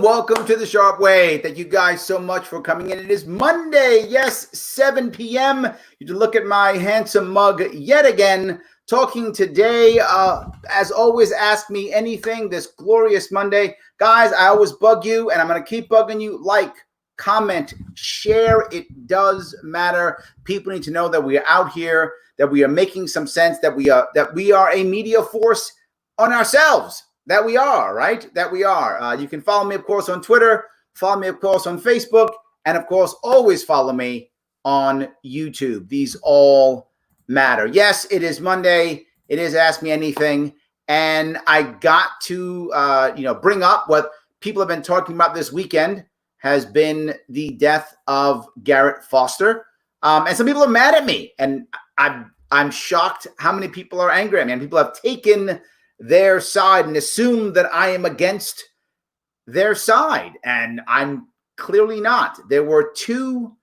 Welcome to the Sharpe Way. Thank you guys so much for coming in. It is Monday, yes, 7 p.m. You can look at my handsome mug yet again. Talking today, as always, ask me anything this glorious Monday. Guys, I always bug you, and I'm going to keep bugging you. Like, comment, share. It does matter. People need to know that we are out here, that we are making some sense, that we are a media force on ourselves. That we are, right? That we are. You can follow me, of course, on Twitter. Follow me, of course, on Facebook. And, of course, always follow me on YouTube. These all matter. Yes, it is Monday. It is Ask Me Anything. And I got to, bring up what people have been talking about this weekend has been the death of Garrett Foster. And some people are mad at me. And I'm shocked how many people are angry at me. And people have taken their side and assume that I am against their side, and I'm clearly not. There were two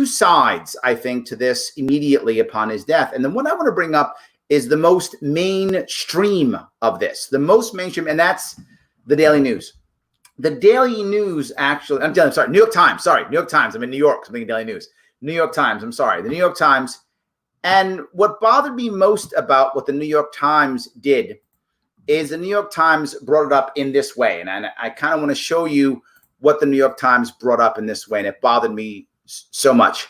sides, I think, to this immediately upon his death. And then what I want to bring up is the most mainstream of this, the most mainstream, and that's the Daily News. The Daily News, actually, New York Times. New York Times. I'm in New York. I'm thinking Daily News. New York Times. I'm sorry. The New York Times. And what bothered me most about what the New York Times did is the New York Times brought it up in this way. And I kind of want to show you what the New York Times brought up in this way. And it bothered me so much.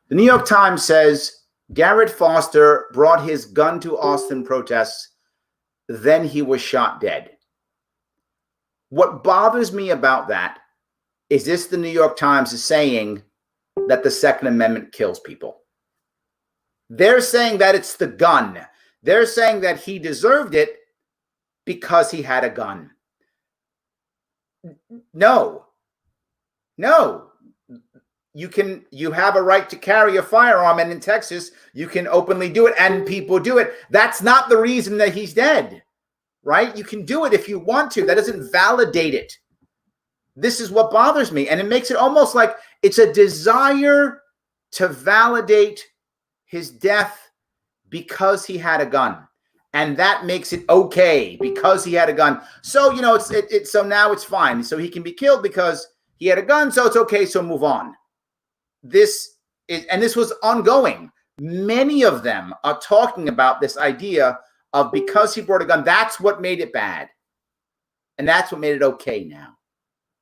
The New York Times says, Garrett Foster brought his gun to Austin protests. Then he was shot dead. What bothers me about that is this: the New York Times is saying that the Second Amendment kills people. They're saying that it's the gun. They're saying that he deserved it because he had a gun. No. You have a right to carry a firearm, and in Texas, you can openly do it, and people do it. That's not the reason that he's dead, right? You can do it if you want to. That doesn't validate it. This is what bothers me, and it makes it almost like it's a desire to validate his death because he had a gun, and that makes it okay because he had a gun. So so now it's fine. So he can be killed because he had a gun. So it's okay. So move on. This was ongoing. Many of them are talking about this idea of because he brought a gun, that's what made it bad, and that's what made it okay now.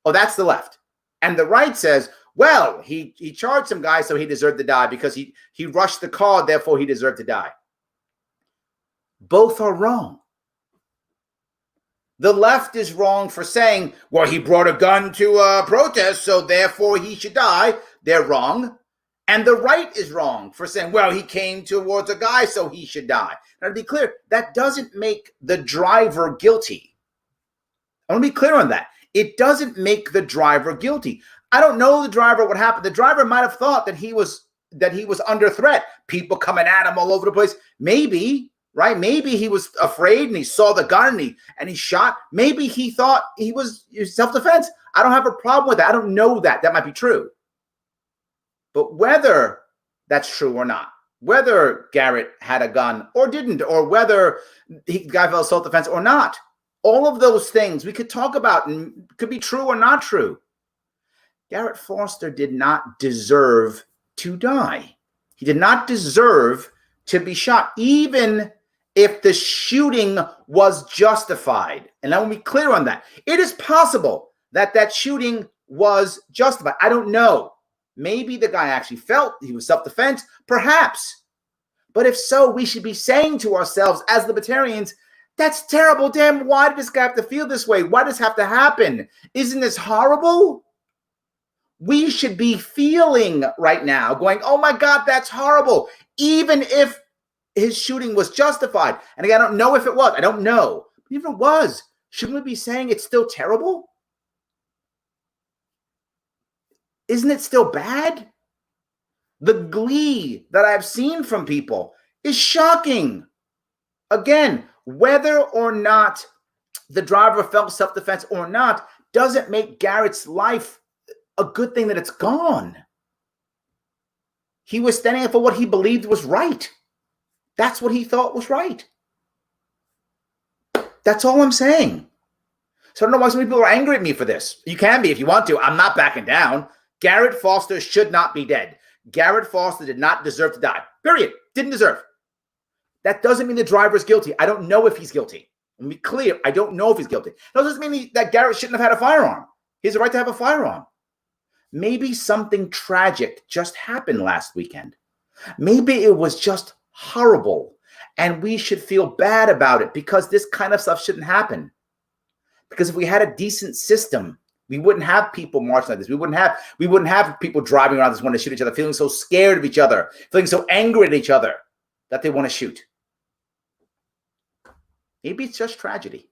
Oh, that's the left, and the right says, well, he charged some guy, so he deserved to die because he rushed the car, therefore he deserved to die. Both are wrong. The left is wrong for saying, well, he brought a gun to a protest, so therefore he should die. They're wrong. And the right is wrong for saying, well, he came towards a guy, so he should die. Now, to be clear, that doesn't make the driver guilty. I want to be clear on that. It doesn't make the driver guilty. I don't know the driver, what happened. The driver might have thought that he was under threat. People coming at him all over the place. Maybe, right? Maybe he was afraid and he saw the gun and he shot. Maybe he thought he was self-defense. I don't have a problem with that. I don't know that. That might be true. But whether that's true or not, whether Garrett had a gun or didn't, or whether the guy fell self-defense or not, all of those things we could talk about and could be true or not true. Garrett Foster did not deserve to die. He did not deserve to be shot, even if the shooting was justified. And I want to be clear on that. It is possible that shooting was justified. I don't know. Maybe the guy actually felt he was self-defense, perhaps. But if so, we should be saying to ourselves as libertarians, that's terrible. Damn, why did this guy have to feel this way? Why does this have to happen? Isn't this horrible? We should be feeling right now, going, oh my God, that's horrible. Even if his shooting was justified. And again, I don't know if it was. I don't know. But even if it was, shouldn't we be saying it's still terrible? Isn't it still bad? The glee that I've seen from people is shocking. Again, whether or not the driver felt self-defense or not doesn't make Garrett's life a good thing that it's gone. He was standing up for what he believed was right. That's what he thought was right. That's all I'm saying. So I don't know why so many people are angry at me for this. You can be if you want to. I'm not backing down. Garrett Foster should not be dead. Garrett Foster did not deserve to die. Period. Didn't deserve. That doesn't mean the driver is guilty. I don't know if he's guilty. Let me be clear. I don't know if he's guilty. That doesn't mean that Garrett shouldn't have had a firearm. He has a right to have a firearm. Maybe something tragic just happened last weekend. Maybe it was just horrible, and we should feel bad about it because this kind of stuff shouldn't happen. Because if we had a decent system, we wouldn't have people marching like this. We wouldn't have people driving around this wanting to shoot each other, feeling so scared of each other, feeling so angry at each other that they want to shoot. Maybe it's just tragedy.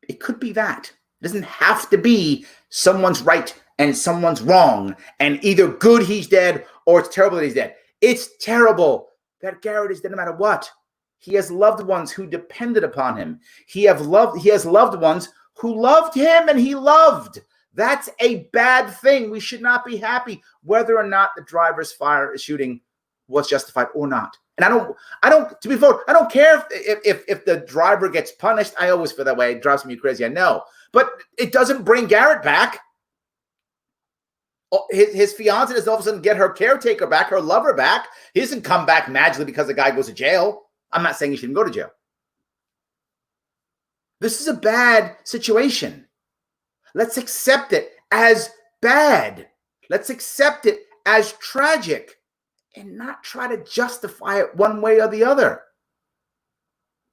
It could be that. It doesn't have to be someone's right and someone's wrong, and either good he's dead or it's terrible that he's dead. It's terrible that Garrett is dead no matter what. He has loved ones who depended upon him. He has loved ones who loved him and he loved. That's a bad thing. We should not be happy whether or not the driver's shooting was justified or not. And I don't, to be fair, I don't care if the driver gets punished. I always feel that way. It drives me crazy, I know. But it doesn't bring Garrett back. His fiance doesn't all of a sudden get her caretaker back, her lover back. He doesn't come back magically because the guy goes to jail. I'm not saying he shouldn't go to jail. This is a bad situation. Let's accept it as bad. Let's accept it as tragic and not try to justify it one way or the other.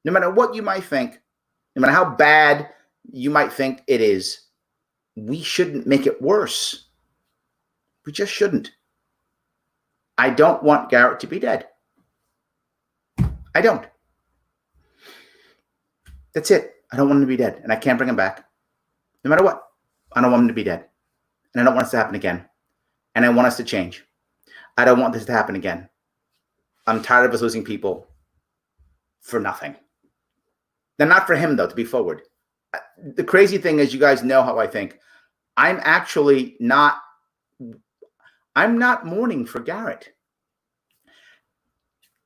No matter what you might think, no matter how bad you might think it is, we shouldn't make it worse. We just shouldn't. I don't want Garrett to be dead. I don't. That's it. I don't want him to be dead, and I can't bring him back. No matter what, I don't want him to be dead. And I don't want this to happen again. And I want us to change. I don't want this to happen again. I'm tired of us losing people for nothing. They're not for him, though, to be forward. The crazy thing is, you guys know how I think. I'm not mourning for Garrett.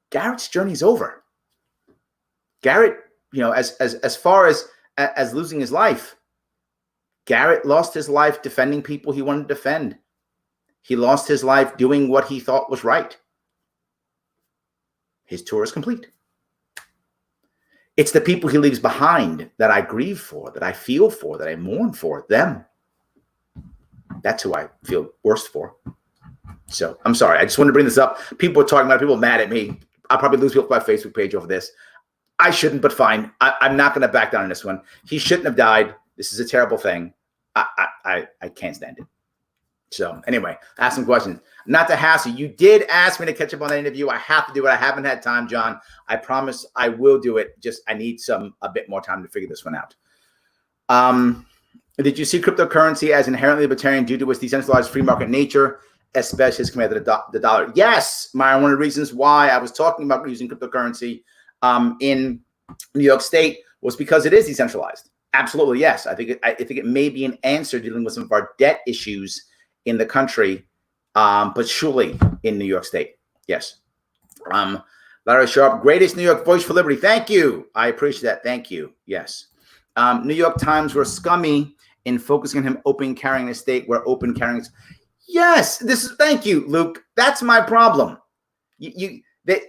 Garrett's journey's over. Garrett, as far as losing his life, Garrett lost his life defending people he wanted to defend. He lost his life doing what he thought was right. His tour is complete. It's the people he leaves behind that I grieve for, that I feel for, that I mourn for, them. That's who I feel worst for. So I'm sorry. I just wanted to bring this up. People are talking about it. People are mad at me. I'll probably lose people on my Facebook page over this. I shouldn't, but fine. I'm not going to back down on this one. He shouldn't have died. This is a terrible thing. I can't stand it. So anyway, ask some questions. Not to hassle you. Did ask me to catch up on that interview. I have to do it. I haven't had time, John. I promise I will do it. Just I need a bit more time to figure this one out. Did you see cryptocurrency as inherently libertarian due to its decentralized free market nature, especially as compared to the dollar? Yes, Myron. One of the reasons why I was talking about using cryptocurrency in New York State was because it is decentralized. Absolutely, yes. I think it may be an answer dealing with some of our debt issues in the country, but surely in New York State. Yes. Larry Sharpe, greatest New York voice for liberty. Thank you. I appreciate that. Thank you. Yes. New York Times were scummy in focusing on him open carrying a state where open carrying. Yes. Thank you, Luke. That's my problem.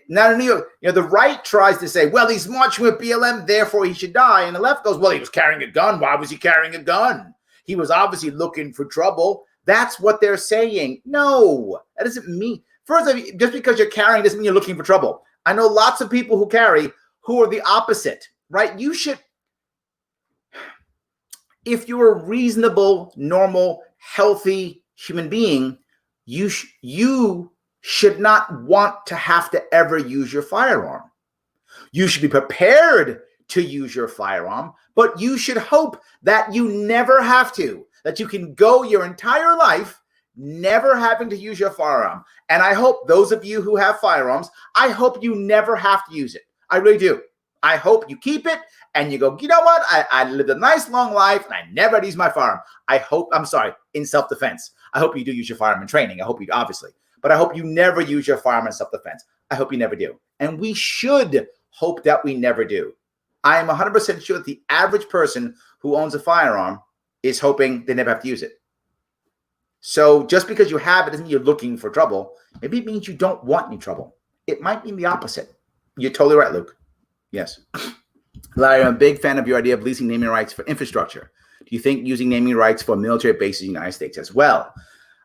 Now in New York, the right tries to say, well, he's marching with BLM, therefore he should die. And the left goes, well, he was carrying a gun. Why was he carrying a gun? He was obviously looking for trouble. That's what they're saying. No, that doesn't mean. First, just because you're carrying doesn't mean you're looking for trouble. I know lots of people who carry who are the opposite, right? You should, if you're a reasonable, normal, healthy human being, you should not want to have to ever use your firearm. You should be prepared to use your firearm, but you should hope that you never have to, that you can go your entire life never having to use your firearm. And I hope those of you who have firearms, I hope you never have to use it. I really do. I hope you keep it and you go, you know what? I lived a nice long life and I never had to use my firearm. In self-defense. I hope you do use your firearm in training. I hope you do, obviously. But I hope you never use your firearm in self-defense. I hope you never do. And we should hope that we never do. I am 100% sure that the average person who owns a firearm is hoping they never have to use it. So just because you have it doesn't mean you're looking for trouble. Maybe it means you don't want any trouble. It might mean the opposite. You're totally right, Luke. Yes. Larry, I'm a big fan of your idea of leasing naming rights for infrastructure. Do you think using naming rights for military bases in the United States as well?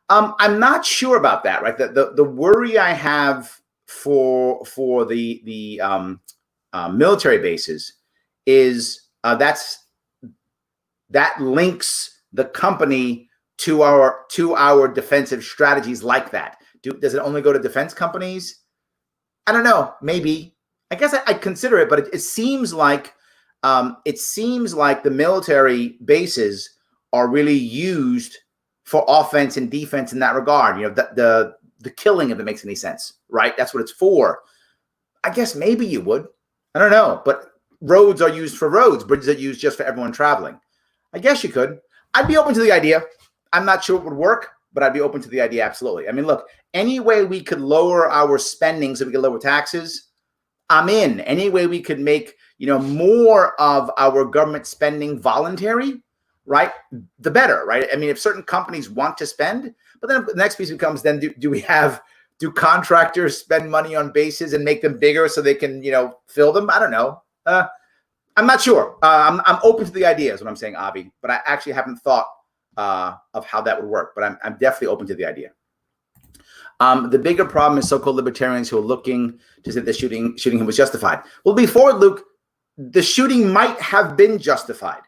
I'm not sure about that, right? The worry I have for the military bases is that links the company to our defensive strategies like that. Does it only go to defense companies? I don't know. Maybe. I guess I'd consider it, but it seems like the military bases are really used for offense and defense in that regard. You know, the killing, if it makes any sense, right? That's what it's for. I guess maybe you would. I don't know. But roads are used for roads. Bridges are used just for everyone traveling. I guess you could. I'd be open to the idea. I'm not sure it would work, but I'd be open to the idea. Absolutely. I mean, look, any way we could lower our spending so we could lower taxes, I'm in. Any way we could make, more of our government spending voluntary, right? The better, right? I mean, if certain companies want to spend, but then the next piece becomes, then do contractors spend money on bases and make them bigger so they can, fill them? I don't know. I'm not sure. I'm open to the idea is what I'm saying, Avi, but I actually haven't thought of how that would work, but I'm definitely open to the idea. The bigger problem is so-called libertarians who are looking to say the shooting him was justified. Well, before, Luke, the shooting might have been justified.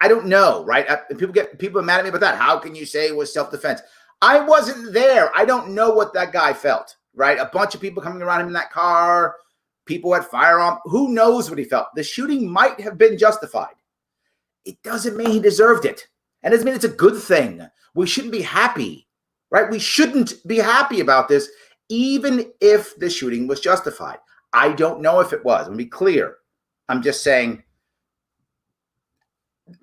I don't know, right? People are mad at me about that. How can you say it was self-defense? I wasn't there. I don't know what that guy felt, right? A bunch of people coming around him in that car, people had firearm. Who knows what he felt? The shooting might have been justified. It doesn't mean he deserved it. And it doesn't mean it's a good thing. We shouldn't be happy, right? We shouldn't be happy about this, even if the shooting was justified. I don't know if it was. Let me be clear. I'm just saying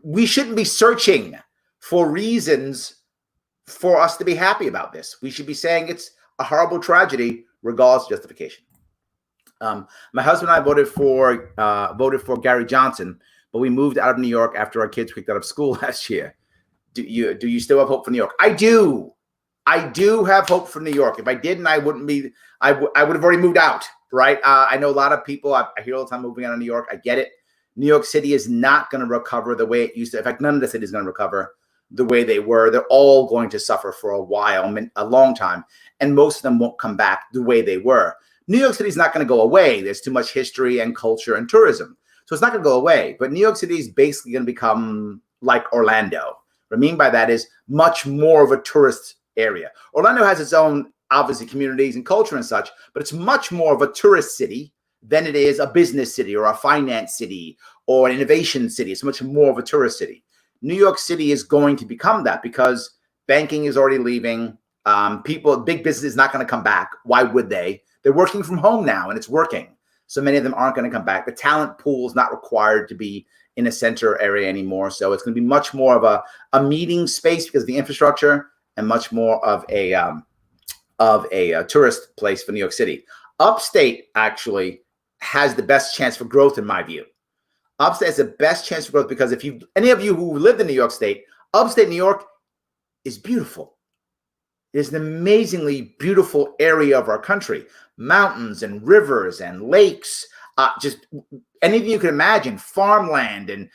we shouldn't be searching for reasons for us to be happy about this. We should be saying it's a horrible tragedy, regardless of justification. My husband and I voted for Gary Johnson, but we moved out of New York after our kids picked out of school last year. Do you still have hope for New York? I do. I do have hope for New York. If I didn't, I would have already moved out, right? I know a lot of people, I hear all the time moving out of New York. I get it. New York City is not going to recover the way it used to. In fact, none of the cities is going to recover the way they were. They're all going to suffer for a while, a long time, and most of them won't come back the way they were. New York City is not going to go away. There's too much history and culture and tourism. So it's not going to go away. But New York City is basically going to become like Orlando. What I mean by that is much more of a tourist area. Orlando has its own, obviously, communities and culture and such, but it's much more of a tourist city than it is a business city or a finance city or an innovation city. It's much more of a tourist city. New York City is going to become that because banking is already leaving. Big business is not going to come back. Why would they? They're working from home now and it's working. So many of them aren't going to come back. The talent pool is not required to be in a center area anymore. So it's going to be much more of a meeting space because of the infrastructure and much more of a tourist place for New York City. Upstate actually has the best chance for growth in my view. Upstate has the best chance for growth because if any of you who lived in New York State, upstate New York is beautiful. It is an amazingly beautiful area of our country. Mountains and rivers and lakes, just anything you can imagine, farmland and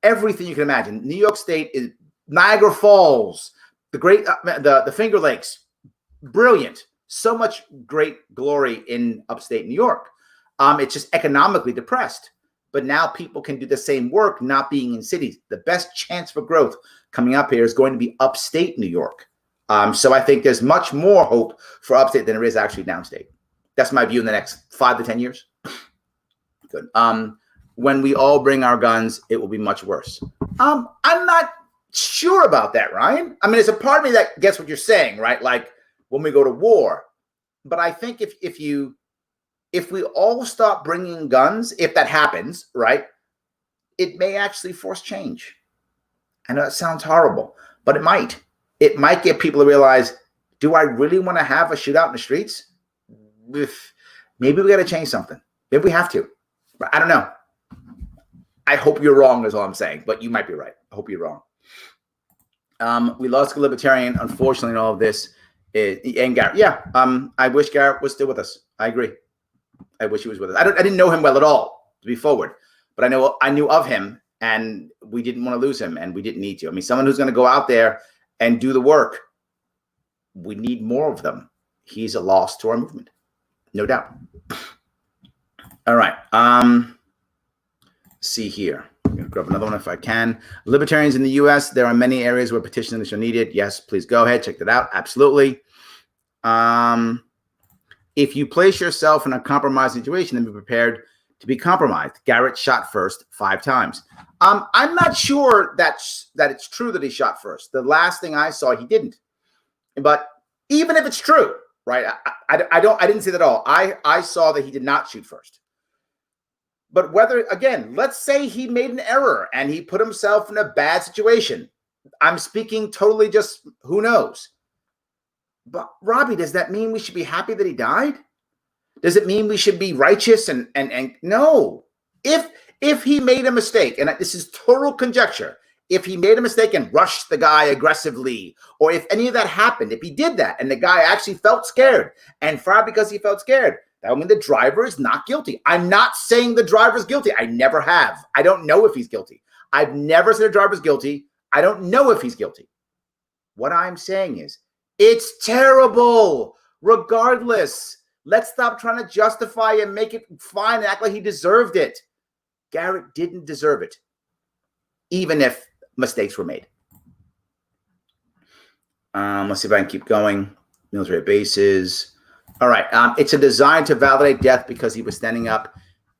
everything you can imagine. New York State is Niagara Falls, the Finger Lakes, brilliant. So much great glory in upstate New York. It's just economically depressed. But now people can do the same work not being in cities. The best chance for growth coming up here is going to be upstate New York. So I think there's much more hope for upstate than there is actually downstate. That's my view in the next 5 to 10 years. Good. When we all bring our guns, it will be much worse. I'm not sure about that, Ryan. I mean, there's a part of me that gets what you're saying, right? Like when we go to war. But I think if we all stop bringing guns, if that happens, right, it may actually force change. I know it sounds horrible, but it might. It might get people to realize, do I really want to have a shootout in the streets? Maybe we got to change something. Maybe we have to. I don't know. I hope you're wrong is all I'm saying, but you might be right. I hope you're wrong. We lost a Libertarian, unfortunately, in all of this. And Garrett, yeah, I wish Garrett was still with us. I agree. I wish he was with us. I didn't know him well at all, to be forward, but I knew of him, and we didn't want to lose him, and we didn't need to. I mean, someone who's going to go out there and do the work, we need more of them. He's a loss to our movement, no doubt. All right. See here. I'm going to grab another one if I can. Libertarians in the U.S., there are many areas where petitions are needed. Yes, please go ahead. Check that out. Absolutely. If you place yourself in a compromised situation, then be prepared to be compromised. Garrett shot first 5 times. I'm not sure that it's true that he shot first. The last thing I saw, he didn't. But even if it's true, right? I didn't see that at all. I saw that he did not shoot first. But whether, again, let's say he made an error and he put himself in a bad situation. I'm speaking totally just who knows. But Robbie, does that mean we should be happy that he died? Does it mean we should be righteous and no? If he made a mistake, and this is total conjecture, if he made a mistake and rushed the guy aggressively, or if any of that happened, if he did that and the guy actually felt scared and fired because he felt scared, that would mean the driver is not guilty. I'm not saying the driver's guilty. I never have. I don't know if he's guilty. I've never said the driver's guilty. I don't know if he's guilty. What I'm saying is, it's terrible. Regardless, let's stop trying to justify and make it fine and act like he deserved it. Garrett didn't deserve it, even if mistakes were made. Let's see if I can keep going. Military bases. All right. It's a design to validate death because he was standing up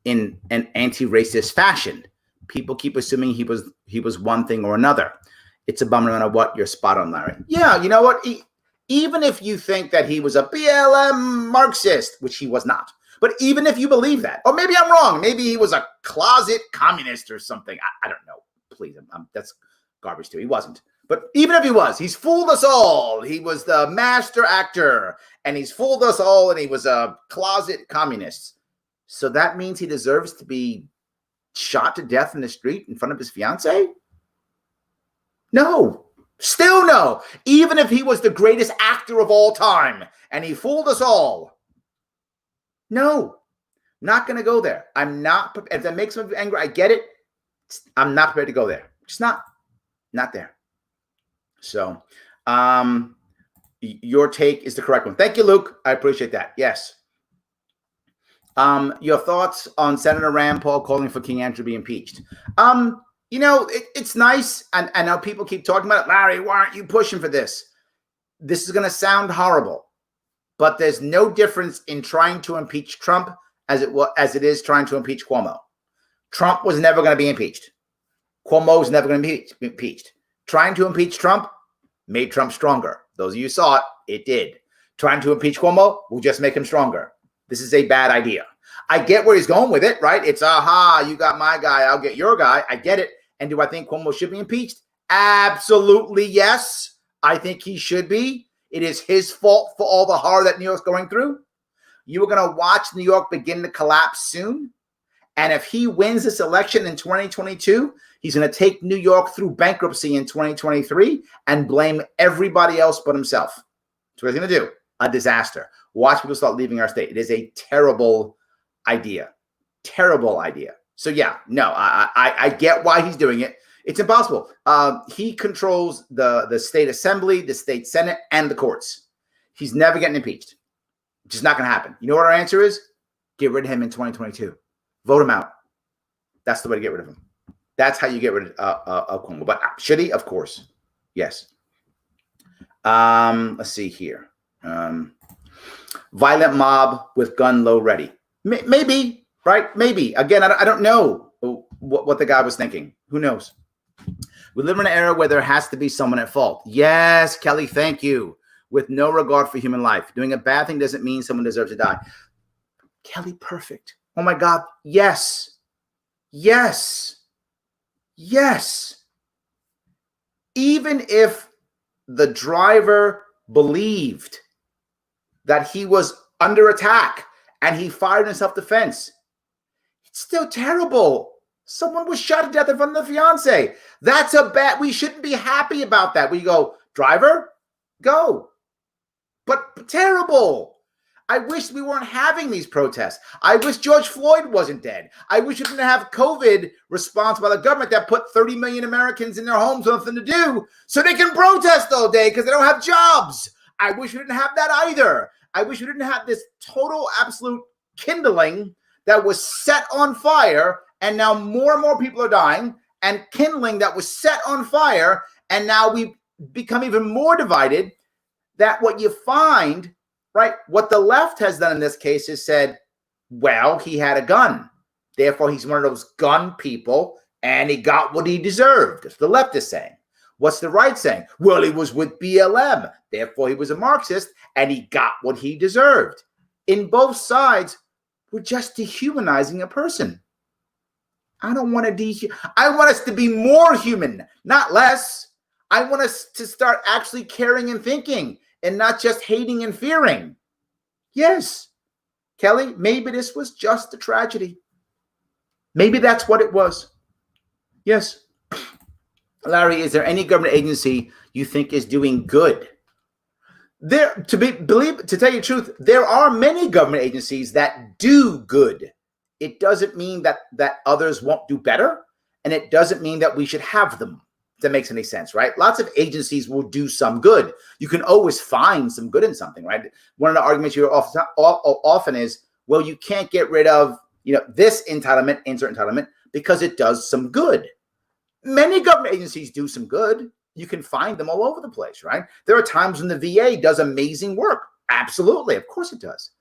in an anti-racist fashion. People keep assuming he was one thing or another. It's a bummer no matter what. You're spot on, Larry. Yeah, you know what? Even if you think that he was a BLM Marxist, which he was not, but even if you believe that, or maybe I'm wrong, maybe he was a closet communist or something. I don't know. Please, that's garbage too. He wasn't. But even if he was, he's fooled us all. He was the master actor, and he's fooled us all, and he was a closet communist. So that means he deserves to be shot to death in the street in front of his fiancée? No. Still no. Even if he was the greatest actor of all time, and he fooled us all. No. Not going to go there. I'm not. If that makes me angry, I get it. I'm not prepared to go there. Just not there. So, your take is the correct one. Thank you, Luke. I appreciate that. Yes. Your thoughts on Senator Rand Paul calling for King Andrew to be impeached? You know, it's nice. And I know people keep talking about it. Larry, why aren't you pushing for this? This is going to sound horrible, but there's no difference in trying to impeach Trump as it is trying to impeach Cuomo. Trump was never going to be impeached. Cuomo was never going to be impeached. Trying to impeach Trump made Trump stronger. Those of you who saw it, it did. Trying to impeach Cuomo will just make him stronger. This is a bad idea. I get where he's going with it, right? It's, you got my guy, I'll get your guy. I get it. And do I think Cuomo should be impeached? Absolutely yes. I think he should be. It is his fault for all the horror that New York's going through. You are going to watch New York begin to collapse soon. And if he wins this election in 2022, he's going to take New York through bankruptcy in 2023 and blame everybody else but himself. That's what he's going to do. A disaster. Watch people start leaving our state. It is a terrible idea. Terrible idea. So yeah, no, I get why he's doing it. It's impossible. He controls the state assembly, the state senate, and the courts. He's never getting impeached. It's just not going to happen. You know what our answer is? Get rid of him in 2022. Vote him out. That's the way to get rid of him. That's how you get rid of Cuomo. But should he? Of course. Yes. Let's see here. Violent mob with gun low ready. Maybe, right? Maybe. Again, I don't know what the guy was thinking. Who knows? We live in an era where there has to be someone at fault. Yes, Kelly, thank you. With no regard for human life. Doing a bad thing doesn't mean someone deserves to die. Kelly, perfect. Oh my God. Yes. Yes. Yes. Even if the driver believed that he was under attack and he fired in self-defense, it's still terrible. Someone was shot to death in front of the fiance. That's a bad, we shouldn't be happy about that. We go, driver, go. But terrible. I wish we weren't having these protests. I wish George Floyd wasn't dead. I wish we didn't have COVID response by the government that put 30 million Americans in their homes with nothing to do so they can protest all day because they don't have jobs. I wish we didn't have that either. I wish we didn't have this total absolute kindling that was set on fire, and now more and more people are dying, and kindling that was set on fire, and now we become even more divided. That what you find, right, what the left has done in this case is said, well, he had a gun. Therefore, he's one of those gun people, and he got what he deserved. That's what the left is saying. What's the right saying? Well, he was with BLM. Therefore, he was a Marxist, and he got what he deserved. In both sides, we're just dehumanizing a person. I don't want to I want us to be more human, not less. I want us to start actually caring and thinking and not just hating and fearing. Yes, Kelly, maybe this was just a tragedy. Maybe that's what it was. Yes. Larry, is there any government agency you think is doing good? To tell you the truth, there are many government agencies that do good. It doesn't mean that others won't do better, and it doesn't mean that we should have them. If that makes any sense, right? Lots of agencies will do some good. You can always find some good in something, right? One of the arguments you hear often is, well, you can't get rid of this entitlement, insert entitlement, because it does some good. Many government agencies do some good. You can find them all over the place, right? There are times when the VA does amazing work. Absolutely. Of course it does.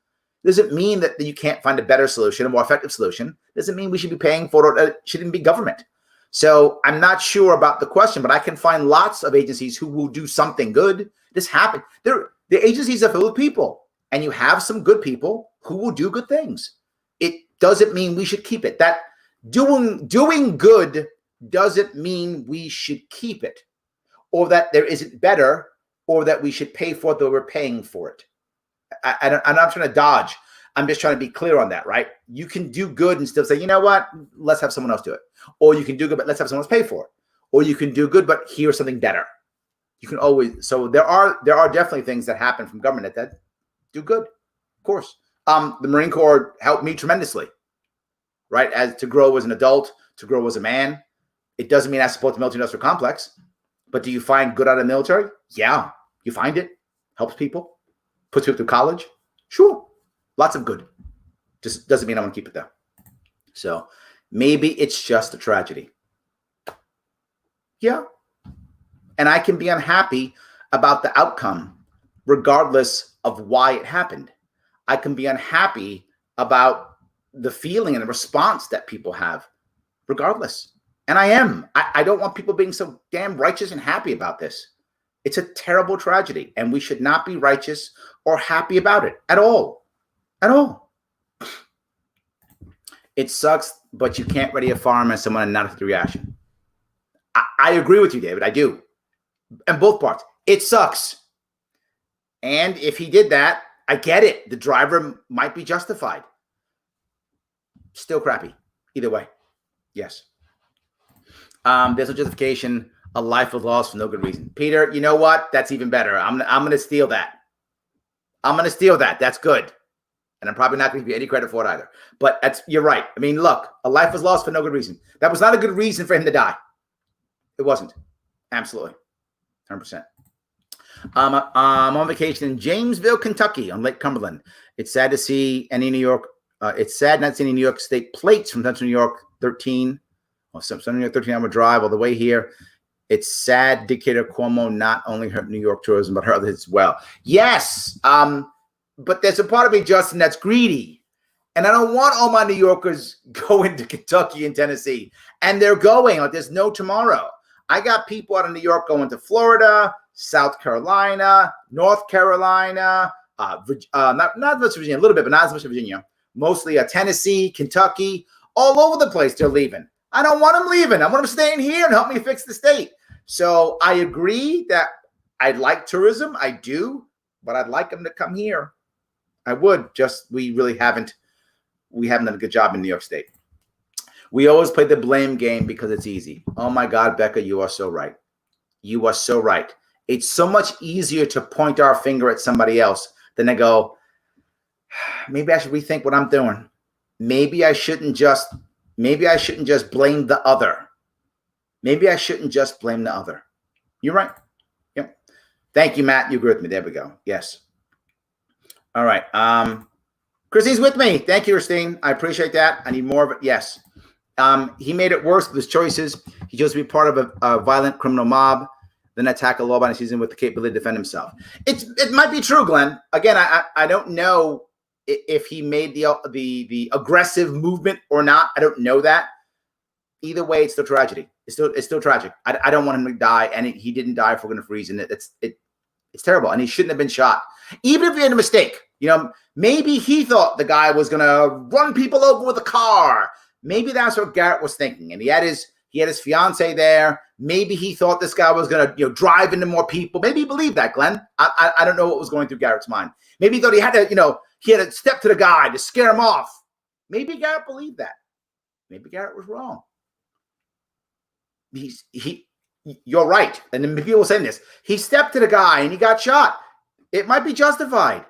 Doesn't mean that you can't find a better solution, a more effective solution. Doesn't mean we should be paying for it. It shouldn't be government. So I'm not sure about the question, but I can find lots of agencies who will do something good. This happened. The agencies are filled with people, and you have some good people who will do good things. It doesn't mean we should keep it. That doing good doesn't mean we should keep it, or that there isn't better, or that we should pay for it, though we're paying for it. I'm not trying to dodge. I'm just trying to be clear on that, right? You can do good and still say, you know what, let's have someone else do it. Or you can do good, but let's have someone else pay for it. Or you can do good, but here's something better. You can always, so there are definitely things that happen from government that do good, of course. The Marine Corps helped me tremendously, right? As to grow as an adult, to grow as a man. It doesn't mean I support the military-industrial complex, but do you find good out of the military? Yeah, you find it. Helps people. Puts people through college. Sure. Lots of good. Just doesn't mean I want to keep it though. So maybe it's just a tragedy. Yeah. And I can be unhappy about the outcome regardless of why it happened. I can be unhappy about the feeling and the response that people have regardless. And I am. I don't want people being so damn righteous and happy about this. It's a terrible tragedy, and we should not be righteous or happy about it at all. At all. It sucks, but you can't ready a farm as someone and not have the reaction. I agree with you, David. I do. And both parts. It sucks. And if he did that, I get it. The driver might be justified. Still crappy. Either way. Yes. There's no justification. A life was lost for no good reason. Peter, you know what? That's even better. I'm going to steal that. I'm going to steal that. That's good. And I'm probably not going to give you any credit for it either. But you're right. I mean, look, a life was lost for no good reason. That was not a good reason for him to die. It wasn't. Absolutely. 100%. I'm on vacation in Jamesville, Kentucky on Lake Cumberland. It's sad to see any New York. It's sad not to see any New York State plates from Central New York 13. Well, Central New York 13-hour drive all the way here. It's sad dictator Cuomo not only hurt New York tourism, but hurt others as well. Yes. But there's a part of me, Justin, that's greedy. And I don't want all my New Yorkers going to Kentucky and Tennessee. And they're going. Like there's no tomorrow. I got people out of New York going to Florida, South Carolina, North Carolina, not West Virginia, a little bit, but not as much as Virginia. Mostly Tennessee, Kentucky, all over the place they're leaving. I don't want them leaving. I want them staying here and help me fix the state. So I agree that I'd like tourism. I do, but I'd like them to come here. I would, just we haven't done a good job in New York State. We always play the blame game because it's easy. Oh my God, Becca, you are so right. You are so right. It's so much easier to point our finger at somebody else than to go, maybe I should rethink what I'm doing. Maybe I shouldn't just blame the other. Maybe I shouldn't just blame the other. You're right. Yep. Thank you, Matt. You agree with me. There we go. Yes. All right. Christine's with me. Thank you, Christine. I appreciate that. I need more of it. Yes. He made it worse with his choices. He chose to be part of a violent criminal mob, then attack a law-abiding citizen with the capability to defend himself. It might be true, Glenn. Again, I don't know if he made the aggressive movement or not. I don't know that. Either way, it's still tragedy. It's still tragic. I don't want him to die, and he didn't die for enough reason. It's terrible, and he shouldn't have been shot. Even if he had a mistake, maybe he thought the guy was gonna run people over with a car. Maybe that's what Garrett was thinking, and he had his fiance there. Maybe he thought this guy was gonna drive into more people. Maybe he believed that, Glenn. I don't know what was going through Garrett's mind. Maybe he thought he had to step to the guy to scare him off. Maybe Garrett believed that. Maybe Garrett was wrong. You're right. And then people were saying this. He stepped to the guy and he got shot. It might be justified.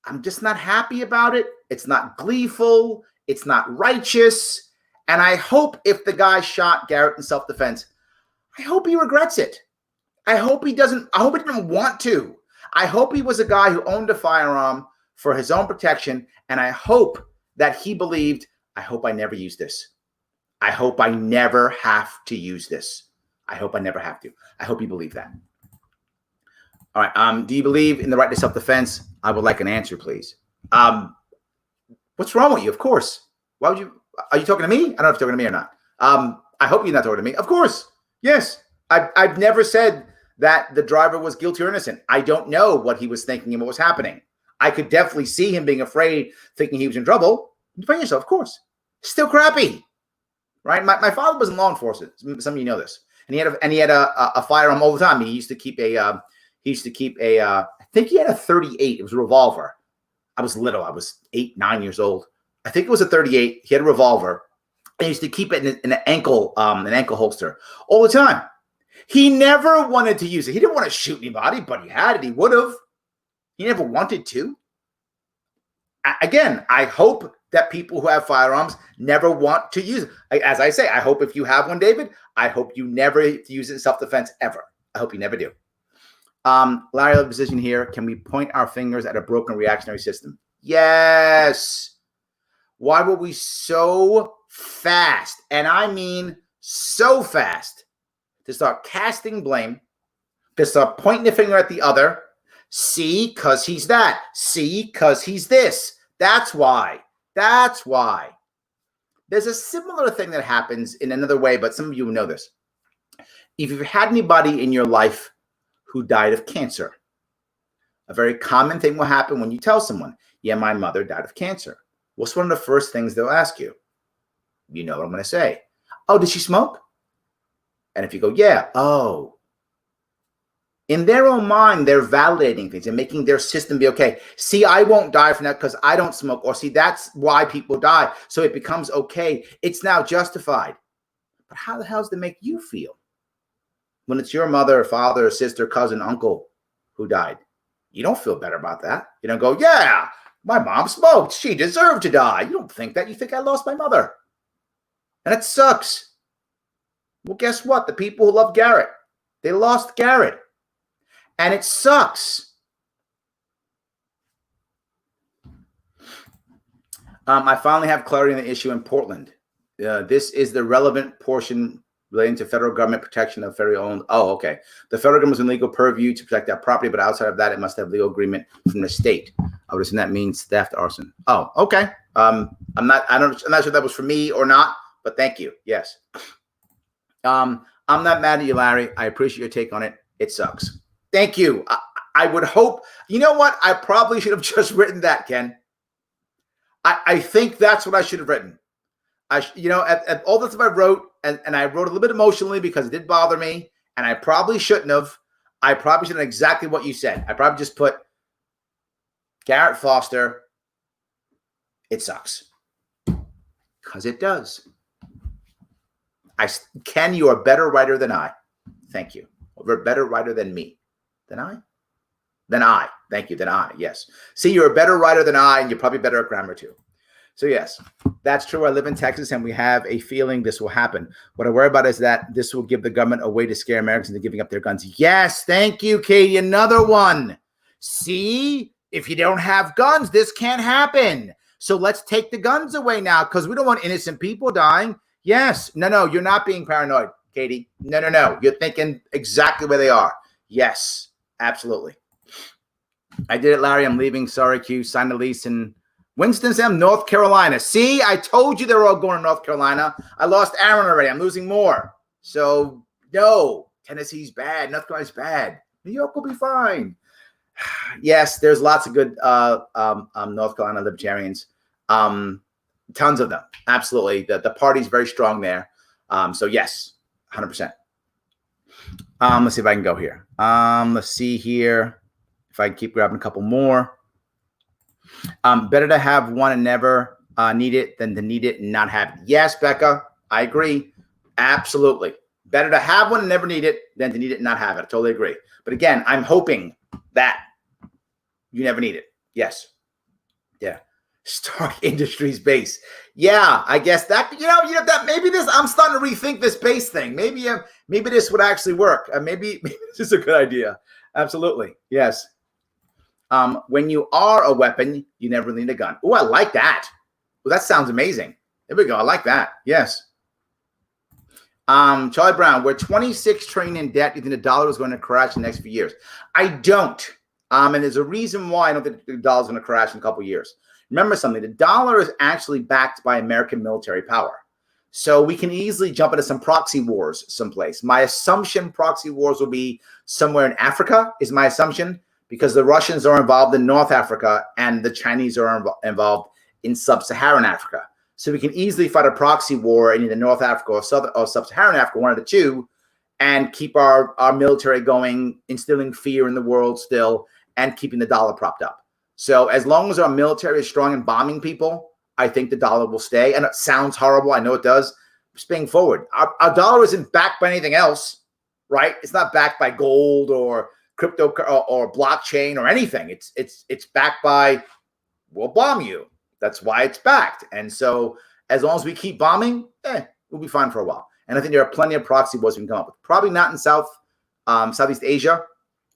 I'm just not happy about it. It's not gleeful. It's not righteous. And I hope if the guy shot Garrett in self-defense, I hope he regrets it. I hope he didn't want to. I hope he was a guy who owned a firearm for his own protection. And I hope that he believed, I hope I never use this. I hope I never have to use this. I hope I never have to. I hope you believe that. All right. Do you believe in the right to self-defense? I would like an answer, please. What's wrong with you? Of course. Why would you? Are you talking to me? I don't know if you're talking to me or not. I hope you're not talking to me. Of course. Yes. I've never said that the driver was guilty or innocent. I don't know what he was thinking and what was happening. I could definitely see him being afraid, thinking he was in trouble. Defend yourself, of course. Still crappy. Right? My father was in law enforcement. Some of you know this. And he had a firearm all the time. He used to keep I think he had a 38. It was a revolver. I was little. I was 8, 9 years old. I think it was a 38. He had a revolver. And he used to keep it in an ankle holster all the time. He never wanted to use it. He didn't want to shoot anybody, but he had it. He would have. He never wanted to. Again, I hope that people who have firearms never want to use it. As I say, I hope if you have one, David, I hope you never use it in self-defense ever. I hope you never do. Larry, the position here. Can we point our fingers at a broken reactionary system? Yes. Why were we so fast? And I mean so fast to start casting blame, to start pointing the finger at the other. See, because he's that. See, because he's this. That's why. That's why. There's a similar thing that happens in another way, but some of you know this. If you've had anybody in your life who died of cancer, a very common thing will happen when you tell someone, yeah, my mother died of cancer. What's one of the first things they'll ask you? You know what I'm going to say. Oh, did she smoke? And if you go, yeah, oh. In their own mind, they're validating things and making their system be okay. See, I won't die from that because I don't smoke. Or see, that's why people die. So it becomes okay. It's now justified. But how the hell does it make you feel when it's your mother, father, sister, cousin, uncle who died? You don't feel better about that. You don't go, yeah, my mom smoked. She deserved to die. You don't think that. You think I lost my mother. And it sucks. Well, guess what? The people who love Garrett, they lost Garrett. And it sucks. I finally have clarity on the issue in Portland. This is the relevant portion relating to federal government protection of federally owned. Oh, okay. The federal government is in legal purview to protect that property, but outside of that, it must have legal agreement from the state. I would assume that means theft, arson. Oh, okay. I'm not sure that was for me or not, but thank you. Yes. I'm not mad at you, Larry. I appreciate your take on it. It sucks. Thank you. I would hope, you know what? I probably should have just written that, Ken. I think that's what I should have written. At all the stuff I wrote, and I wrote a little bit emotionally because it did bother me, and I probably shouldn't have. I probably should have done exactly what you said. I probably just put Garrett Foster, it sucks. Because it does. Ken, you are a better writer than I. Thank you. You're a better writer than me. Than I? Than I. Thank you. Than I. Yes. See, you're a better writer than I, and you're probably better at grammar too. So yes, that's true. I live in Texas, and we have a feeling this will happen. What I worry about is that this will give the government a way to scare Americans into giving up their guns. Yes. Thank you, Katie. Another one. See, if you don't have guns, this can't happen. So let's take the guns away now because we don't want innocent people dying. Yes. No, you're not being paranoid, Katie. No. You're thinking exactly where they are. Yes, absolutely. I did it, Larry. I'm leaving. Sorry, Q. Signed the lease in Winston-Salem, North Carolina. See, I told you they were all going to North Carolina. I lost Aaron already. I'm losing more. So, no. Tennessee's bad. North Carolina's bad. New York will be fine. Yes, there's lots of good North Carolina libertarians. Tons of them. Absolutely. The party's very strong there. So, yes, 100%. Let's see if I can go here. Let's see here. If I keep grabbing a couple more. Better to have one and never need it than to need it and not have it. Yes, Becca, I agree. Absolutely. Better to have one and never need it than to need it and not have it. I totally agree. But again, I'm hoping that you never need it. Yes. Yeah. Stark Industries base. Yeah, I guess that, that maybe this, I'm starting to rethink this base thing. Maybe this would actually work. Maybe this is a good idea. Absolutely. Yes. When you are a weapon, you never need a gun. Oh, I like that. Well, that sounds amazing. There we go. I like that. Yes. Charlie Brown, we're 26 trillion in debt. You think the dollar is going to crash in the next few years? I don't. And there's a reason why I don't think the dollar is going to crash in a couple of years. Remember something. The dollar is actually backed by American military power. So we can easily jump into some proxy wars someplace. My assumption proxy wars will be somewhere in Africa is my assumption, because the Russians are involved in North Africa and the Chinese are involved in sub-Saharan Africa. So we can easily fight a proxy war in either North Africa or sub-Saharan Africa, one of the two, and keep our military going, instilling fear in the world still, and keeping the dollar propped up. So as long as our military is strong in bombing people, I think the dollar will stay. And it sounds horrible. I know it does. Spinning forward, our dollar isn't backed by anything else, right? It's not backed by gold or crypto or blockchain or anything. It's backed by, we'll bomb you. That's why it's backed. And so as long as we keep bombing, we'll be fine for a while. And I think there are plenty of proxy wars we can come up with. Probably not in Southeast Asia.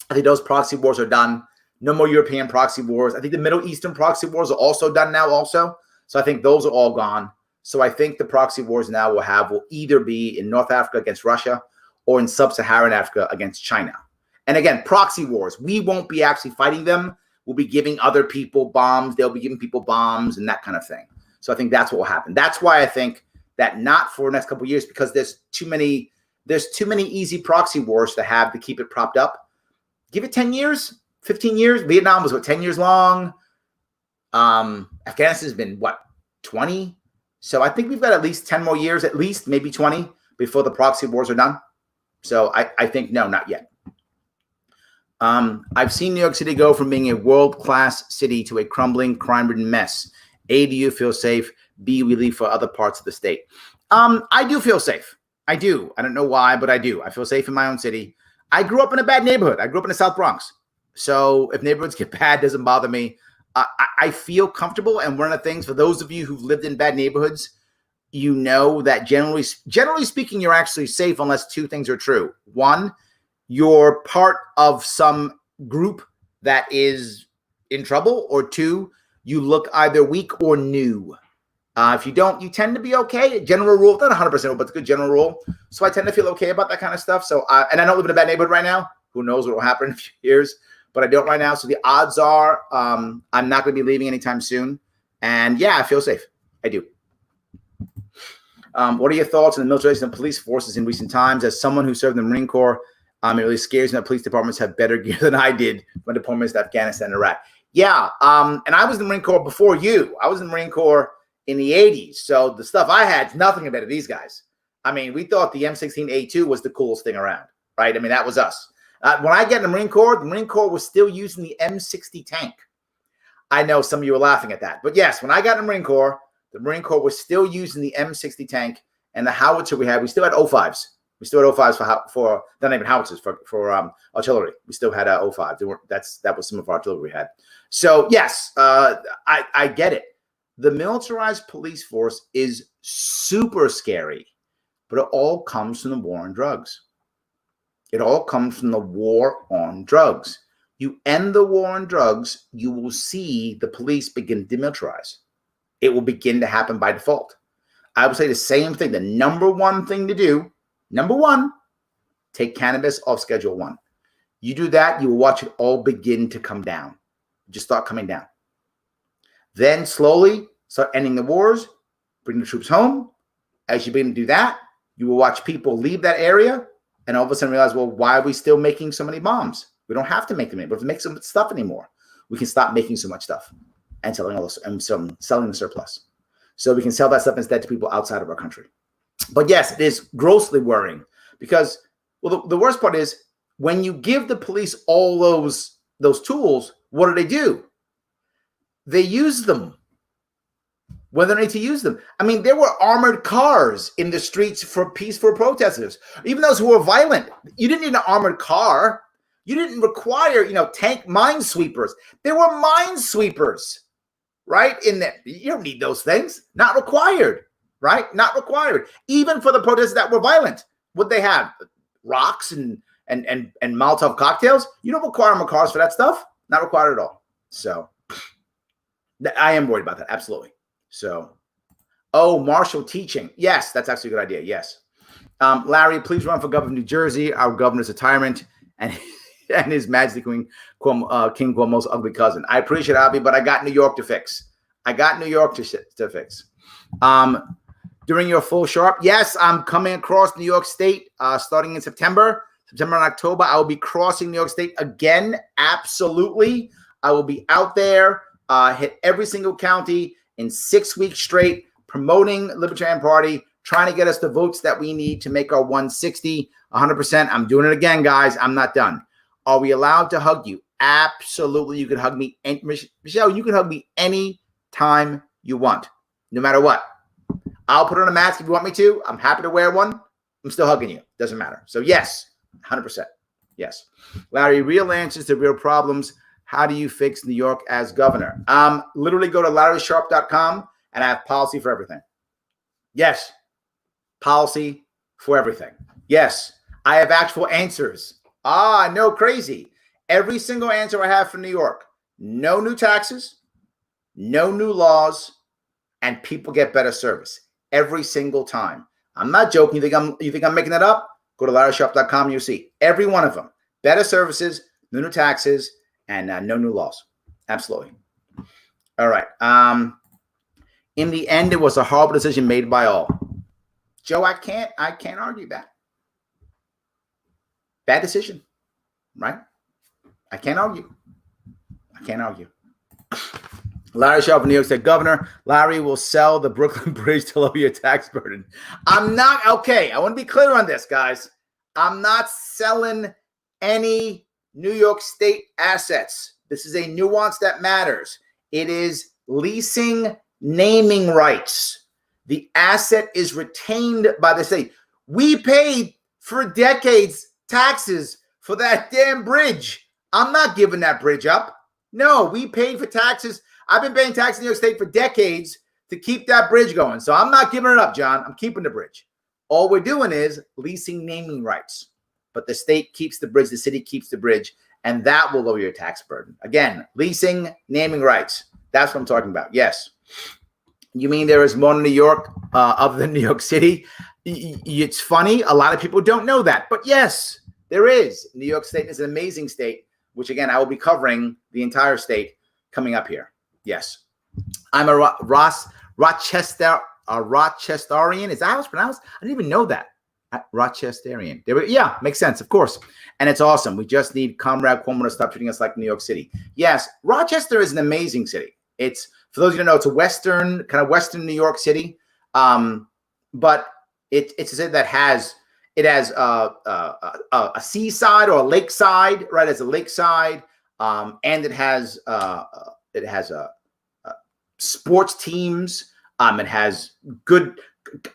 I think those proxy wars are done. No more European proxy wars. I think the Middle Eastern proxy wars are also done now also. So I think those are all gone. So I think the proxy wars now will either be in North Africa against Russia or in sub-Saharan Africa against China. And again, proxy wars, we won't be actually fighting them. We'll be giving other people bombs. They'll be giving people bombs and that kind of thing. So I think that's what will happen. That's why I think that not for the next couple of years, because there's too many easy proxy wars to have to keep it propped up. Give it 10 years, 15 years. Vietnam was 10 years long. Afghanistan's been 20? So I think we've got at least 10 more years, at least maybe 20 before the proxy wars are done. So I think, no, not yet. I've seen New York City go from being a world-class city to a crumbling, crime-ridden mess. A, do you feel safe? B, we leave for other parts of the state. I do feel safe. I do. I don't know why, but I do. I feel safe in my own city. I grew up in a bad neighborhood. I grew up in the South Bronx. So if neighborhoods get bad, it doesn't bother me. I feel comfortable. And one of the things, for those of you who've lived in bad neighborhoods, you know that generally speaking, you're actually safe unless two things are true. One, you're part of some group that is in trouble, or two, you look either weak or new. If you don't, you tend to be okay. General rule, not 100%, but it's a good general rule. So I tend to feel okay about that kind of stuff. So, and I don't live in a bad neighborhood right now. Who knows what will happen in a few years, but I don't right now. So the odds are I'm not going to be leaving anytime soon. And yeah, I feel safe. I do. What are your thoughts on the militarization of police forces in recent times? As someone who served in the Marine Corps, it really scares me that police departments have better gear than I did when deployments to Afghanistan and Iraq. Yeah, and I was in the Marine Corps before you. I was in the Marine Corps in the 80s, so the stuff I had is nothing compared to these guys. I mean, we thought the M16A2 was the coolest thing around, right? I mean, that was us. When I get in the Marine Corps was still using the M60 tank. I know some of you are laughing at that, but yes, when I got in the Marine Corps was still using the M60 tank, and the howitzer we still had O5s. We still had O5s for not even howitzers, for artillery. We still had O5. That was some of our artillery we had. So yes, I get it. The militarized police force is super scary, but it all comes from the war on drugs. It all comes from the war on drugs. You end the war on drugs, you will see the police begin to demilitarize. It will begin to happen by default. I would say the same thing. The number one thing to do, take cannabis off Schedule 1. You do that, you will watch it all begin to come down. Just start coming down. Then slowly start ending the wars, bring the troops home. As you begin to do that, you will watch people leave that area and all of a sudden realize, well, why are we still making so many bombs? We don't have to make them anymore. But if we make so much stuff anymore, we can stop making so much stuff and selling the surplus. So we can sell that stuff instead to people outside of our country. But yes, it is grossly worrying because, well, the worst part is when you give the police all those tools, what do? They use them when they need to use them. I mean, there were armored cars in the streets for peaceful protesters, even those who were violent. You didn't need an armored car. You didn't require, tank minesweepers. There were minesweepers, right? In there, you don't need those things. Not required, right? Not required. Even for the protesters that were violent, would they have rocks and Molotov cocktails? You don't require armored cars for that stuff. Not required at all. So I am worried about that. Absolutely. So, martial teaching. Yes, that's actually a good idea. Yes. Larry, please run for governor of New Jersey. Our governor's a tyrant and his Majesty King Cuomo's ugly cousin. I appreciate it, Abby, but I got New York to fix. To fix. During your full Sharpe, yes, I'm coming across New York State starting in September and October. I will be crossing New York State again. Absolutely. I will be out there, hit every single county in 6 weeks straight, promoting Libertarian Party, trying to get us the votes that we need to make our 160, 100%. I'm doing it again, guys. I'm not done. Are we allowed to hug you? Absolutely. You can hug me. Michelle, you can hug me any time you want, no matter what. I'll put on a mask if you want me to. I'm happy to wear one. I'm still hugging you. Doesn't matter. So yes, 100%. Yes. Larry, real answers to real problems. How do you fix New York as governor? Literally go to LarrySharpe.com and I have policy for everything. Yes. Policy for everything. Yes. I have actual answers. No, crazy. Every single answer I have for New York. No new taxes, no new laws, and people get better service every single time. I'm not joking. You think I'm making that up? Go to LarrySharpe.com. You'll see every one of them. Better services, no new taxes, and no new laws. Absolutely. All right. In the end, it was a horrible decision made by all. Joe, I can't argue that. Bad decision, right? I can't argue. Larry Sharpe of New York State Governor. Larry will sell the Brooklyn Bridge to lower your tax burden. I'm not, okay, I want to be clear on this, guys. I'm not selling any New York State assets. This is a nuance that matters. It is leasing naming rights. The asset is retained by the state. We paid for decades taxes for that damn bridge. I'm not giving that bridge up. No, we paid for taxes. I've been paying taxes in New York State for decades to keep that bridge going. So I'm not giving it up, John. I'm keeping the bridge. All we're doing is leasing naming rights. But the state keeps the bridge, the city keeps the bridge, and that will lower your tax burden. Again, leasing naming rights. That's what I'm talking about. Yes. You mean there is more in New York other than New York City? It's funny. A lot of people don't know that. But yes, there is. New York State is an amazing state, which, again, I will be covering the entire state coming up here. Yes. I'm a Rochester Rochesterian. Is that how it's pronounced? I didn't even know that. Rochesterian. Yeah, makes sense, of course. And it's awesome. We just need Comrade Cuomo to stop treating us like New York City. Yes, Rochester is an amazing city. It's, for those of you who don't know, it's a western New York City. But it's a city that has a seaside or a lakeside, right? As a lakeside, and it has sports teams. It has good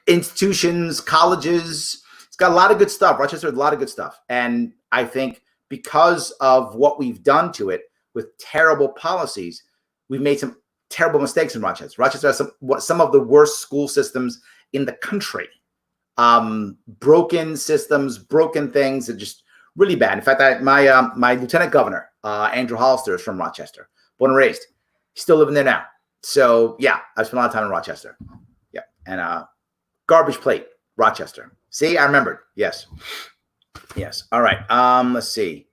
institutions, colleges. It's got a lot of good stuff. Rochester has a lot of good stuff, and I think because of what we've done to it with terrible policies, we've made some terrible mistakes in Rochester. Rochester has some of the worst school systems in the country. Broken systems, broken things, are just really bad. In fact, my lieutenant governor, Andrew Hollister, is from Rochester, born and raised. He's still living there now. So yeah, I've spent a lot of time in Rochester. Yeah, and Garbage Plate, Rochester. See, I remembered. Yes. All right. Let's see.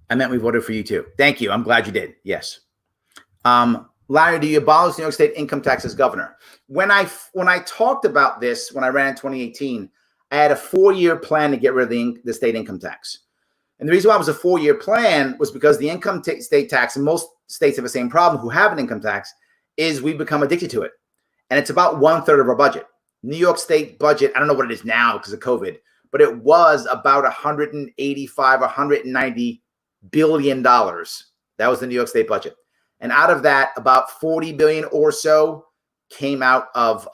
I meant we voted for you too. Thank you. I'm glad you did. Yes. Larry, do you abolish New York State income tax as governor? When I talked about this, when I ran in 2018, I had a 4-year plan to get rid of the state income tax. And the reason why it was a 4-year plan was because the income state tax, and most states have the same problem who have an income tax, is we become addicted to it. And it's about 1/3 of our budget. New York State budget, I don't know what it is now because of COVID, but it was about $185, $190 billion. That was the New York State budget. And out of that, about 40 billion or so came out of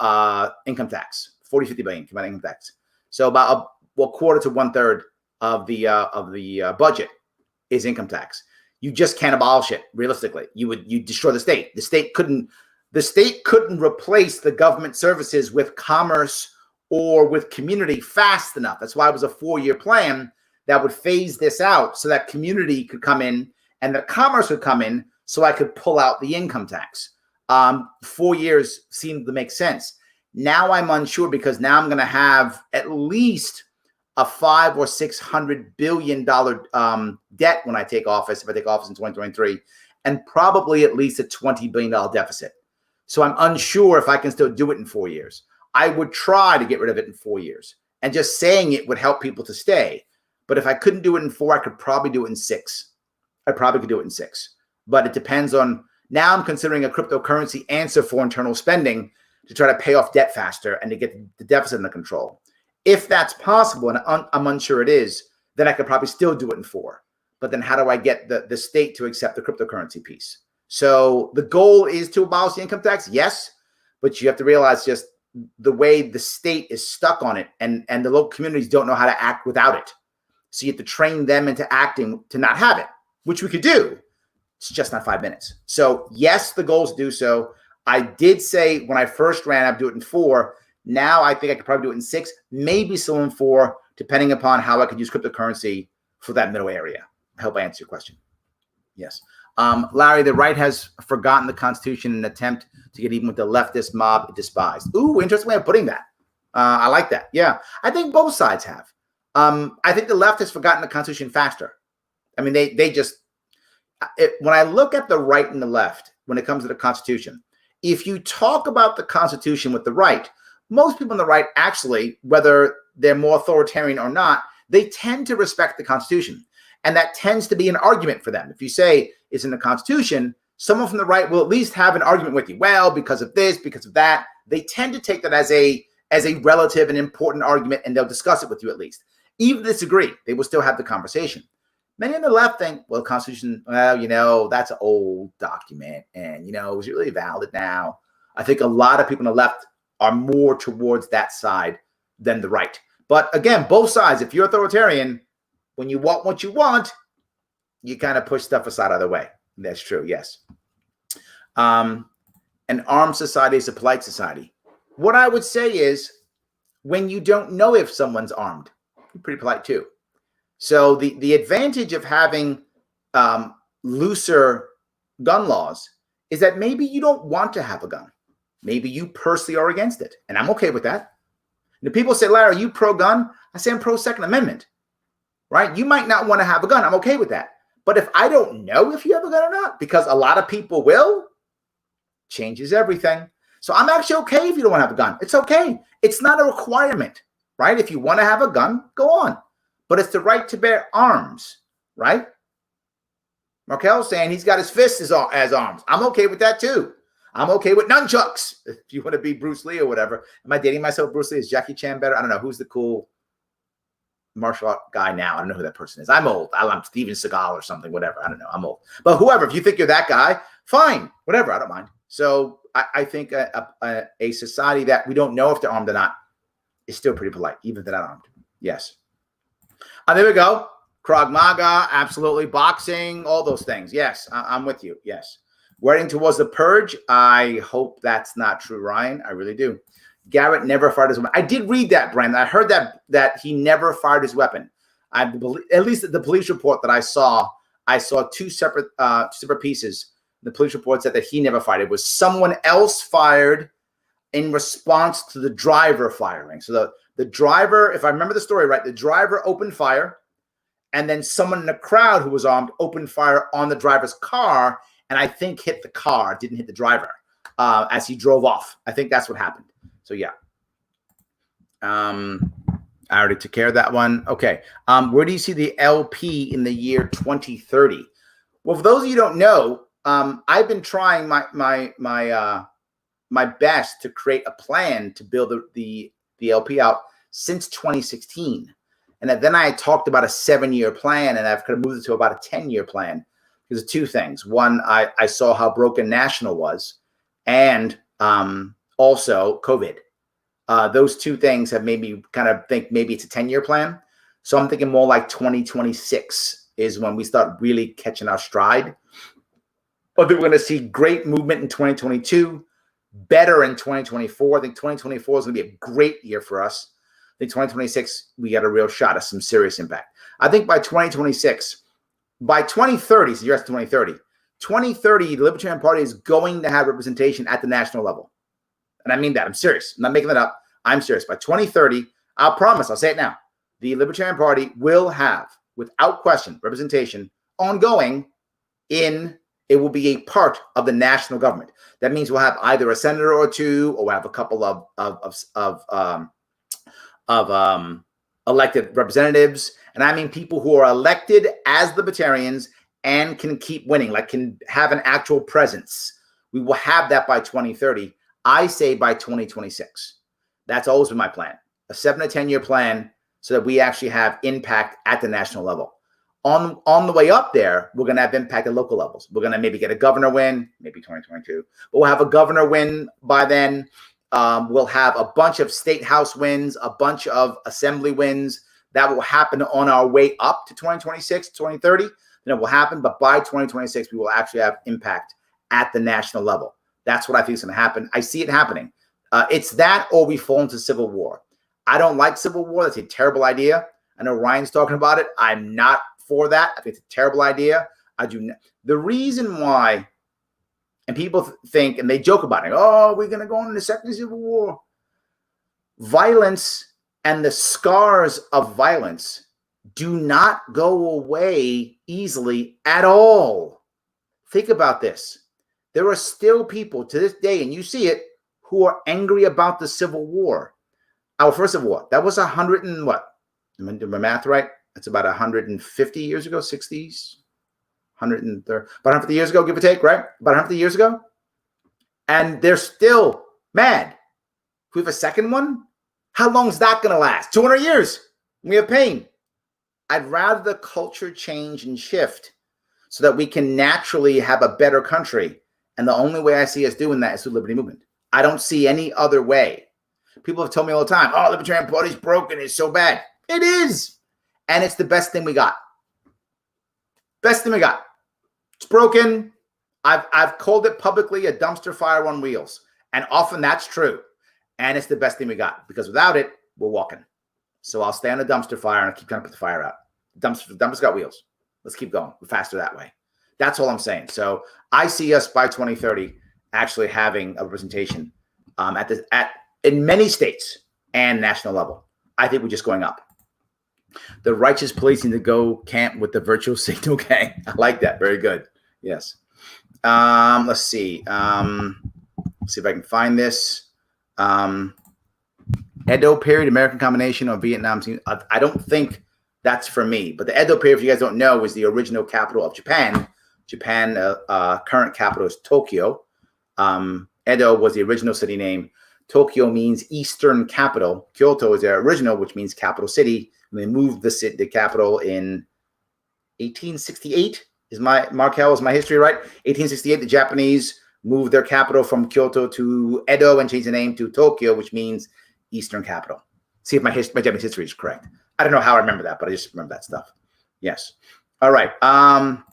income tax. 40, 50 billion came out of income tax. So about a quarter to 1/3 of the budget is income tax. You just can't abolish it realistically. You destroy the state. The state couldn't replace the government services with commerce or with community fast enough. That's why it was a 4-year plan that would phase this out so that community could come in and that commerce would come in so I could pull out the income tax. 4 years seemed to make sense. Now I'm unsure because now I'm going to have at least a $500 or $600 billion debt when I take office, if I take office in 2023, and probably at least a $20 billion deficit. So I'm unsure if I can still do it in 4 years. I would try to get rid of it in 4 years. And just saying it would help people to stay. But if I couldn't do it in 4, I could probably do it in 6. I probably could do it in 6. But it depends on, now I'm considering a cryptocurrency answer for internal spending to try to pay off debt faster and to get the deficit under control. If that's possible, and I'm unsure it is, then I could probably still do it in 4. But then how do I get the state to accept the cryptocurrency piece? So the goal is to abolish the income tax, yes, but you have to realize just the way the state is stuck on it and the local communities don't know how to act without it. So you have to train them into acting to not have it, which we could do. It's just not 5 minutes. So yes, the goal is to do so. I did say when I first ran, I'd do it in 4. Now I think I could probably do it in 6, maybe still in 4, depending upon how I could use cryptocurrency for that middle area. I hope I answered your question. Yes. Larry, the right has forgotten the Constitution in an attempt to get even with the leftist mob it despised. Ooh, interesting way of putting that. I like that. Yeah, I think both sides have. I think the left has forgotten the Constitution faster. I mean, they just, when I look at the right and the left, when it comes to the Constitution, if you talk about the Constitution with the right, most people on the right actually, whether they're more authoritarian or not, they tend to respect the Constitution. And that tends to be an argument for them. If you say it's in the Constitution, someone from the right will at least have an argument with you. Well, because of this, because of that. They tend to take that as a relative and important argument, and they'll discuss it with you at least. Even if they disagree, they will still have the conversation. Many on the left think, well, the Constitution, well, that's an old document, and, is it really valid now? I think a lot of people on the left are more towards that side than the right. But again, both sides, if you're authoritarian, when you want what you want, you kind of push stuff aside either way. That's true, yes. An armed society is a polite society. What I would say is when you don't know if someone's armed, you're pretty polite too. So the advantage of having looser gun laws is that maybe you don't want to have a gun. Maybe you personally are against it. And I'm okay with that. And people say, Larry, are you pro-gun? I say I'm pro-Second Amendment. Right? You might not want to have a gun. I'm okay with that. But if I don't know if you have a gun or not, because a lot of people will, changes everything. So I'm actually okay if you don't want to have a gun. It's okay. It's not a requirement, right? If you want to have a gun, go on. But it's the right to bear arms, right? Markel's saying he's got his fists as arms. I'm okay with that too. I'm okay with nunchucks. If you want to be Bruce Lee or whatever. Am I dating myself? Bruce Lee? Is Jackie Chan better? I don't know. Who's the cool martial art guy now? I don't know who that person is. I'm old. I'm Steven Seagal or something, whatever. I don't know. I'm old. But whoever, if you think you're that guy, fine, whatever. I don't mind. So I think a society that we don't know if they're armed or not is still pretty polite, even if they're not armed. Yes. There we go. Krav Maga, absolutely. Boxing, all those things. Yes, I'm with you. Yes. Wedding towards the purge. I hope that's not true, Ryan. I really do. Garrett never fired his weapon. I did read that, Brandon. I heard that he never fired his weapon. At least the police report that I saw two separate pieces. The police report said that he never fired. It was someone else fired in response to the driver firing. So the driver, if I remember the story right, the driver opened fire, and then someone in the crowd who was armed opened fire on the driver's car, and I think hit the car, didn't hit the driver as he drove off. I think that's what happened. So yeah. I already took care of that one. Okay. Where do you see the LP in the year 2030? Well, for those of you who don't know, I've been trying my best to create a plan to build the LP out since 2016. And then I talked about a 7-year plan, and I've kind of moved it to about a 10-year plan because of two things. One, I saw how broken National was, and also COVID. Those two things have made me kind of think maybe it's a 10-year plan. So I'm thinking more like 2026 is when we start really catching our stride. But we're going to see great movement in 2022, better in 2024. I think 2024 is going to be a great year for us. I think 2026, we got a real shot at some serious impact. I think by 2026, by 2030, so you're at 2030, the Libertarian Party is going to have representation at the national level. And I mean that. I'm serious. I'm not making that up. I'm serious. By 2030, I'll promise, I'll say it now, the Libertarian Party will have, without question, representation ongoing it will be a part of the national government. That means we'll have either a senator or two, or we'll have a couple of elected representatives. And I mean people who are elected as Libertarians and can keep winning, like can have an actual presence. We will have that by 2030. I say by 2026. That's always been my plan. A 7 to 10 year plan so that we actually have impact at the national level. On the way up there, we're going to have impact at local levels. We're going to maybe get a governor win, maybe 2022. But we'll have a governor win by then. We'll have a bunch of state house wins, a bunch of assembly wins. That will happen on our way up to 2026, 2030. Then it will happen. But by 2026, we will actually have impact at the national level. That's what I think is going to happen. I see it happening. It's that or we fall into civil war. I don't like civil war. That's a terrible idea. I know Ryan's talking about it. I'm not for that. I think it's a terrible idea. I do not. The reason why, and people think, and they joke about it, oh, we're going to go into the second civil war. Violence and the scars of violence do not go away easily at all. Think about this. There are still people to this day, and you see it, who are angry about the Civil War. Our first Civil War, that was 100 and what? Am I doing my math right? That's about 150 years ago, 60s, 130, about 150 years ago, give or take, right? About 150 years ago. And they're still mad. If we have a second one, how long is that going to last? 200 years. We have pain. I'd rather the culture change and shift so that we can naturally have a better country. And the only way I see us doing that is through Liberty Movement. I don't see any other way. People have told me all the time, oh, Libertarian Party's broken. It's so bad. It is. And it's the best thing we got. Best thing we got. It's broken. I've called it publicly a dumpster fire on wheels. And often that's true. And it's the best thing we got. Because without it, we're walking. So I'll stay on the dumpster fire and I'll keep trying to put the fire out. Dumpster's got wheels. Let's keep going. We're faster that way. That's all I'm saying. So I see us by 2030 actually having a representation in many states and national level. I think we're just going up. The righteous police need to go camp with the virtual signal gang. I like that. Very good. Yes. Let's see. see if I can find this. Edo period, American combination of Vietnam. I don't think that's for me. But the Edo period, if you guys don't know, was the original capital of Japan. Japan, current capital is Tokyo. Edo was the original city name. Tokyo means Eastern capital. Kyoto is their original, which means capital city. And they moved the capital in 1868. Is my history right? 1868, the Japanese moved their capital from Kyoto to Edo and changed the name to Tokyo, which means Eastern capital. See if my Japanese history is correct. I don't know how I remember that, but I just remember that stuff. Yes. All right. I'm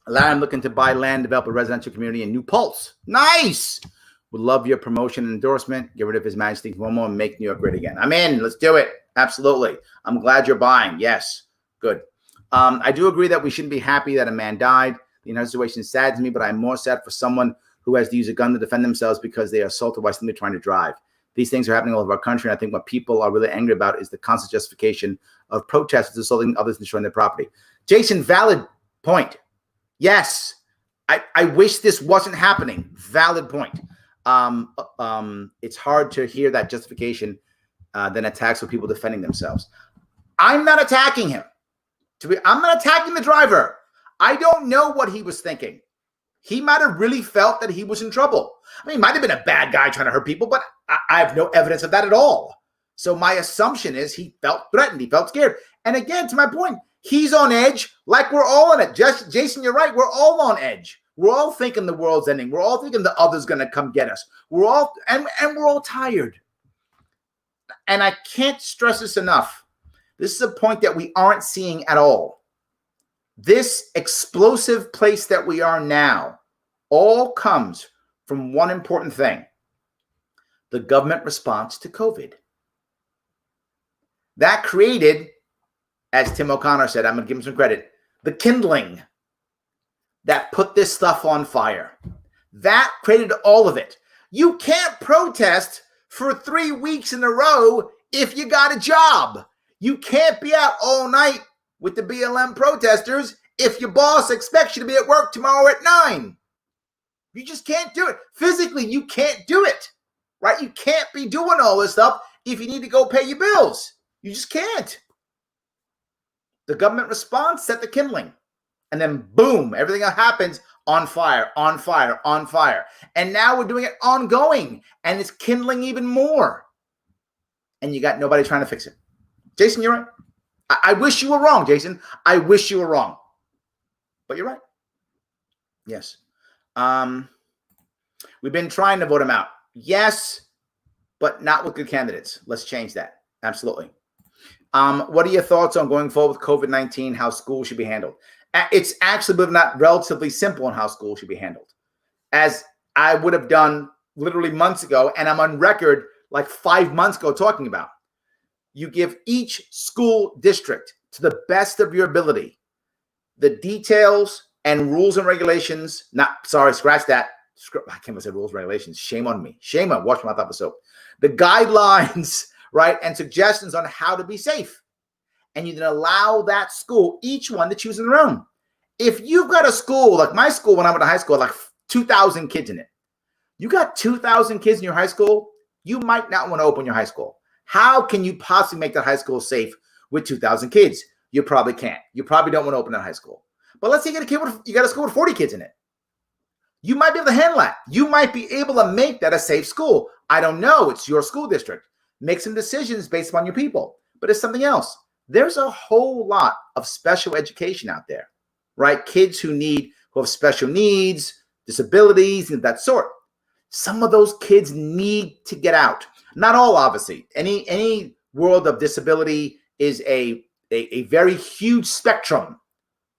looking to buy land, develop a residential community in New Paltz. Nice. Would love your promotion and endorsement. Get rid of His Majesty Cuomo and make New York great again. I'm in. Let's do it. Absolutely. I'm glad you're buying. Yes. Good. I do agree that we shouldn't be happy that a man died. The entire situation saddens me, but I'm more sad for someone who has to use a gun to defend themselves because they are assaulted while simply trying to drive. These things are happening all over our country, and I think what people are really angry about is the constant justification of protesters assaulting others and destroying their property. Jason, valid point. Yes, I wish this wasn't happening. Valid point. It's hard to hear that justification than attacks for people defending themselves. I'm not attacking him. I'm not attacking the driver. I don't know what he was thinking. He might have really felt that he was in trouble. I mean, he might have been a bad guy trying to hurt people, but I have no evidence of that at all. So my assumption is he felt threatened. He felt scared. And again, to my point, he's on edge like we're all on it. Jason, you're right. We're all on edge. We're all thinking the world's ending. We're all thinking the other's going to come get us. We're all tired. And I can't stress this enough. This is a point that we aren't seeing at all. This explosive place that we are now all comes from one important thing: the government response to COVID. That created, as Tim O'Connor said, I'm going to give him some credit, the kindling that put this stuff on fire. That created all of it. You can't protest for 3 weeks in a row if you got a job. You can't be out all night with the BLM protesters if your boss expects you to be at work tomorrow at 9. You just can't do it. Physically, you can't do it, right? You can't be doing all this stuff if you need to go pay your bills. You just can't. The government response set the kindling. And then boom, everything that happens on fire, on fire, on fire. And now we're doing it ongoing, and it's kindling even more. And you got nobody trying to fix it. Jason, you're right. I wish you were wrong, Jason. I wish you were wrong. But you're right. Yes. We've been trying to vote him out. Yes, but not with good candidates. Let's change that. Absolutely. What are your thoughts on going forward with COVID-19, how school should be handled? It's actually, believe it or not, relatively simple on how school should be handled, as I would have done literally months ago, and I'm on record like 5 months ago talking about. You give each school district, to the best of your ability, the details and rules and regulations. Scratch that. I can't even say rules and regulations. Shame on me. Shame on. Wash my mouth up with soap. The guidelines, right, and suggestions on how to be safe. And you then allow that school, each one, to choose on their own. If you've got a school, like my school when I went to high school, like 2,000 kids in it. You got 2,000 kids in your high school, you might not want to open your high school. How can you possibly make that high school safe with 2,000 kids? You probably can't. You probably don't want to open that high school. But let's say you got a school with 40 kids in it. You might be able to handle that. You might be able to make that a safe school. I don't know. It's your school district. Make some decisions based upon your people. But it's something else. There's a whole lot of special education out there, right? Kids who have special needs, disabilities, and of that sort. Some of those kids need to get out. Not all, obviously. Any world of disability is a very huge spectrum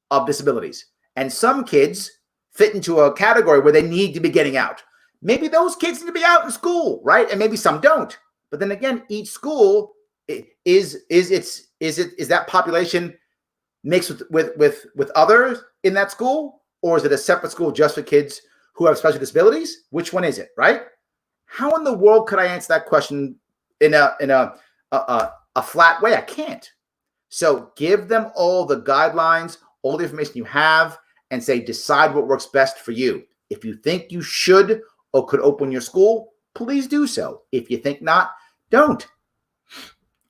of disabilities. And some kids fit into a category where they need to be getting out. Maybe those kids need to be out in school, right? And maybe some don't. But then again, each school is that population mixed with others in that school, or is it a separate school just for kids who have special disabilities? Which one is it, right? How in the world could I answer that question in a flat way? I can't. So give them all the guidelines, all the information you have, and say, decide what works best for you. If you think you should or could open your school, please do so. If you think not, don't.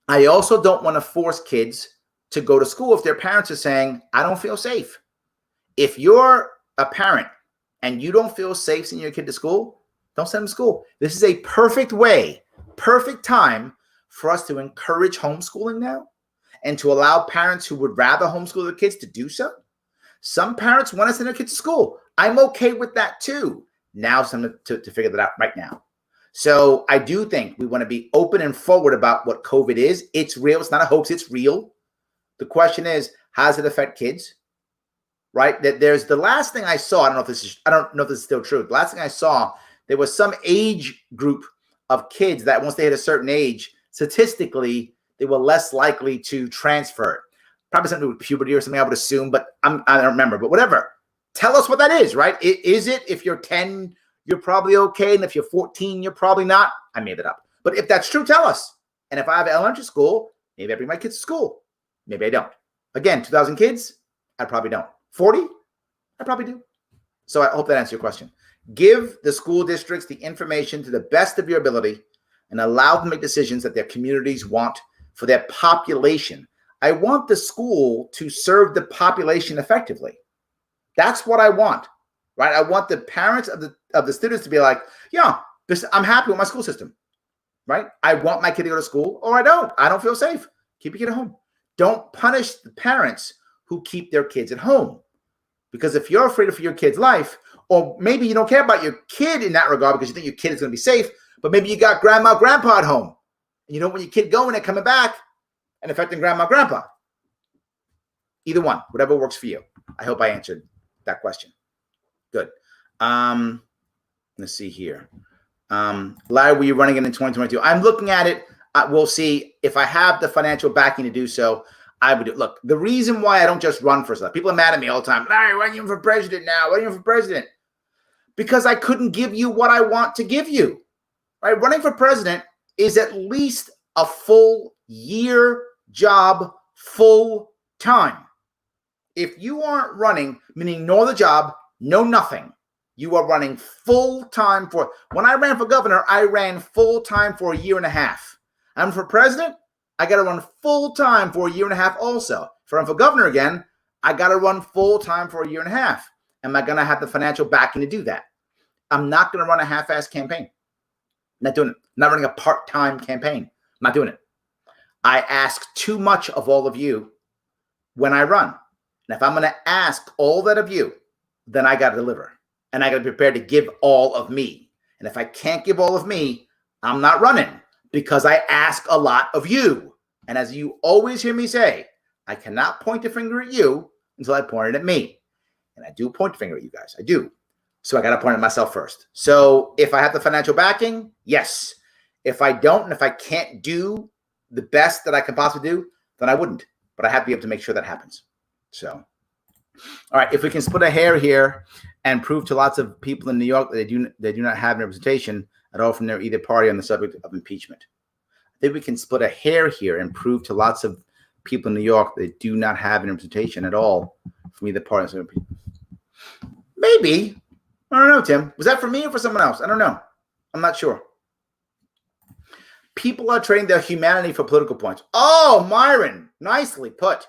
I also don't want to force kids to go to school if their parents are saying, I don't feel safe. If you're a parent and you don't feel safe sending your kid to school, don't send them to school. This is a perfect way, perfect time for us to encourage homeschooling now and to allow parents who would rather homeschool their kids to do so. Some parents want to send their kids to school. I'm okay with that too. Now it's time to figure that out right now. So I do think we want to be open and forward about what COVID is. It's real. It's not a hoax. It's real. The question is, how does it affect kids? Right? That there's the last thing I saw. I don't know if this is still true. The last thing I saw, there was some age group of kids that once they hit a certain age, statistically, they were less likely to transfer. Probably something with puberty or something, I would assume, but I don't remember. But whatever. Tell us what that is, right? Is it if you're 10, you're probably okay, and if you're 14, you're probably not? I made it up. But if that's true, tell us. And if I have elementary school, maybe I bring my kids to school. Maybe I don't. Again, 2,000 kids, I probably don't. 40, I probably do. So I hope that answers your question. Give the school districts the information to the best of your ability and allow them to make decisions that their communities want for their population. I want the school to serve the population effectively. That's what I want, right? I want the parents of the students to be like, yeah, I'm happy with my school system, right? I want my kid to go to school, or I don't. I don't feel safe. Keep your kid at home. Don't punish the parents who keep their kids at home. Because if you're afraid for your kid's life, or maybe you don't care about your kid in that regard because you think your kid is going to be safe, but maybe you got grandma, grandpa at home. And you don't want your kid going and coming back and affecting grandma, grandpa. Either one, whatever works for you. I hope I answered that question. Good. Let's see here. Larry, were you running it in 2022? I'm looking at it. We'll see if I have the financial backing to do so. I would do. Look, the reason why I don't just run for stuff, people are mad at me all the time. Larry, why are you for president now? Why are you for president? Because I couldn't give you what I want to give you. Right? Running for president is at least a full year job, full time. If you aren't running, meaning no the job, no nothing, you are running full time for. When I ran for governor, I ran full time for a year and a half. I'm for president. I got to run full time for a year and a half also. If I run for governor again, I got to run full time for a year and a half. Am I going to have the financial backing to do that? I'm not going to run a half-ass campaign. Not doing it. I'm not running a part-time campaign. I'm not doing it. I ask too much of all of you when I run. And if I'm going to ask all that of you, then I got to deliver. And I got to be prepared to give all of me. And if I can't give all of me, I'm not running because I ask a lot of you. And as you always hear me say, I cannot point a finger at you until I point it at me. And I do point a finger at you guys. I do. So I got to point at myself first. So if I have the financial backing, yes. If I don't, and if I can't do the best that I can possibly do, then I wouldn't. But I have to be able to make sure that happens. So, all right. If we can split a hair here and prove to lots of people in New York that they do not have representation at all from their either party on the subject of impeachment. I think we can split a hair here and prove to lots of people in New York that they do not have any representation at all from either party. Maybe. I don't know, Tim. Was that for me or for someone else? I don't know. I'm not sure. People are trading their humanity for political points. Oh, Myron, nicely put.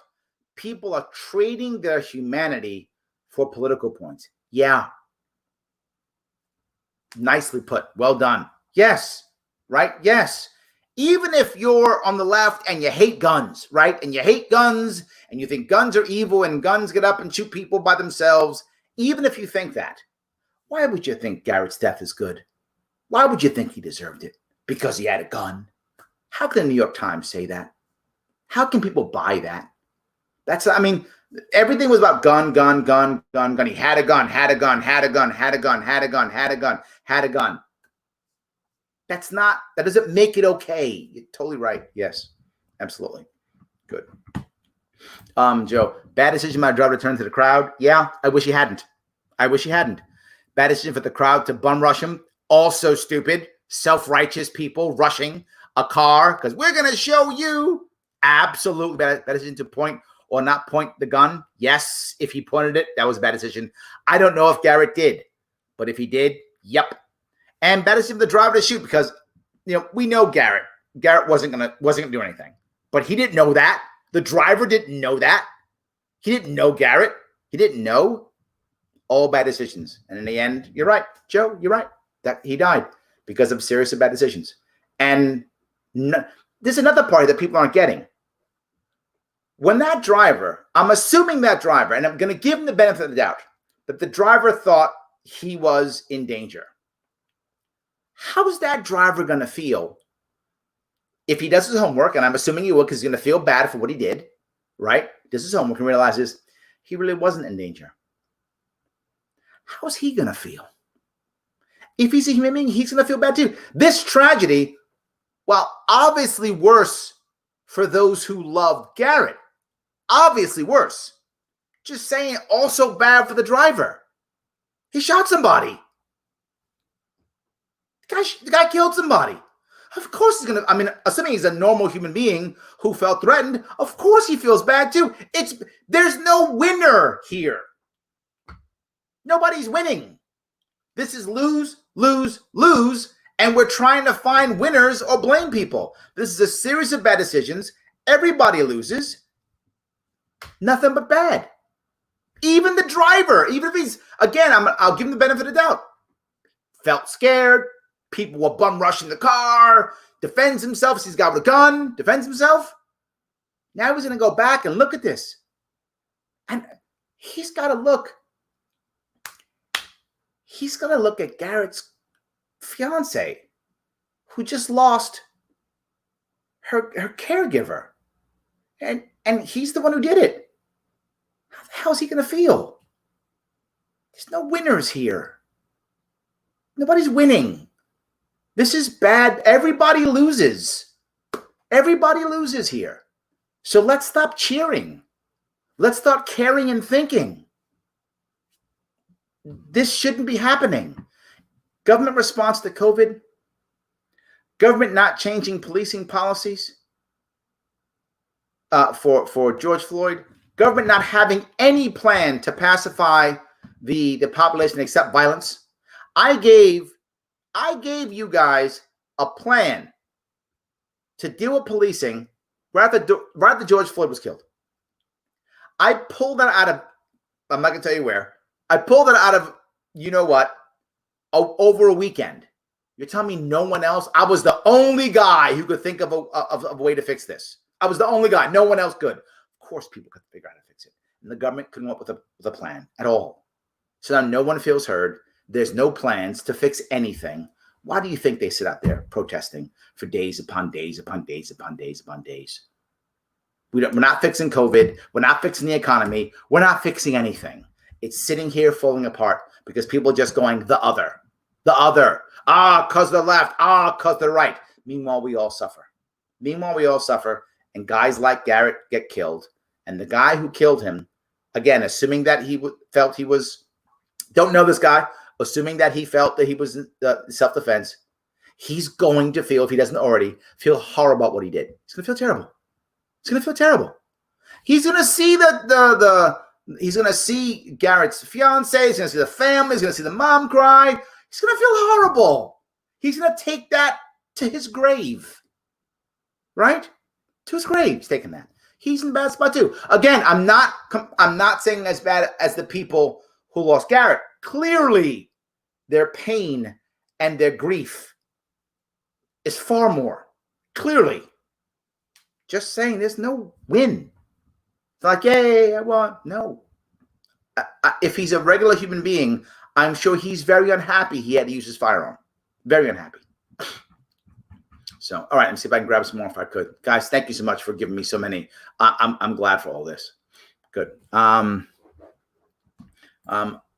People are trading their humanity for political points. Yeah. Nicely put. Well done. Yes. Right? Yes. Even if you're on the left and you hate guns, right? And you hate guns and you think guns are evil and guns get up and shoot people by themselves, even if you think that, why would you think Garrett's death is good? Why would you think he deserved it? Because he had a gun. How can the New York Times say that? How can people buy that? Everything was about gun. He had a gun. That doesn't make it okay. You're totally right. Yes, absolutely. Good. Joe, bad decision by the driver to turn to the crowd. Yeah, I wish he hadn't. Bad decision for the crowd to bum rush him. Also stupid, self-righteous people rushing a car because we're going to show you. Absolutely bad decision to point or not point the gun. Yes, if he pointed it, that was a bad decision. I don't know if Garrett did, but if he did, yep. And that is for the driver to shoot because, we know Garrett. Garrett wasn't gonna do anything, but he didn't know that. The driver didn't know that. He didn't know Garrett. He didn't know. All bad decisions. And in the end, you're right, Joe. You're right that he died because of serious and bad decisions. And there's another part that people aren't getting. When that driver, I'm assuming that driver, and I'm going to give him the benefit of the doubt, that the driver thought he was in danger. How's that driver going to feel if he does his homework? And I'm assuming he will because he's going to feel bad for what he did, right? Does his homework and realizes he really wasn't in danger. How's he going to feel? If he's a human being, he's going to feel bad too. This tragedy, while obviously worse for those who loved Garrett, obviously worse. Just saying, also bad for the driver. He shot somebody. The guy killed somebody. Of course he's going to, assuming he's a normal human being who felt threatened, of course he feels bad too. There's no winner here. Nobody's winning. This is lose, lose, lose, and we're trying to find winners or blame people. This is a series of bad decisions. Everybody loses. Nothing but bad. Even the driver, even if he's, again, I'll give him the benefit of the doubt. Felt scared. People were bum rushing the car. Defends himself. So he's got a gun. Defends himself. Now he's going to go back and look at this. And he's got to look. He's going to look at Garrett's fiance, who just lost her caregiver. And he's the one who did it. How the hell is he going to feel? There's no winners here. Nobody's winning. This is bad. Everybody loses. Everybody loses here. So let's stop cheering. Let's start caring and thinking. This shouldn't be happening. Government response to COVID. Government not changing policing policies for George Floyd. Government not having any plan to pacify the population except violence. I gave you guys a plan to deal with policing right after George Floyd was killed. I pulled that out of, I'm not going to tell you where. I pulled it out of, you know what, over a weekend. You're telling me no one else? I was the only guy who could think of a way to fix this. I was the only guy. No one else could. Of course, people could figure out how to fix it. And the government couldn't come up with a plan at all. So now no one feels heard. There's no plans to fix anything. Why do you think they sit out there protesting for days upon days upon days upon days upon days? We're not fixing COVID. We're not fixing the economy. We're not fixing anything. It's sitting here falling apart because people are just going the other. Because the left. Because the right. Meanwhile, we all suffer. And guys like Garrett get killed. And the guy who killed him, again, assuming that he felt he was, don't know this guy, assuming that he felt that he was self-defense, he's going to feel, if he doesn't already, feel horrible about what he did. He's going to feel terrible. He's going to see he's going to see Garrett's fiance. He's going to see the family. He's going to see the mom cry. He's going to feel horrible. He's going to take that to his grave. Right? To his grave. He's taking that. He's in a bad spot too. Again, I'm not saying as bad as the people who lost Garrett. Clearly, their pain and their grief is far more. Clearly. Just saying there's no win. It's like, yay, I won. No. If he's a regular human being, I'm sure he's very unhappy he had to use his firearm. Very unhappy. So, all right, let me see if I can grab some more if I could. Guys, thank you so much for giving me so many. I'm glad for all this. Good.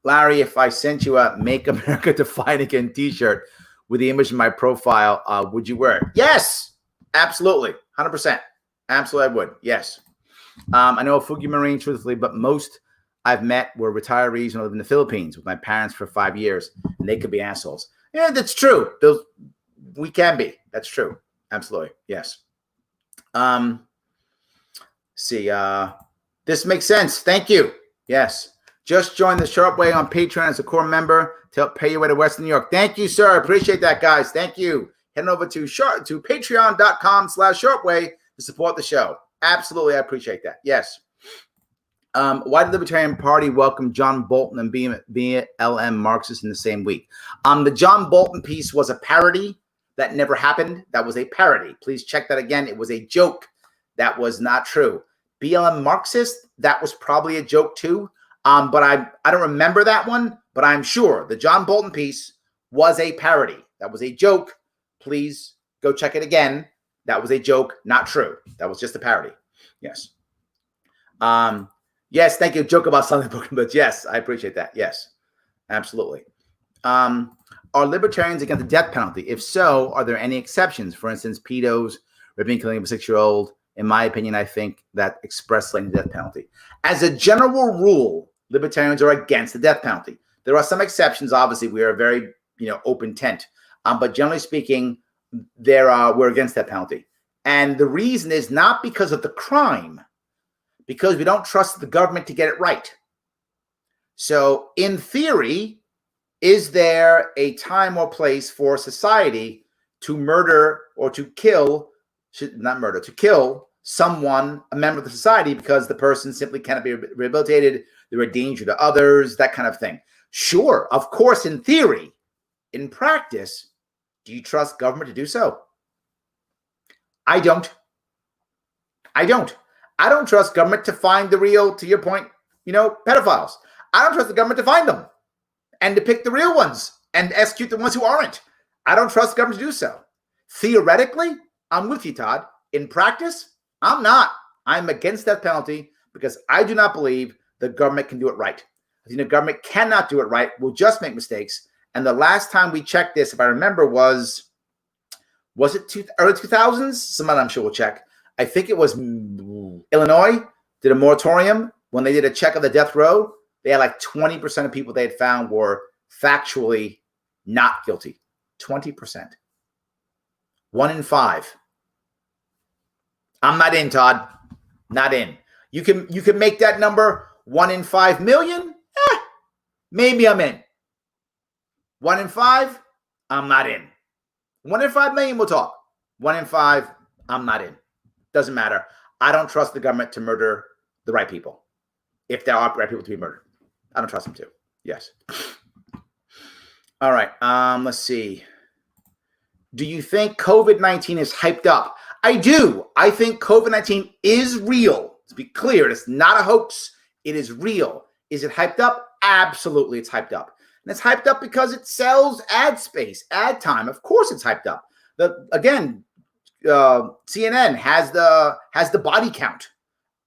Larry, if I sent you a Make America to Fight Again t-shirt with the image of my profile, would you wear it? Yes, absolutely. 100%. Absolutely, I would. Yes. I know a Fugi Marine, truthfully, but most I've met were retirees and I live in the Philippines with my parents for 5 years, and they could be assholes. Yeah, that's true. We can be. That's true. Absolutely. Yes. See, this makes sense. Thank you. Yes. Just join the Sharpe Way on Patreon as a core member to help pay your way to Western New York. Thank you, sir. I appreciate that, guys. Thank you. Head over to patreon.com/SharpeWay to support the show. Absolutely, I appreciate that. Yes. Why did the Libertarian Party welcome John Bolton and BLM Marxists in the same week? The John Bolton piece was a parody that never happened. That was a parody. Please check that again. It was a joke. That was not true. BLM Marxist, that was probably a joke too. But I don't remember that one, but I'm sure the John Bolton piece was a parody. That was a joke. Please go check it again. That was a joke, not true. That was just a parody. Yes. Yes, thank you. Joke about Sunday book, but yes, I appreciate that. Yes, absolutely. Are libertarians against the death penalty? If so, are there any exceptions? For instance, pedos, raping, killing of a 6-year-old. In my opinion, I think that expressly the death penalty. As a general rule, libertarians are against the death penalty. There are some exceptions. Obviously, we are a very open tent, but generally speaking, we're against that penalty. And the reason is not because of the crime, because we don't trust the government to get it right. So in theory, is there a time or place for society to murder or to kill, to kill someone, a member of the society, because the person simply cannot be rehabilitated, they're a danger to others, that kind of thing? Sure, of course, in theory. In practice, do you trust government to do so? I don't. I don't trust government to find the real, to your point, pedophiles. I don't trust the government to find them and to pick the real ones and execute the ones who aren't. I don't trust the government to do so. Theoretically, I'm with you, Todd. In practice, I'm not. I'm against that penalty because I do not believe the government can do it right. I think the government cannot do it right. We'll just make mistakes. And the last time we checked this, if I remember, was it early 2000s? Somebody I'm sure will check. I think it was Illinois did a moratorium. When they did a check of the death row, they had like 20% of people they had found were factually not guilty. 20%. 1 in 5. I'm not in, Todd. Not in. You can make that number 1 in 5 million. Maybe I'm in. 1 in 5, I'm not in. 1 in 5 million, we'll talk. 1 in 5, I'm not in. Doesn't matter. I don't trust the government to murder the right people. If there are right people to be murdered, I don't trust them to. Yes. All right. Let's see. Do you think COVID-19 is hyped up? I do. I think COVID-19 is real. To be clear, it's not a hoax. It is real. Is it hyped up? Absolutely, it's hyped up. And it's hyped up because it sells ad space, ad time. Of course, it's hyped up. CNN has the body count.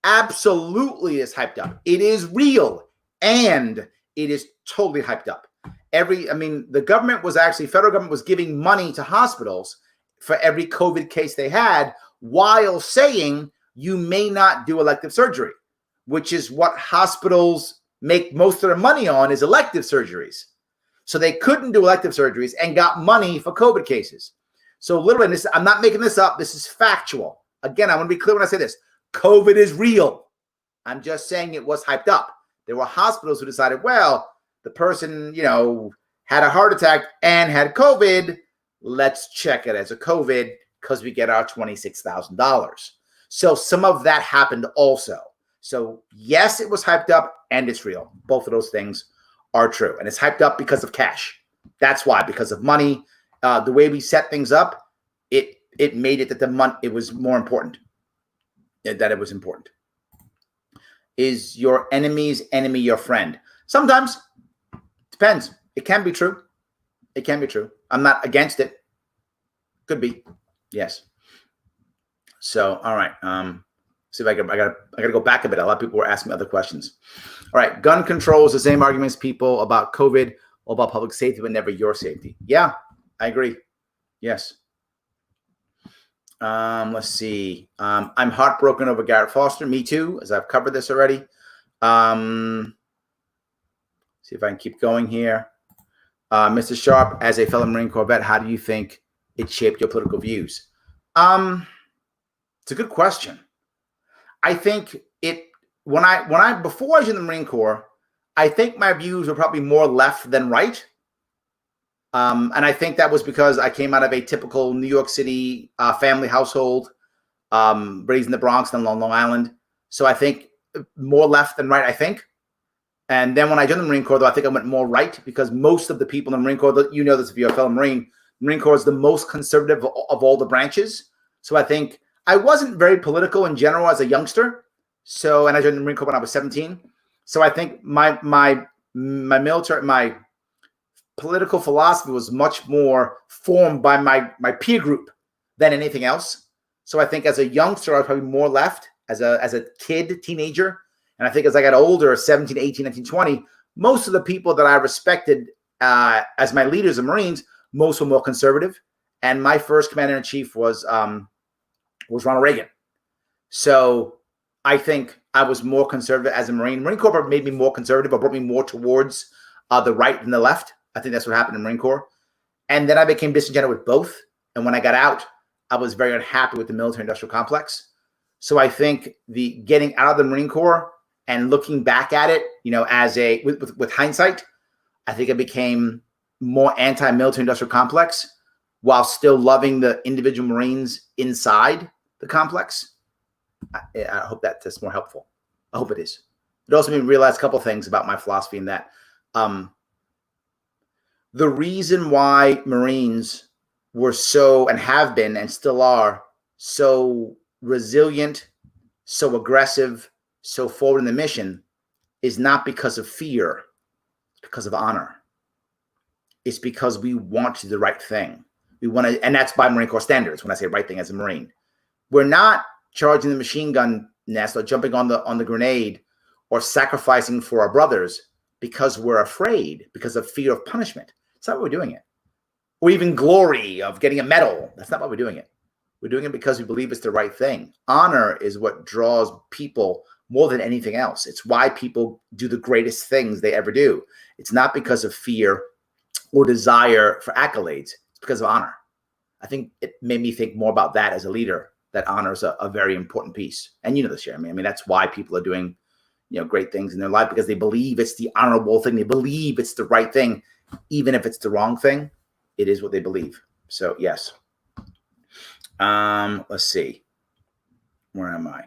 Absolutely is hyped up. It is real and it is totally hyped up. The government was federal government was giving money to hospitals for every COVID case they had while saying you may not do elective surgery, which is what hospitals make most of their money on, is elective surgeries. So they couldn't do elective surgeries and got money for COVID cases. So literally, I'm not making this up. This is factual. Again, I want to be clear when I say this. COVID is real. I'm just saying it was hyped up. There were hospitals who decided, well, the person, had a heart attack and had COVID. Let's check it as a COVID because we get our $26,000. So some of that happened also. So yes, it was hyped up and it's real. Both of those things are true. And it's hyped up because of cash. That's why, because of money. The way we set things up, it made it that it was more important. That it was important. Is your enemy's enemy your friend? Sometimes. Depends. It can be true. It can be true. I'm not against it. Could be. Yes. So, all right. See if I gotta go back a bit. A lot of people were asking me other questions. All right. Gun control is the same arguments people about COVID, all about public safety, but never your safety. Yeah, I agree. Yes. Let's see. I'm heartbroken over Garrett Foster. Me too, as I've covered this already. See if I can keep going here. Mr. Sharpe, as a fellow Marine Corps vet, how do you think it shaped your political views? It's a good question. I think before I was in the Marine Corps, I think my views were probably more left than right. And I think that was because I came out of a typical New York City family household, raised in the Bronx and on Long Island. So I think more left than right, I think. And then when I joined the Marine Corps, though, I think I went more right because most of the people in the Marine Corps, you know this if you're a fellow Marine, Marine Corps is the most conservative of all the branches. So I think I wasn't very political in general as a youngster. So, and I joined the Marine Corps when I was 17. So I think my political philosophy was much more formed by my peer group than anything else. So I think as a youngster, I was probably more left as a kid, teenager. And I think as I got older, 17, 18, 19, 20, most of the people that I respected as my leaders of Marines, most were more conservative. And my first commander-in-chief was Ronald Reagan. So I think I was more conservative as a Marine. Marine Corps made me more conservative, but brought me more towards the right than the left. I think that's what happened in Marine Corps. And then I became disenchanted with both. And when I got out, I was very unhappy with the military-industrial complex. So I think the getting out of the Marine Corps and looking back at it, as with hindsight, I think I became more anti-military-industrial complex while still loving the individual Marines inside the complex. I hope that's more helpful. I hope it is. It also made me realize a couple things about my philosophy in that the reason why Marines were so, and have been and still are, so resilient, so aggressive, so forward in the mission is not because of fear. It's because of honor. It's because we want to do the right thing. We want to, and that's by Marine Corps standards. When I say right thing as a Marine, we're not charging the machine gun nest or jumping on the grenade or sacrificing for our brothers because we're afraid, because of fear of punishment. That's not why we're doing it. Or even glory of getting a medal. That's not why we're doing it. We're doing it because we believe it's the right thing. Honor is what draws people more than anything else. It's why people do the greatest things they ever do. It's not because of fear or desire for accolades. It's because of honor. I think it made me think more about that as a leader, that honor is a very important piece. And you know this, Jeremy. I mean, that's why people are doing, great things in their life, because they believe it's the honorable thing. They believe it's the right thing. Even if it's the wrong thing, it is what they believe. So, yes. Let's see. Where am I?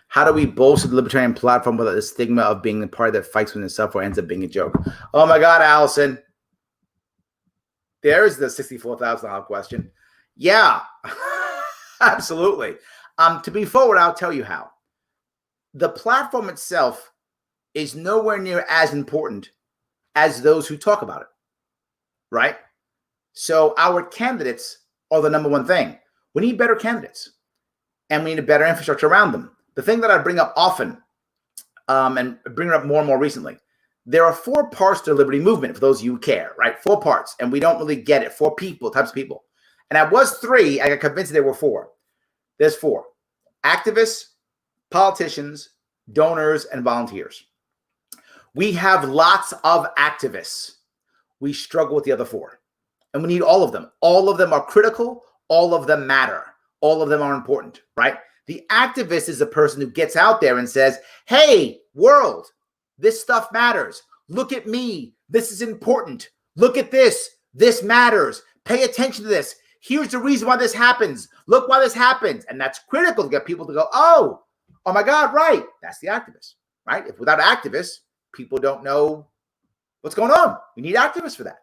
How do we bolster the Libertarian platform without the stigma of being the party that fights within itself or ends up being a joke? Oh, my God, Allison. There's the $64,000 question. Yeah, absolutely. To be forward, I'll tell you how. The platform itself is nowhere near as important as those who talk about it, right? So our candidates are the number one thing. We need better candidates, and we need a better infrastructure around them. The thing that I bring up often, and bring it up more and more recently, there are 4 parts to the liberty movement, for those of you who care, right? 4 parts, and we don't really get it. 4 types of people. And I was 3, I got convinced there were 4. There's 4. Activists, politicians, donors, and volunteers. We have lots of activists. We struggle with the other 4. And we need all of them. All of them are critical. All of them matter. All of them are important, right? The activist is a person who gets out there and says, hey, world, this stuff matters. Look at me. This is important. Look at this. This matters. Pay attention to this. Here's the reason why this happens. Look why this happens. And that's critical to get people to go, oh my God, right. That's the activist, right? If without activists, people don't know what's going on. We need activists for that.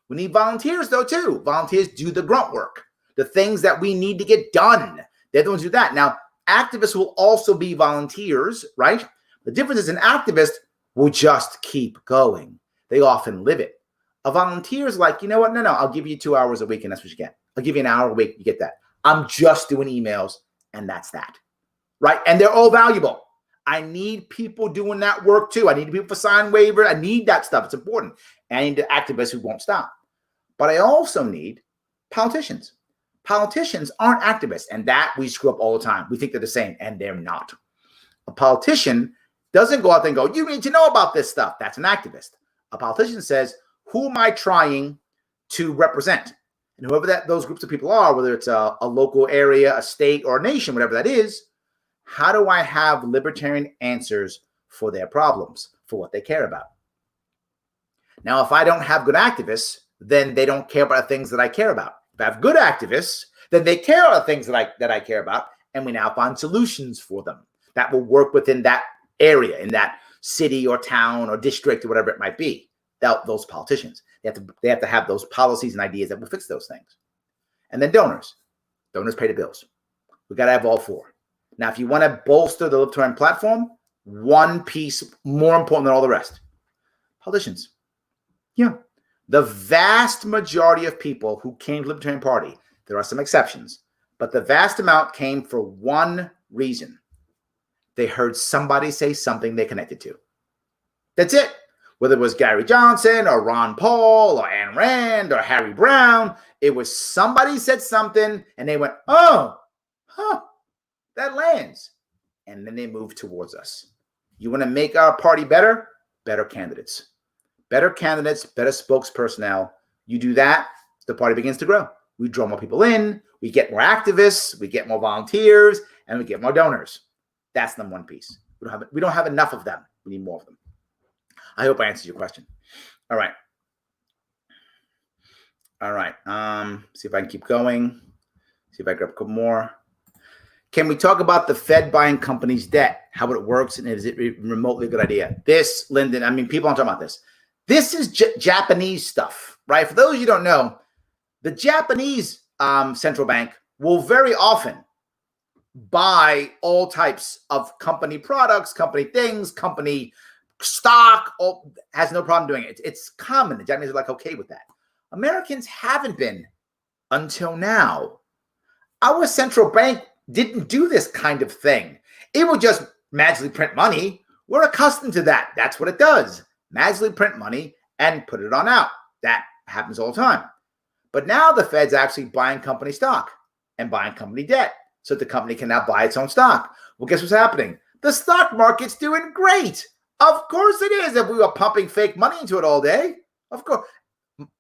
We need volunteers, though, too. Volunteers do the grunt work, the things that we need to get done. They're the ones who do that. Now, activists will also be volunteers, right? The difference is an activist will just keep going. They often live it. A volunteer is like, you know what? No, I'll give you 2 hours a week, and that's what you get. I'll give you an hour a week. You get that. I'm just doing emails, and that's that, right? And they're all valuable. I need people doing that work, too. I need people for sign waiver. I need that stuff. It's important. And I need activists who won't stop. But I also need politicians. Politicians aren't activists, and that we screw up all the time. We think they're the same, and they're not. A politician doesn't go out there and go, you need to know about this stuff. That's an activist. A politician says, who am I trying to represent? And whoever those groups of people are, whether it's a local area, a state, or a nation, whatever that is, how do I have libertarian answers for their problems, for what they care about. Now, if I don't have good activists, then they don't care about the things that I care about. If I have good activists, then they care about the things that I care about, and we now find solutions for them that will work within that area, in that city or town or district or whatever it might be. Those politicians, they have to have those policies and ideas that will fix those things. And then donors pay the bills. We got to have all four. Now, if you want to bolster the Libertarian platform, one piece more important than all the rest: politicians. Yeah. The vast majority of people who came to the Libertarian Party, there are some exceptions, but the vast amount came for one reason. They heard somebody say something they connected to. That's it. Whether it was Gary Johnson or Ron Paul or Ayn Rand or Harry Brown, it was somebody said something and they went, oh, that lands. And then they moved towards us. You want to make our party better? Better candidates. Better candidates, better spokespersonnel. You do that, the party begins to grow. We draw more people in, we get more activists, we get more volunteers, and we get more donors. That's the one piece. We don't have enough of them. We need more of them. I hope I answered your question. All right. See if I can keep going. See if I can grab a couple more. Can we talk about the Fed buying companies' debt? How it works, and is it remotely a good idea? This, Lyndon, I mean, people aren't talking about this. This is Japanese stuff, right? For those of you who don't know, the Japanese central bank will very often buy all types of company products, company things, company stock, has no problem doing it. It's common. The Japanese are like okay with that. Americans haven't been until now. Our central bank didn't do this kind of thing. It would just magically print money. We're accustomed to that. That's what it does. Magically print money and put it on out. That happens all the time. But now the Fed's actually buying company stock and buying company debt so the company can now buy its own stock. Well, guess what's happening? The stock market's doing great. Of course it is. If we were pumping fake money into it all day, of course.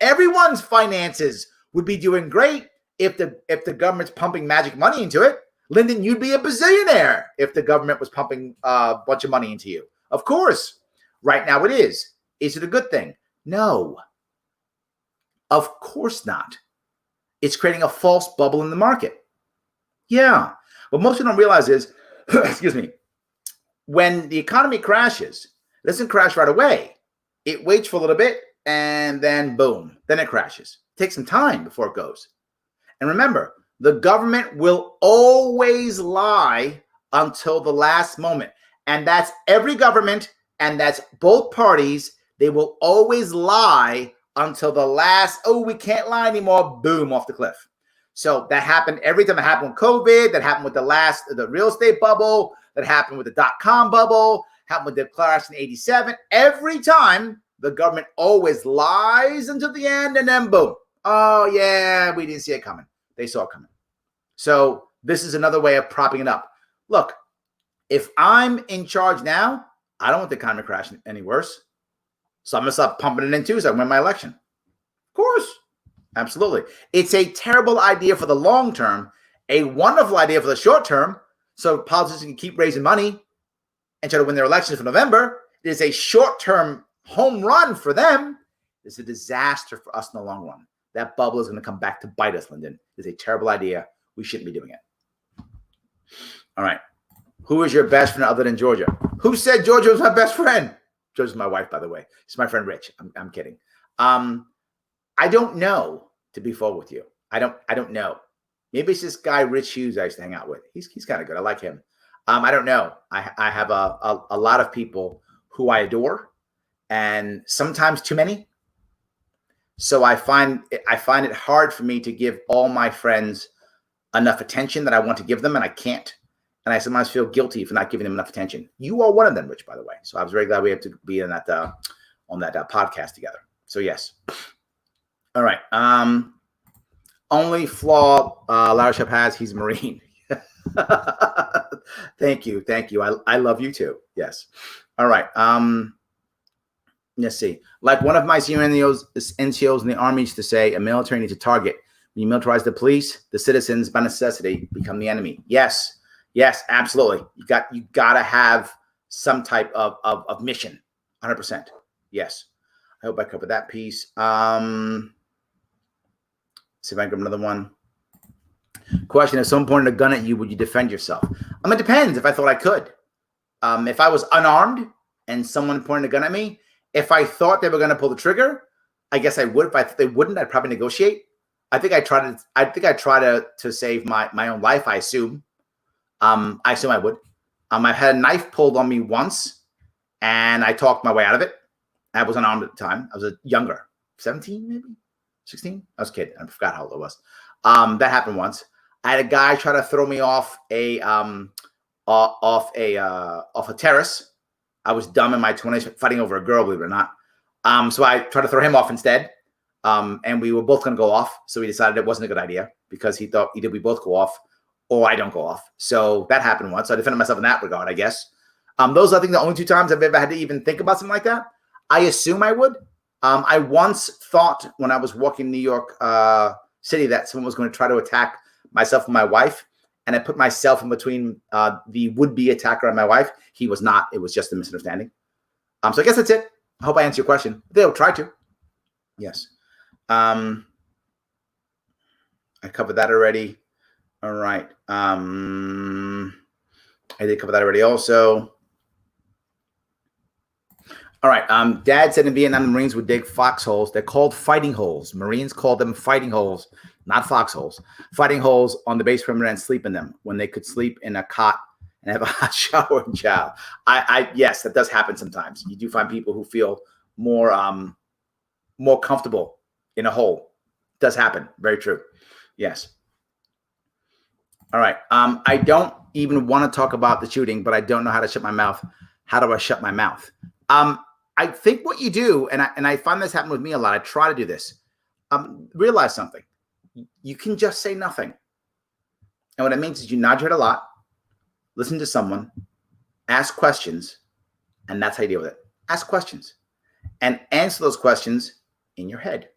Everyone's finances would be doing great if the government's pumping magic money into it. Lyndon, you'd be a bazillionaire if the government was pumping a bunch of money into you. Of course. Right now it is. Is it a good thing? No. Of course not. It's creating a false bubble in the market. Yeah. What most people don't realize is, excuse me, when the economy crashes, it doesn't crash right away. It waits for a little bit and then boom, then it crashes. It takes some time before it goes. And remember, the government will always lie until the last moment. And that's every government, and that's both parties. They will always lie until the last, we can't lie anymore, boom, off the cliff. So that happened every time. It happened with COVID, that happened with the real estate bubble, that happened with the dot-com bubble, happened with the crash in 87. Every time, the government always lies until the end, and then boom. Oh, yeah, we didn't see it coming. They saw it coming. So this is another way of propping it up. Look, if I'm in charge now, I don't want the economy crashing any worse. So I'm going to stop pumping it in too so I win my election. Of course. Absolutely. It's a terrible idea for the long term, a wonderful idea for the short term. So politicians can keep raising money and try to win their elections for November. It is a short-term home run for them. It's a disaster for us in the long run. That bubble is going to come back to bite us, Lyndon. It's a terrible idea. We shouldn't be doing it. All right. Who is your best friend other than Georgia? Who said Georgia was my best friend? Georgia's my wife, by the way. She's my friend Rich. I'm kidding. I don't know, to be full with you. I don't know. Maybe it's this guy Rich Hughes I used to hang out with. He's kind of good. I like him. I don't know. I have a lot of people who I adore, and sometimes too many. So I find it hard for me to give all my friends enough attention that I want to give them, and I can't. And I sometimes feel guilty for not giving them enough attention. You are one of them, Rich, by the way. So I was very glad we have to be in that on that podcast together. So yes. All right. Only flaw Larry Sharpe has, he's a Marine. Thank you. I love you too. Yes. All right. Let's see. Like one of my senior NCOs in the Army used to say, a military needs to target. When you militarize the police, the citizens, by necessity, become the enemy. Yes, absolutely. You got to have some type of mission. 100%. Yes. I hope I covered that piece. See if I can grab another one. Question: if someone pointed a gun at you, would you defend yourself? It depends. If I thought I could. If I was unarmed and someone pointed a gun at me, if I thought they were going to pull the trigger, I guess I would. If I thought they wouldn't, I'd probably negotiate. I think I try to save my own life. I assume. I assume I would. I had a knife pulled on me once, and I talked my way out of it. I was unarmed at the time. I was younger, 17 maybe, 16. I was a kid. I forgot how old I was. That happened once. I had a guy try to throw me off a terrace. I was dumb in my 20s, fighting over a girl, believe it or not. So I tried to throw him off instead. And we were both going to go off. So we decided it wasn't a good idea because he thought either we both go off or I don't go off. So that happened once. So I defended myself in that regard, I guess. Those are, I think, the only 2 times I've ever had to even think about something like that. I assume I would. I once thought when I was walking New York City that someone was going to try to attack myself and my wife. And I put myself in between the would-be attacker and my wife. He was not. It was just a misunderstanding. So I guess that's it. I hope I answered your question. They'll try to. Yes. I covered that already. All right. I did cover that already also. All right. Dad said in Vietnam, the Marines would dig foxholes. They're called fighting holes. Marines called them fighting holes, not foxholes. Fighting holes on the base perimeter and sleep in them when they could sleep in a cot and have a hot shower and chow. Yes, that does happen sometimes. You do find people who feel more comfortable in a hole. It does happen. Very true. Yes. All right. I don't even want to talk about the shooting, but I don't know how to shut my mouth. How do I shut my mouth? I think what you do, and I find this happen with me a lot. I try to do this. Realize something. You can just say nothing. And what it means is you nod your head a lot, listen to someone, ask questions, and that's how you deal with it. Ask questions and answer those questions in your head.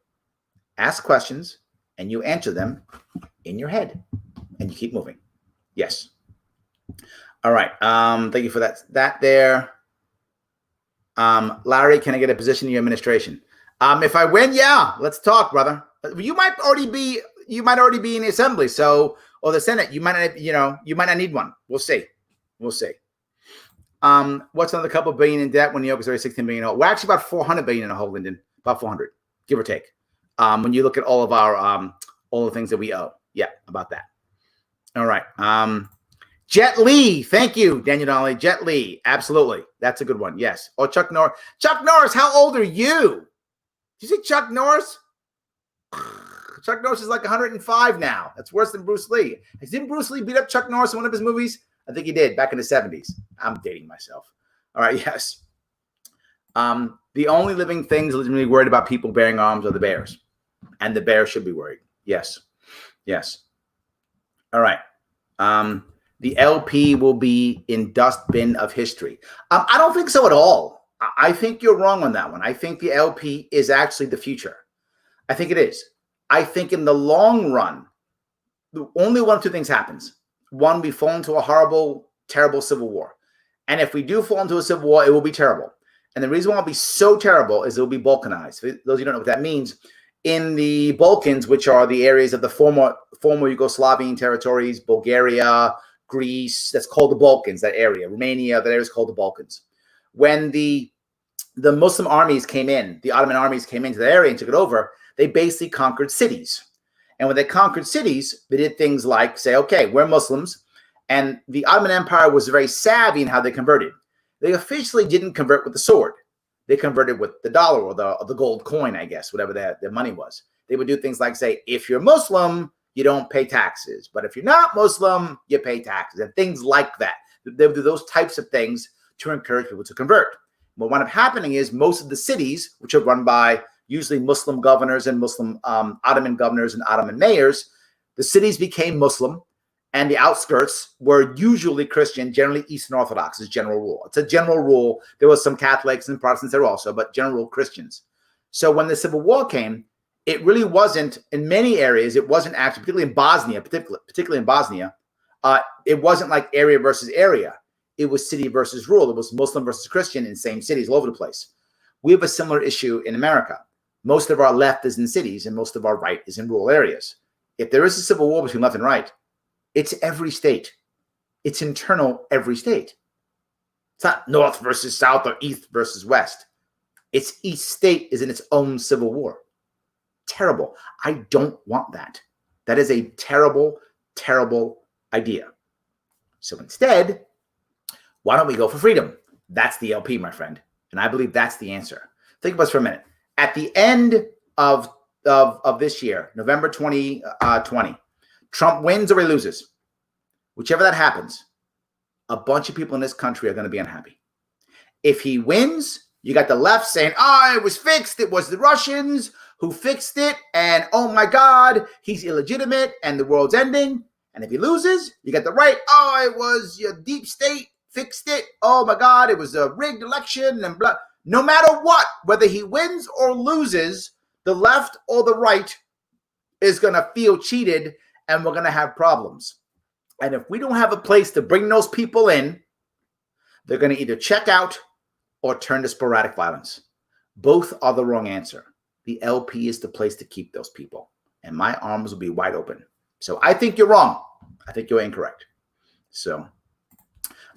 Ask questions and you answer them in your head and you keep moving. Yes. All right. Thank you for that there. Larry, can I get a position in your administration? If I win, yeah, let's talk, brother. You might already be in the assembly, or the Senate. You might not need one. We'll see. What's another couple billion in debt when New York is already 16 billion? We're actually about 400 billion in a hole, Lyndon. About 400, give or take. When you look at all of our all the things that we owe, yeah, about that. All right. Jet Li, thank you, Daniel Donnelly. Jet Li, absolutely, that's a good one. Yes. Oh, Chuck Norris. Chuck Norris, how old are you? Did you see Chuck Norris? Chuck Norris is like 105 now. That's worse than Bruce Lee. Didn't Bruce Lee beat up Chuck Norris in one of his movies? I think he did back in the 70s. I'm dating myself. All right, yes. The only living things legitimately worried about people bearing arms are the bears. And the bears should be worried. Yes. Yes. All right. The LP will be in dustbin of history. I don't think so at all. I think you're wrong on that one. I think the LP is actually the future. I think it is. I think in the long run, only one of 2 things happens. One, we fall into a horrible, terrible civil war. And if we do fall into a civil war, it will be terrible. And the reason why it'll be so terrible is it will be Balkanized. For those of you who don't know what that means, in the Balkans, which are the areas of the former Yugoslavian territories, Bulgaria, Greece, that's called the Balkans, that area. Romania, that area is called the Balkans. When the Muslim armies came in, the Ottoman armies came into the area and took it over, they basically conquered cities. And when they conquered cities, they did things like say, okay, we're Muslims. And the Ottoman Empire was very savvy in how they converted. They officially didn't convert with the sword. They converted with the dollar or the gold coin, I guess, whatever their money was. They would do things like say, if you're Muslim, you don't pay taxes. But if you're not Muslim, you pay taxes and things like that. They would do those types of things to encourage people to convert. What wound up happening is most of the cities, which are run by usually Muslim governors and Muslim Ottoman governors and Ottoman mayors, the cities became Muslim and the outskirts were usually Christian, generally Eastern Orthodox is general rule. It's a general rule. There was some Catholics and Protestants there also, but general rule Christians. So when the Civil War came, it really wasn't, in many areas, it wasn't actually, particularly in Bosnia, it wasn't like area versus area. it was city versus rural. It was Muslim versus Christian in same cities all over the place. We have a similar issue in America. Most of our left is in cities and most of our right is in rural areas. If there is a civil war between left and right, it's every state. It's internal every state. It's not north versus south or east versus west. It's each state is in its own civil war. Terrible. I don't want that. That is a terrible, terrible idea. So instead, why don't we go for freedom? That's the LP, my friend. And I believe that's the answer. Think about this for a minute. At the end of this year, November 2020, Trump wins or he loses. Whichever that happens, a bunch of people in this country are going to be unhappy. If he wins, you got the left saying, oh, it was fixed. It was the Russians who fixed it. And oh my God, he's illegitimate and the world's ending. And if he loses, you got the right. Oh, it was your deep state fixed it. Oh my God, it was a rigged election and blah. No matter what, whether he wins or loses, the left or the right is going to feel cheated and we're going to have problems. And if we don't have a place to bring those people in, they're going to either check out or turn to sporadic violence. Both are the wrong answer. The LP is the place to keep those people. And my arms will be wide open. So I think you're wrong. I think you're incorrect. So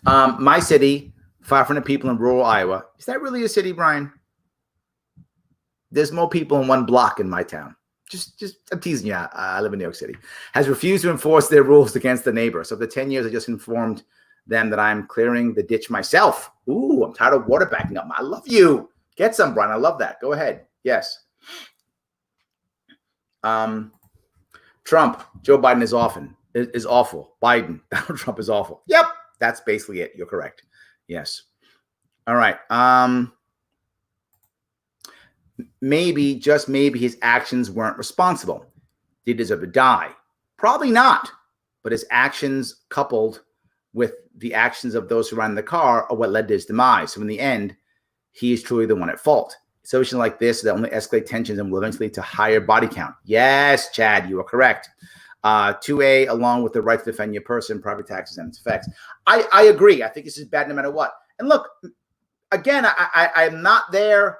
my city, 500 people in rural Iowa. Is that really a city, Brian? There's more people in one block in my town. Just I'm teasing you. I live in New York City. Has refused to enforce their rules against the neighbor. So for 10 years, I just informed them that I'm clearing the ditch myself. Ooh, I'm tired of water backing up. I love you. Get some, Brian. I love that. Go ahead. Yes. Trump, Joe Biden is awful. Biden, Donald Trump is awful. Yep. That's basically it. You're correct. Yes. All right. Maybe, just maybe, his actions weren't responsible. Did he deserve to die? Probably not. But his actions, coupled with the actions of those who ran the car, are what led to his demise. So in the end, he is truly the one at fault. Situations like this that only escalate tensions and will eventually lead to higher body count. Yes, Chad, you are correct. 2A, along with the right to defend your person, property taxes, and its effects. I agree. I think this is bad no matter what. And look, again, I'm not there.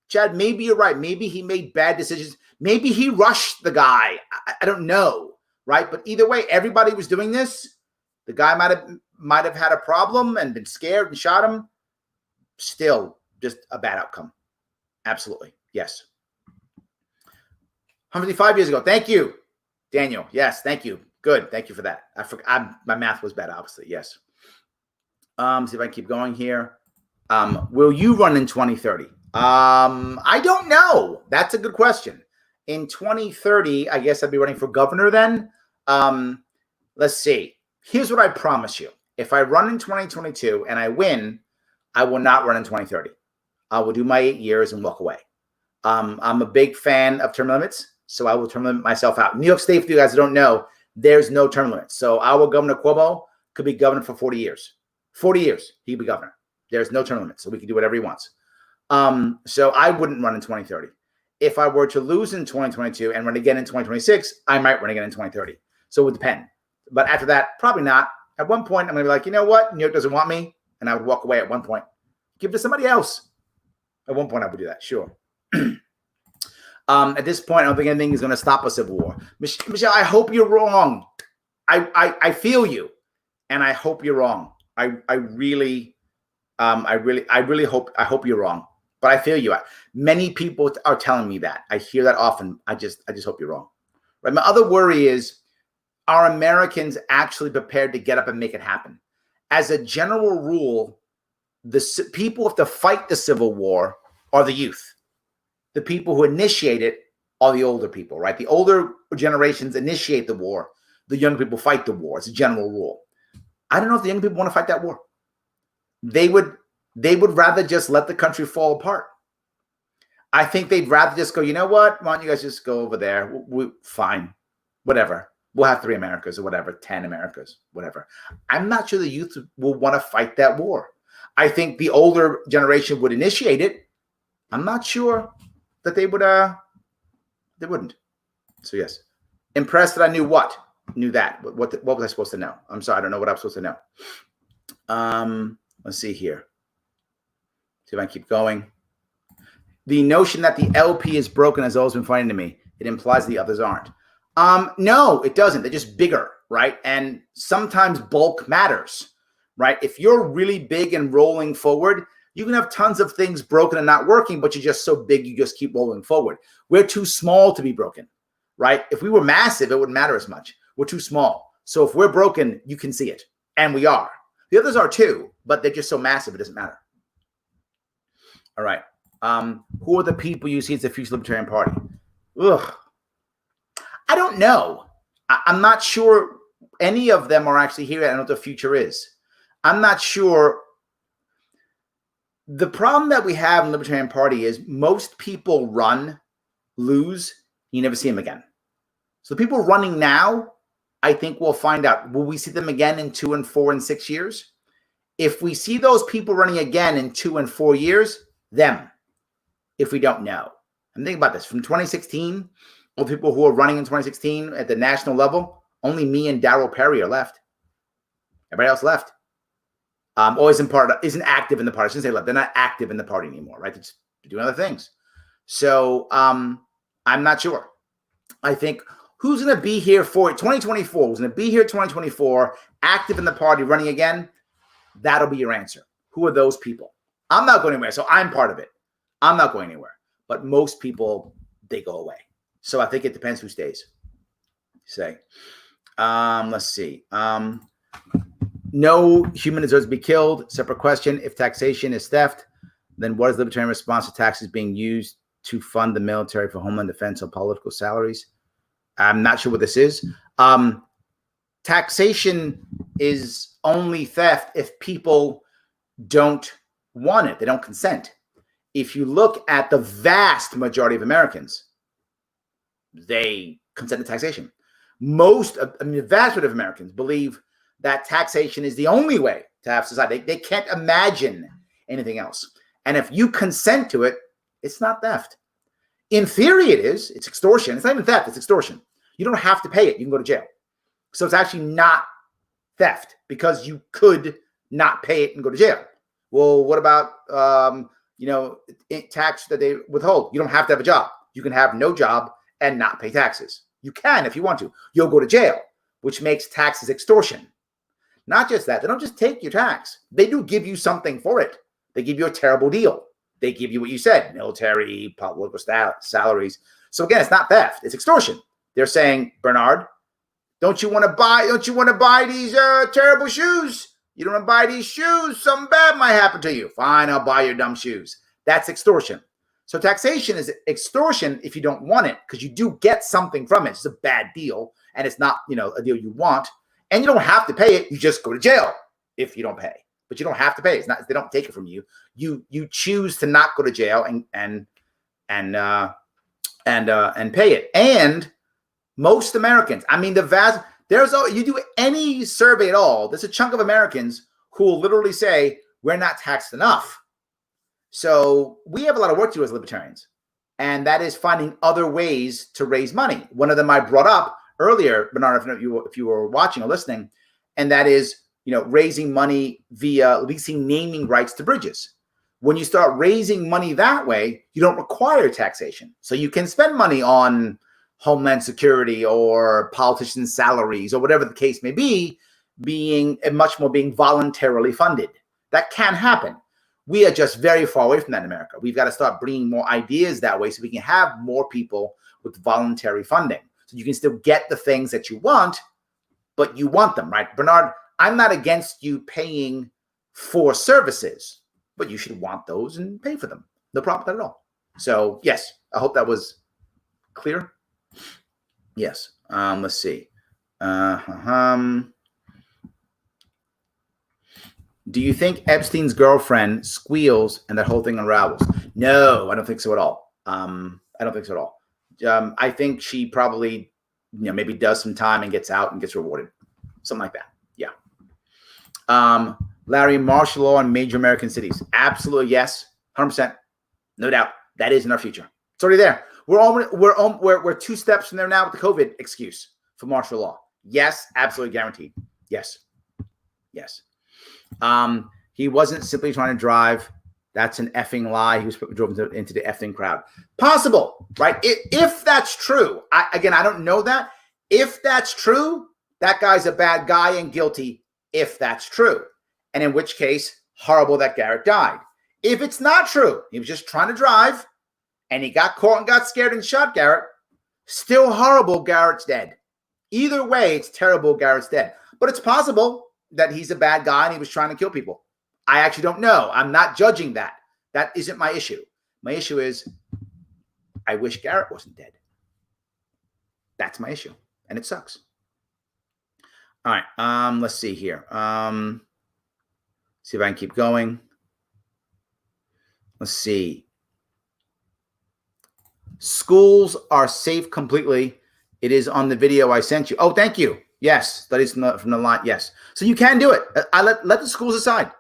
Chad, maybe you're right. Maybe he made bad decisions. Maybe he rushed the guy. I don't know, right? But either way, everybody was doing this. The guy might have had a problem and been scared and shot him. Still, just a bad outcome. Absolutely. Yes. 155 years ago. Thank you, Daniel. Yes, thank you. Good. Thank you for that. My math was bad, obviously. Yes. See if I can keep going here. Will you run in 2030? I don't know. That's a good question. In 2030, I guess I'd be running for governor then. Let's see. Here's what I promise you. If I run in 2022 and I win, I will not run in 2030. I will do my 8 years and walk away. I'm a big fan of term limits, so I will term limit myself out. New York State, for you guys who don't know, there's no term limit. So our Governor Cuomo could be governor for 40 years. 40 years, he could be governor. There's no term limit, so we can do whatever he wants. So I wouldn't run in 2030. If I were to lose in 2022 and run again in 2026, I might run again in 2030. So it would depend. But after that, probably not. At one point, I'm going to be like, you know what? New York doesn't want me. And I would walk away at one point. Give it to somebody else. At one point, I would do that. Sure. At this point, I don't think anything is going to stop a civil war. Michelle, I hope you're wrong. I feel you. And I hope you're wrong. I really hope you're wrong. But I feel you. Many people are telling me that. I hear that often. I just hope you're wrong. Right. My other worry is, are Americans actually prepared to get up and make it happen? As a general rule, the people who have to fight the Civil War are the youth. The people who initiate it are the older people, right? The older generations initiate the war. The young people fight the war. It's a general rule. I don't know if the young people want to fight that war. They would rather just let the country fall apart. I think they'd rather just go, you know what? Why don't you guys just go over there? Fine. Whatever. We'll have 3 Americas or whatever, 10 Americas, whatever. I'm not sure the youth will want to fight that war. I think the older generation would initiate it. I'm not sure that they would. They wouldn't. So yes, impressed that I knew what? Knew that. What was I supposed to know? I'm sorry, I don't know what I'm supposed to know. Let's see here. See if I can keep going. The notion that the LP is broken has always been funny to me. It implies the others aren't. No, it doesn't. They're just bigger, right? And sometimes bulk matters, right? If you're really big and rolling forward, you can have tons of things broken and not working, but you're just so big, you just keep rolling forward. We're too small to be broken, right? If we were massive, it wouldn't matter as much. We're too small. So if we're broken, you can see it. And we are. The others are too, but they're just so massive, it doesn't matter. All right. Who are the people you see as the future Libertarian Party? Ugh. I don't know. I'm not sure any of them are actually here. I don't know what the future is. I'm not sure. The problem that we have in the Libertarian Party is most people run, lose, you never see them again. So the people running now, I think we'll find out. Will we see them again in 2 and 4 and 6 years? If we see those people running again in 2 and 4 years, them. If we don't know. And think about this. From 2016, all the people who are running in 2016 at the national level, only me and Darryl Perry are left. Everybody else left. Always isn't active in the party. I shouldn't say left. They're not active in the party anymore, right? They're just doing other things. So I'm not sure. I think who's going to be here for 2024? Who's going to be here 2024, active in the party, running again? That'll be your answer. Who are those people? I'm not going anywhere, so I'm part of it. I'm not going anywhere. But most people, they go away. So I think it depends who stays. Say. Let's see. No human deserves to be killed. Separate question. If taxation is theft, then what is the Libertarian response to taxes being used to fund the military for Homeland defense or political salaries? I'm not sure what this is. Taxation is only theft if people don't want it. They don't consent. If you look at the vast majority of Americans, they consent to taxation. The vast majority of Americans believe that taxation is the only way to have society. They can't imagine anything else. And if you consent to it, it's not theft. In theory, it is. It's extortion. It's not even theft. It's extortion. You don't have to pay it. You can go to jail. So it's actually not theft because you could not pay it and go to jail. Well, what about tax that they withhold? You don't have to have a job. You can have no job and not pay taxes. You can if you want to. You'll go to jail, which makes taxes extortion. Not just that. They don't just take your tax. They do give you something for it. They give you a terrible deal. They give you what you said, military, political salaries. So again, it's not theft. It's extortion. They're saying, Bernard, don't you want to buy these terrible shoes? You don't want to buy these shoes? Something bad might happen to you. Fine, I'll buy your dumb shoes. That's extortion. So taxation is extortion if you don't want it, because you do get something from it. It's a bad deal, and it's not, a deal you want. And you don't have to pay it. You just go to jail if you don't pay. But you don't have to pay. It's not. They don't take it from you. You choose to not go to jail and pay it. And most Americans, you do any survey at all, there's a chunk of Americans who will literally say we're not taxed enough. So we have a lot of work to do as libertarians, and that is finding other ways to raise money. One of them I brought up earlier, Bernard, if you were watching or listening, and that is, raising money via leasing naming rights to bridges. When you start raising money that way, you don't require taxation. So you can spend money on Homeland Security or politicians' salaries or whatever the case may be, being voluntarily funded. That can happen. We are just very far away from that in America. We've got to start bringing more ideas that way so we can have more people with voluntary funding. So you can still get the things that you want, but you want them, right? Bernard, I'm not against you paying for services, but you should want those and pay for them. No problem with that at all. So yes, I hope that was clear. Yes. Let's see. Do you think Epstein's girlfriend squeals and that whole thing unravels? No, I don't think so at all. I don't think so at all. I think she probably, maybe does some time and gets out and gets rewarded. Something like that. Yeah. Larry, martial law in major American cities. Absolutely. Yes. 100%. No doubt. That is in our future. It's already there. We're 2 steps from there now with the COVID excuse for martial law. Yes. Absolutely guaranteed. Yes. Yes. He wasn't simply trying to drive. That's an effing lie. He was drove into the effing crowd. Possible, right? If that's true, I don't know that. If that's true, that guy's a bad guy and guilty, if that's true. And in which case, horrible that Garrett died. If it's not true, he was just trying to drive and he got caught and got scared and shot Garrett, still horrible Garrett's dead. Either way, it's terrible Garrett's dead. But it's possible that he's a bad guy and he was trying to kill people. I actually don't know. I'm not judging that. That isn't my issue. My issue is I wish Garrett wasn't dead. That's my issue. And it sucks. All right. Let's see here. See if I can keep going. Let's see. Schools are safe completely. It is on the video I sent you. Oh, thank you. Yes, studies from the line. Yes. So you can do it. I let the schools decide.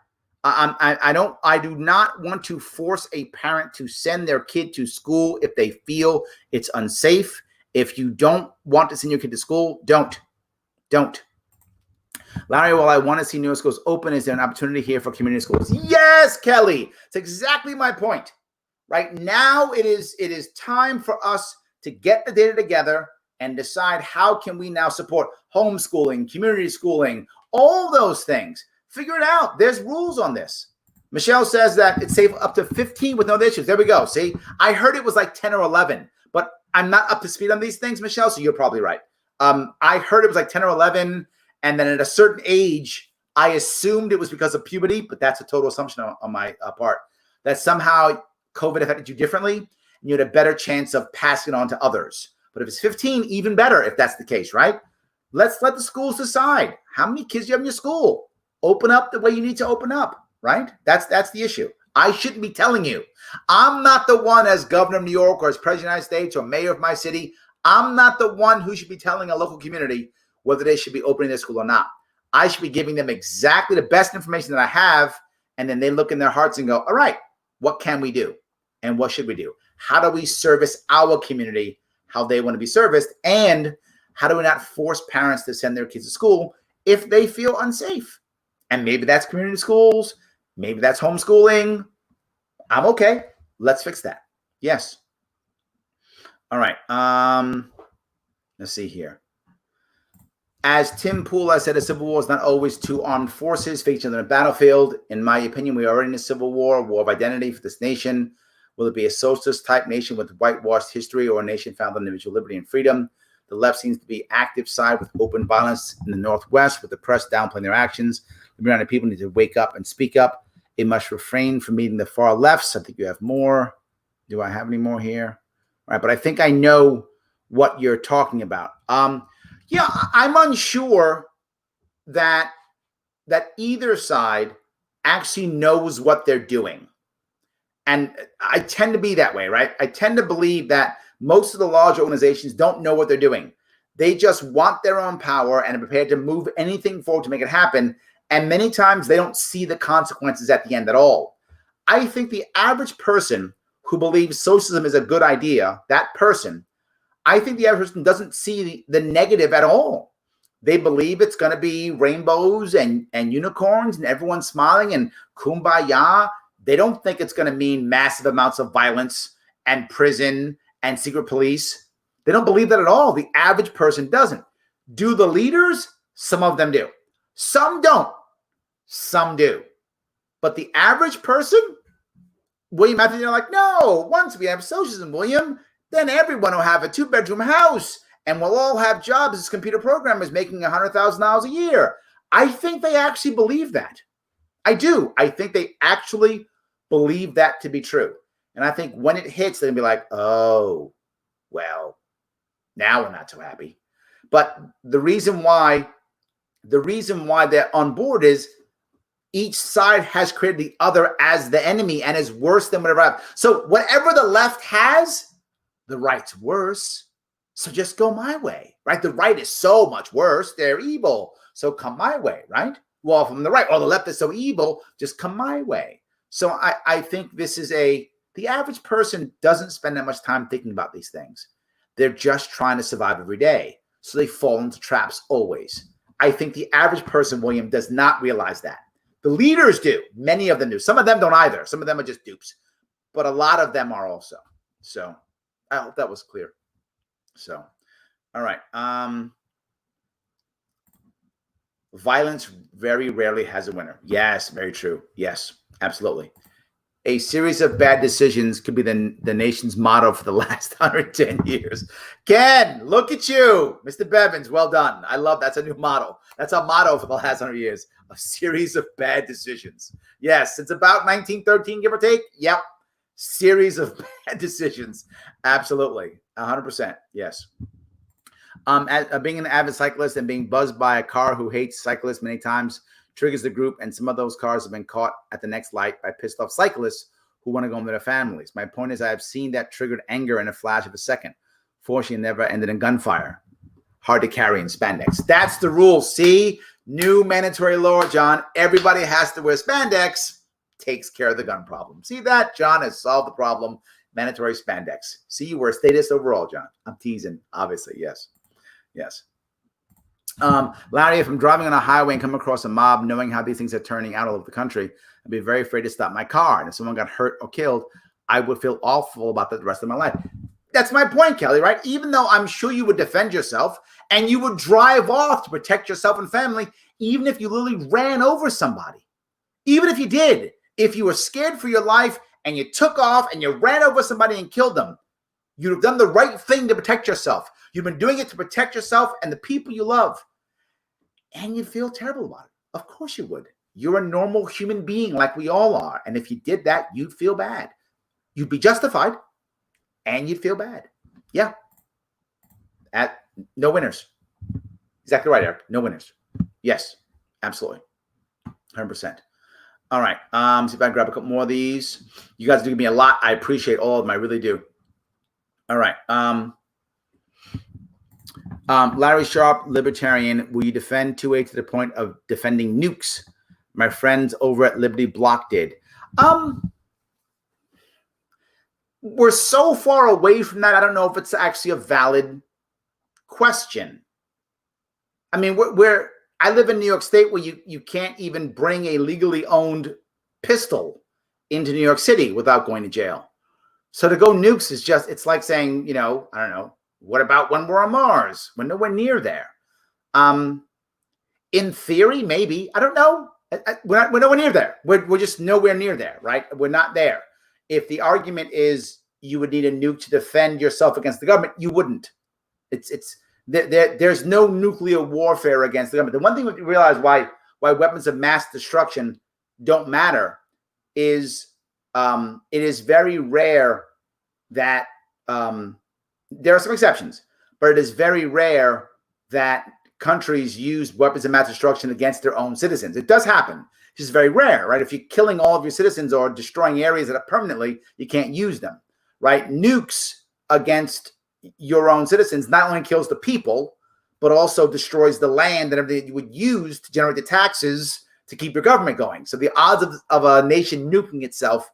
I do not want to force a parent to send their kid to school if they feel it's unsafe. If you don't want to send your kid to school, don't. Larry, while I want to see newer schools open, is there an opportunity here for community schools? Yes, Kelly. It's exactly my point. Right now, it is time for us to get the data together and decide how can we now support homeschooling, community schooling, all those things. Figure it out. There's rules on this. Michelle says that it's safe up to 15 with no issues. There we go. See, I heard it was like 10 or 11, but I'm not up to speed on these things, Michelle, so you're probably right. I heard it was like 10 or 11, and then at a certain age, I assumed it was because of puberty, but that's a total assumption on my part, that somehow COVID affected you differently, and you had a better chance of passing it on to others. But if it's 15, even better if that's the case, right? Let's let the schools decide. How many kids do you have in your school? Open up the way you need to open up, right? That's the issue. I shouldn't be telling you. I'm not the one as governor of New York or as president of the United States or mayor of my city. I'm not the one who should be telling a local community whether they should be opening their school or not. I should be giving them exactly the best information that I have, and then they look in their hearts and go, all right, what can we do? And what should we do? How do we service our community how they want to be serviced? And how do we not force parents to send their kids to school if they feel unsafe? And maybe that's community schools. Maybe that's homeschooling. I'm okay. Let's fix that. Yes. All right. Let's see here. As Tim Pool has said, a civil war is not always two armed forces facing each other in a battlefield. In my opinion, we are already in a civil war of identity for this nation. Will it be a socialist-type nation with whitewashed history or a nation founded on individual liberty and freedom? The left seems to be active side with open violence in the Northwest, with the press downplaying their actions. The American people need to wake up and speak up. It must refrain from meeting the far lefts. I think you have more. Do I have any more here? All right, but I think I know what you're talking about. Yeah, I'm unsure that either side actually knows what they're doing. And I tend to be that way, right? I tend to believe that most of the large organizations don't know what they're doing. They just want their own power and are prepared to move anything forward to make it happen. And many times they don't see the consequences at the end at all. I think the average person who believes socialism is a good idea, that person, I think the average person doesn't see the negative at all. They believe it's going to be rainbows and unicorns and everyone smiling and kumbaya. They don't think it's going to mean massive amounts of violence and prison and secret police. They don't believe that at all. The average person doesn't. Do the leaders? Some of them do. Some don't. Some do. But the average person, William, I think they're like, no, once we have socialism, William, then everyone will have a 2-bedroom house and we'll all have jobs as computer programmers making $100,000 a year. I think they actually believe that. I do. I think they actually believe that to be true. And I think when it hits, they'll be like, oh, well, now we're not so happy. But the reason why they're on board is each side has created the other as the enemy and is worse than whatever else. So whatever the left has, the right's worse. So just go my way, right? The right is so much worse. They're evil. So come my way, right? Well, from the right, oh, the left is so evil. Just come my way. So I think this is the average person doesn't spend that much time thinking about these things. They're just trying to survive every day. So they fall into traps always. I think the average person, William, does not realize that. The leaders do. Many of them do. Some of them don't either. Some of them are just dupes. But a lot of them are also. So I hope that was clear. So, all right. Violence very rarely has a winner. Yes, very true. Yes, absolutely. A series of bad decisions could be the nation's motto for the last 110 years. Ken, look at you. Mr. Bevins, well done. I love that's a new motto. That's a motto for the last 100 years. A series of bad decisions. Yes, it's about 1913, give or take. Yep. Series of bad decisions. Absolutely. 100%. Yes. Being an avid cyclist and being buzzed by a car who hates cyclists many times triggers the group, and some of those cars have been caught at the next light by pissed off cyclists who want to go home to their families. My point is I have seen that triggered anger in a flash of a second. Fortunately, never ended in gunfire. Hard to carry in spandex. That's the rule. See? New mandatory law, John. Everybody has to wear spandex. Takes care of the gun problem. See that? John has solved the problem. Mandatory spandex. See, you were a statist overall, John. I'm teasing, obviously. Yes. Yes. Larry, if I'm driving on a highway and come across a mob, knowing how these things are turning out all over the country, I'd be very afraid to stop my car. And if someone got hurt or killed, I would feel awful about that the rest of my life. That's my point, Kelly, right? Even though I'm sure you would defend yourself and you would drive off to protect yourself and family, even if you literally ran over somebody, even if you did, if you were scared for your life and you took off and you ran over somebody and killed them, you'd have done the right thing to protect yourself. You've been doing it to protect yourself and the people you love. And you'd feel terrible about it. Of course you would. You're a normal human being like we all are. And if you did that, you'd feel bad. You'd be justified and you'd feel bad. Yeah. No winners. Exactly right, Eric. No winners. Yes, absolutely. 100%. All right. See if I can grab a couple more of these. You guys do give me a lot. I appreciate all of them. I really do. All right. Larry Sharpe, Libertarian, will you defend 2A to the point of defending nukes? My friends over at Liberty Block did. We're so far away from that. I don't know if it's actually a valid question. I mean, I live in New York State where you can't even bring a legally owned pistol into New York City without going to jail. So to go nukes is just, it's like saying, I don't know, what about when we're on Mars? We're nowhere near there. In theory, maybe. I don't know. We're nowhere near there. We're just nowhere near there, right? We're not there. If the argument is you would need a nuke to defend yourself against the government, you wouldn't. There's no nuclear warfare against the government. The one thing we realize why weapons of mass destruction don't matter is it is very rare that there are some exceptions, but it is very rare that countries use weapons of mass destruction against their own citizens. It does happen. It's just very rare, right? If you're killing all of your citizens or destroying areas that are permanently, you can't use them, right? Nukes against your own citizens not only kills the people, but also destroys the land and everything you would use to generate the taxes to keep your government going. So the odds of a nation nuking itself,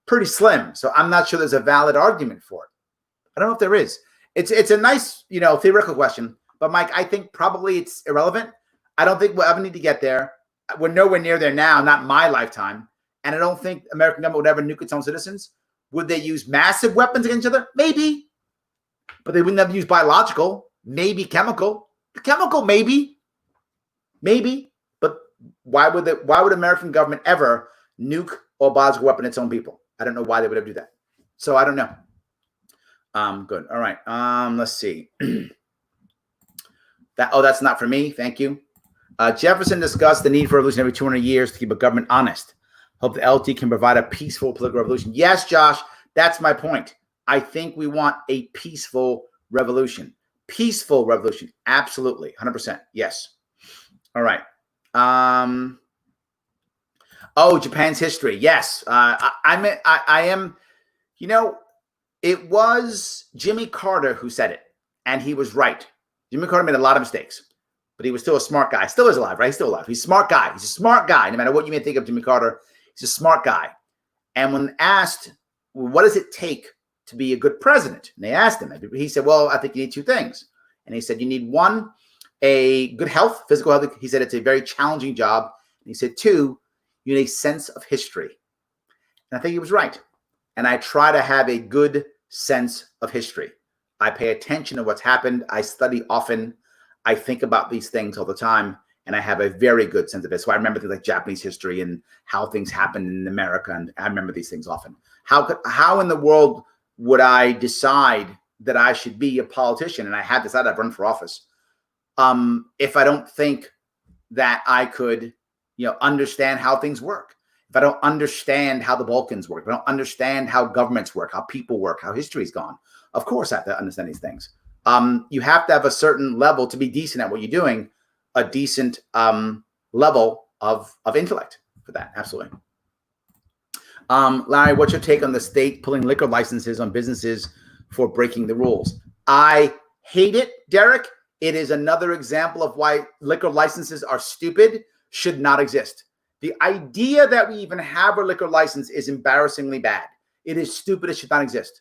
pretty slim. So I'm not sure there's a valid argument for it. I don't know if there is. It's a nice, theoretical question, but Mike, I think probably it's irrelevant. I don't think we'll ever need to get there. We're nowhere near there now, not in my lifetime. And I don't think American government would ever nuke its own citizens. Would they use massive weapons against each other? Maybe. But they wouldn't have used biological, maybe chemical. Chemical, maybe. Maybe. But why would American government ever nuke or biological weapon its own people? I don't know why they would ever do that. So I don't know. Good. All right. Let's see. That's not for me. Thank you. Jefferson discussed the need for revolution every 200 years to keep a government honest. Hope the LT can provide a peaceful political revolution. Yes, Josh, that's my point. I think we want a peaceful revolution. Peaceful revolution. Absolutely. 100%. Yes. All right. Japan's history. Yes. I am, it was Jimmy Carter who said it, and he was right. Jimmy Carter made a lot of mistakes, but he was still a smart guy. Still is alive, right? He's still alive. He's a smart guy. He's a smart guy. No matter what you may think of Jimmy Carter, he's a smart guy. And when asked, well, what does it take to be a good president? And they asked him. He said, well, I think you need two things. And he said, you need one, a good health, physical health. He said it's a very challenging job. And he said, two, You need a sense of history. And I think he was right. And I try to have a good sense of history. I pay attention to what's happened. I study often. I think about these things all the time. And I have a very good sense of it. So I remember things like Japanese history and how things happened in America. And I remember these things often. How in the world would I decide that I should be a politician? And I had decided I'd run for office. If I don't think that I could, understand how things work. If I don't understand how the Balkans work, if I don't understand how governments work, how people work, how history's gone, of course I have to understand these things. You have to have a certain level to be decent at what you're doing, a decent level of intellect for that. Absolutely. Larry, what's your take on the state pulling liquor licenses on businesses for breaking the rules? I hate it, Derek. It is another example of why liquor licenses are stupid, should not exist. The idea that we even have a liquor license is embarrassingly bad. It is stupid. It should not exist.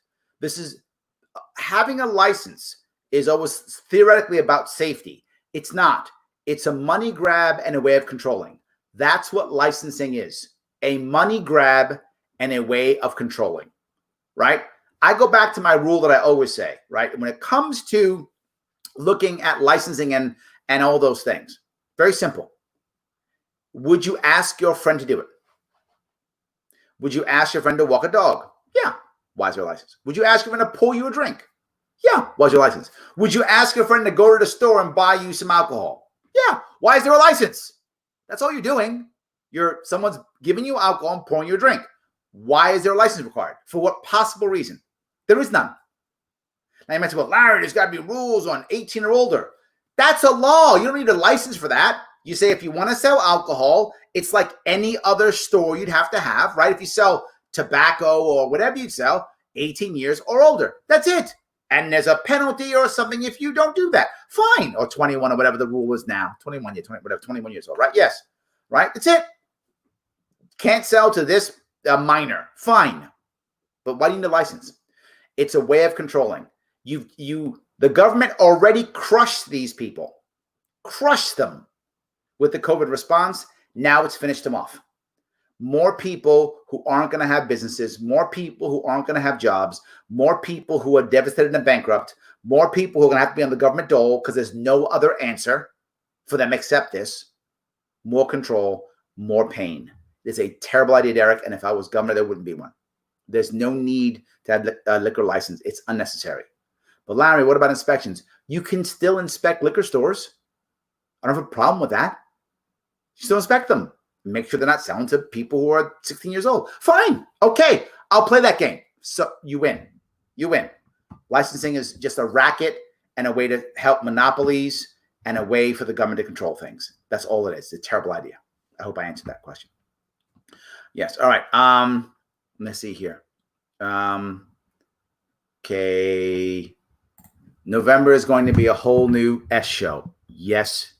Having a license is always theoretically about safety. It's not. It's a money grab and a way of controlling. That's what licensing is. A money grab and a way of controlling, right? I go back to my rule that I always say, right? When it comes to looking at licensing and all those things, very simple. Would you ask your friend to do it? Would you ask your friend to walk a dog? Yeah. Why is there a license? Would you ask your friend to pour you a drink? Yeah. Why is there a license? Would you ask your friend to go to the store and buy you some alcohol? Yeah. Why is there a license? That's all you're doing. Someone's giving you alcohol and pouring you a drink. Why is there a license required? For what possible reason? There is none. Now you might say, well, Larry, there's got to be rules on 18 or older. That's a law. You don't need a license for that. You say if you want to sell alcohol, it's like any other store you'd have to have, right? If you sell tobacco or whatever you sell, 18 years or older. That's it. And there's a penalty or something if you don't do that. Fine. Or 21 or whatever the rule is now. 21 years old, right? Yes. Right? That's it. Can't sell to this minor. Fine. But why do you need a license? It's a way of controlling. The government already crushed these people. Crushed them. With the COVID response, now it's finished them off. More people who aren't going to have businesses, more people who aren't going to have jobs, more people who are devastated and bankrupt, more people who are going to have to be on the government dole because there's no other answer for them except this. More control, more pain. It's a terrible idea, Derek, and if I was governor, there wouldn't be one. There's no need to have a liquor license. It's unnecessary. But Larry, what about inspections? You can still inspect liquor stores. I don't have a problem with that. You still inspect them. Make sure they're not selling to people who are 16 years old. Fine. Okay. I'll play that game. So you win. You win. Licensing is just a racket and a way to help monopolies and a way for the government to control things. That's all it is. It's a terrible idea. I hope I answered that question. Yes. All right. Let's see here. Okay. November is going to be a whole new S show. Yes,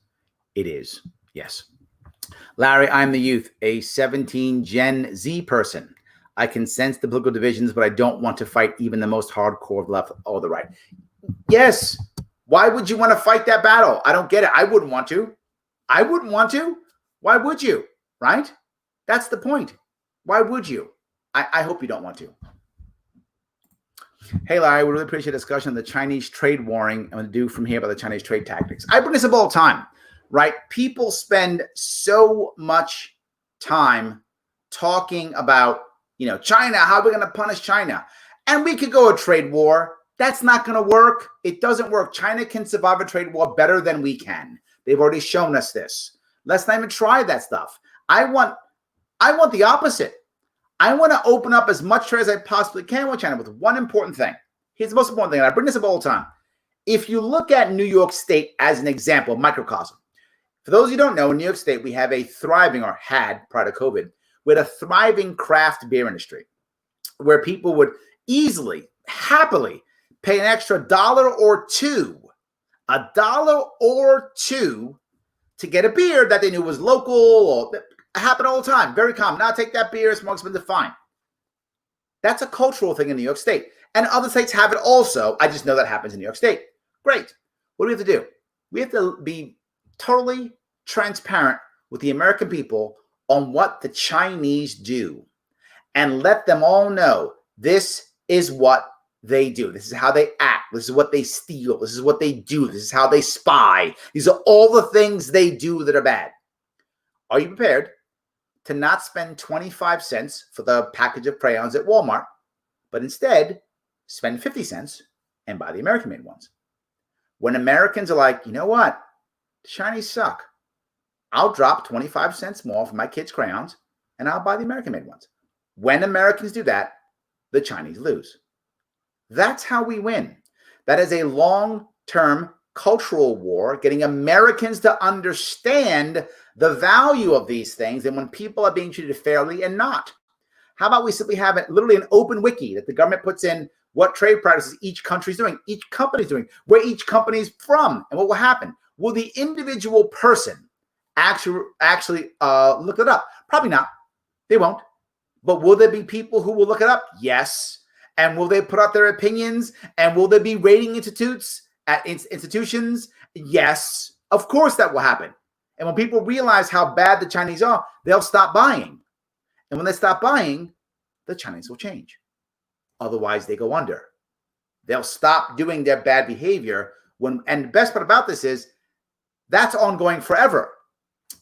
it is. Yes. Larry, I'm the youth, a 17 Gen Z person. I can sense the political divisions, but I don't want to fight even the most hardcore of the left or the right. Yes. Why would you want to fight that battle? I don't get it. I wouldn't want to. I wouldn't want to. Why would you? Right? That's the point. Why would you? I hope you don't want to. Hey, Larry, we really appreciate a discussion on the Chinese trade warring and what to do from here about the Chinese trade tactics. I bring this up all the time. Right? People spend so much time talking about, China, how are we going to punish China? And we could go a trade war. That's not going to work. It doesn't work. China can survive a trade war better than we can. They've already shown us this. Let's not even try that stuff. I want the opposite. I want to open up as much trade as I possibly can with China with one important thing. Here's the most important thing, and I bring this up all the time. If you look at New York State as an example, microcosm, for those who don't know, in New York State, we have a thriving, or had prior to COVID, we had a thriving craft beer industry where people would easily, happily pay an extra $1 or $2, to get a beer that they knew was local, or that happened all the time. Very common. Now take that beer, it's more expensive, fine. That's a cultural thing in New York State. And other states have it also. I just know that happens in New York State. Great. What do we have to do? We have to be totally transparent with the American people on what the Chinese do and let them all know this is what they do. This is how they act. This is what they steal. This is what they do. This is how they spy. These are all the things they do that are bad. Are you prepared to not spend 25 cents for the package of crayons at Walmart, but instead spend 50 cents and buy the American-made ones? When Americans are like, you know what? The Chinese suck. I'll drop 25 cents more for my kids' crayons and I'll buy the American-made ones. When Americans do that, the Chinese lose. That's how we win. That is a long-term cultural war, getting Americans to understand the value of these things and when people are being treated fairly and not. How about we simply have it literally an open wiki that the government puts in what trade practices each country is doing, each company is doing, where each company is from, and what will happen. Will the individual person actually look it up? Probably not. They won't. But will there be people who will look it up? Yes. And will they put out their opinions? And will there be rating institutions? Yes. Of course that will happen. And when people realize how bad the Chinese are, they'll stop buying. And when they stop buying, the Chinese will change. Otherwise, they go under. They'll stop doing their bad behavior. And the best part about this is that's ongoing forever.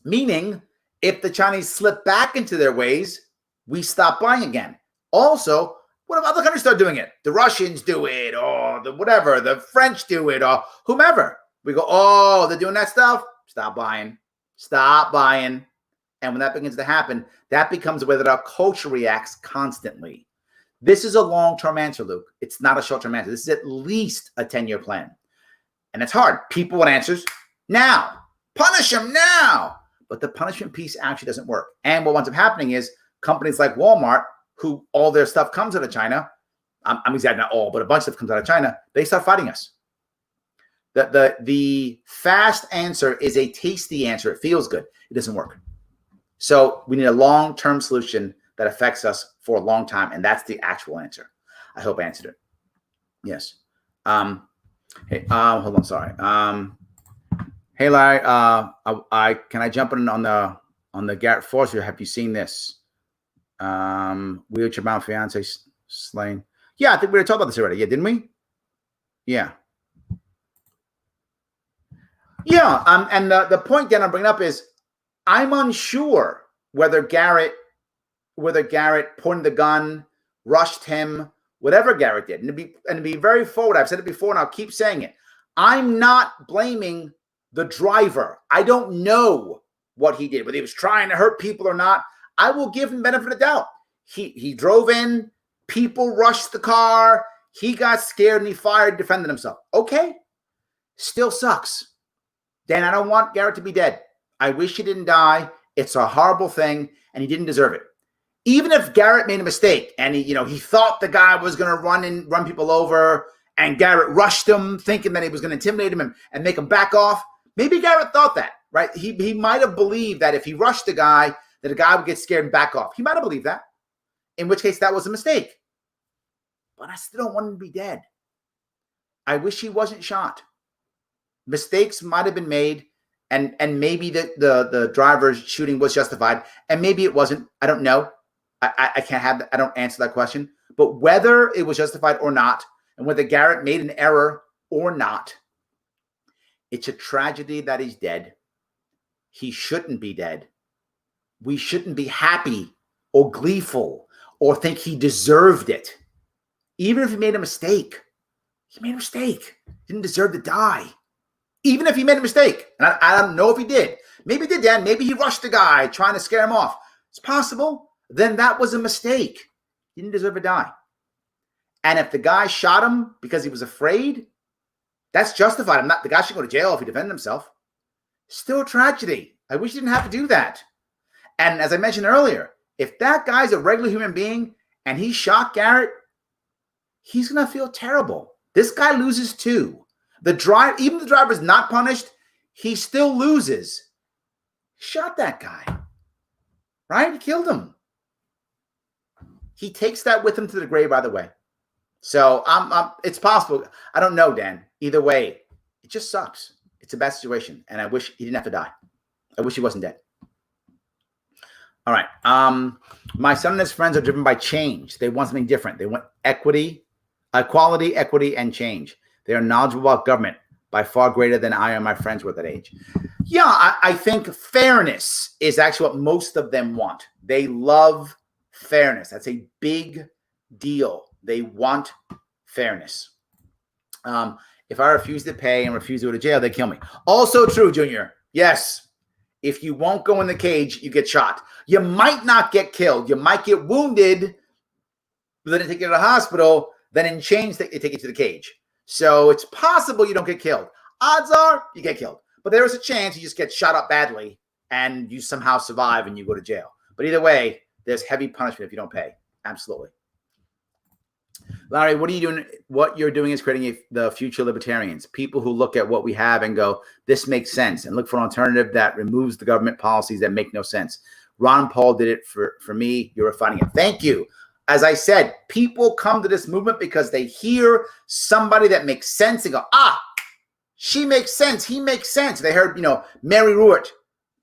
Meaning, if the Chinese slip back into their ways, we stop buying again. Also, what if other countries start doing it? The Russians do it, or the French do it, or whomever. We go, oh, they're doing that stuff? Stop buying. Stop buying. And when that begins to happen, that becomes the way that our culture reacts constantly. This is a long-term answer, Luke. It's not a short-term answer. This is at least a 10-year plan. And it's hard. People want answers now. Punish them now. But the punishment piece actually doesn't work. And what winds up happening is companies like Walmart, who all their stuff comes out of China, I'm exaggerating, not all, but a bunch of stuff comes out of China, they start fighting us. The fast answer is a tasty answer. It feels good. It doesn't work. So we need a long-term solution that affects us for a long time, and that's the actual answer. I hope I answered it. Yes. Hey, hold on, sorry. Hey, Larry, can I jump in on the Garrett Force? Have you seen this? Wheelchair bound fiance slain. Yeah, I think we were talking about this already. Yeah, didn't we? Yeah. Yeah. And the point that I'm bringing up is I'm unsure whether Garrett pointed the gun, rushed him, whatever Garrett did. And to be very forward, I've said it before and I'll keep saying it. I'm not blaming the driver. I don't know what he did, whether he was trying to hurt people or not. I will give him benefit of the doubt. He drove in, people rushed the car, he got scared and he fired, defended himself. Okay. Still sucks. Dan, I don't want Garrett to be dead. I wish he didn't die. It's a horrible thing and he didn't deserve it. Even if Garrett made a mistake and he thought the guy was going to run people over and Garrett rushed him thinking that he was going to intimidate him and make him back off. Maybe Garrett thought that, right? He might have believed that if he rushed the guy, that a guy would get scared and back off. He might have believed that, in which case that was a mistake. But I still don't want him to be dead. I wish he wasn't shot. Mistakes might have been made, and maybe the driver's shooting was justified, and maybe it wasn't. I don't know. I can't have that. I don't answer that question. But whether it was justified or not, and whether Garrett made an error or not, it's a tragedy that he's dead. He shouldn't be dead. We shouldn't be happy or gleeful or think he deserved it. Even if he made a mistake. He made a mistake. He didn't deserve to die. Even if he made a mistake. And I don't know if he did. Maybe he did, Dan. Maybe he rushed the guy trying to scare him off. It's possible. Then that was a mistake. He didn't deserve to die. And if the guy shot him because he was afraid, that's justified. The guy should go to jail if he defended himself. Still a tragedy. I wish he didn't have to do that. And as I mentioned earlier, if that guy's a regular human being and he shot Garrett, he's going to feel terrible. This guy loses too. Even the driver's not punished, he still loses. He shot that guy, right? He killed him. He takes that with him to the grave, by the way. So it's possible. I don't know, Dan. Either way, it just sucks. It's a bad situation, and I wish he didn't have to die. I wish he wasn't dead. All right. My son and his friends are driven by change. They want something different. They want equity, equality, equity, and change. They are knowledgeable about government by far greater than I and my friends were at that age. Yeah, I think fairness is actually what most of them want. They love fairness. That's a big deal. They want fairness. If I refuse to pay and refuse to go to jail, they kill me. Also true, Junior. Yes. If you won't go in the cage, you get shot. You might not get killed. You might get wounded, but then they take you to the hospital. Then in change, they take you to the cage. So it's possible you don't get killed. Odds are you get killed. But there is a chance you just get shot up badly and you somehow survive and you go to jail. But either way, there's heavy punishment if you don't pay. Absolutely. Larry, what are you doing? What you're doing is creating the future libertarians, people who look at what we have and go, this makes sense, and look for an alternative that removes the government policies that make no sense. Ron Paul did it for me. You're refining it. Thank you. As I said, people come to this movement because they hear somebody that makes sense and go, she makes sense. He makes sense. They heard, Mary Ruitt.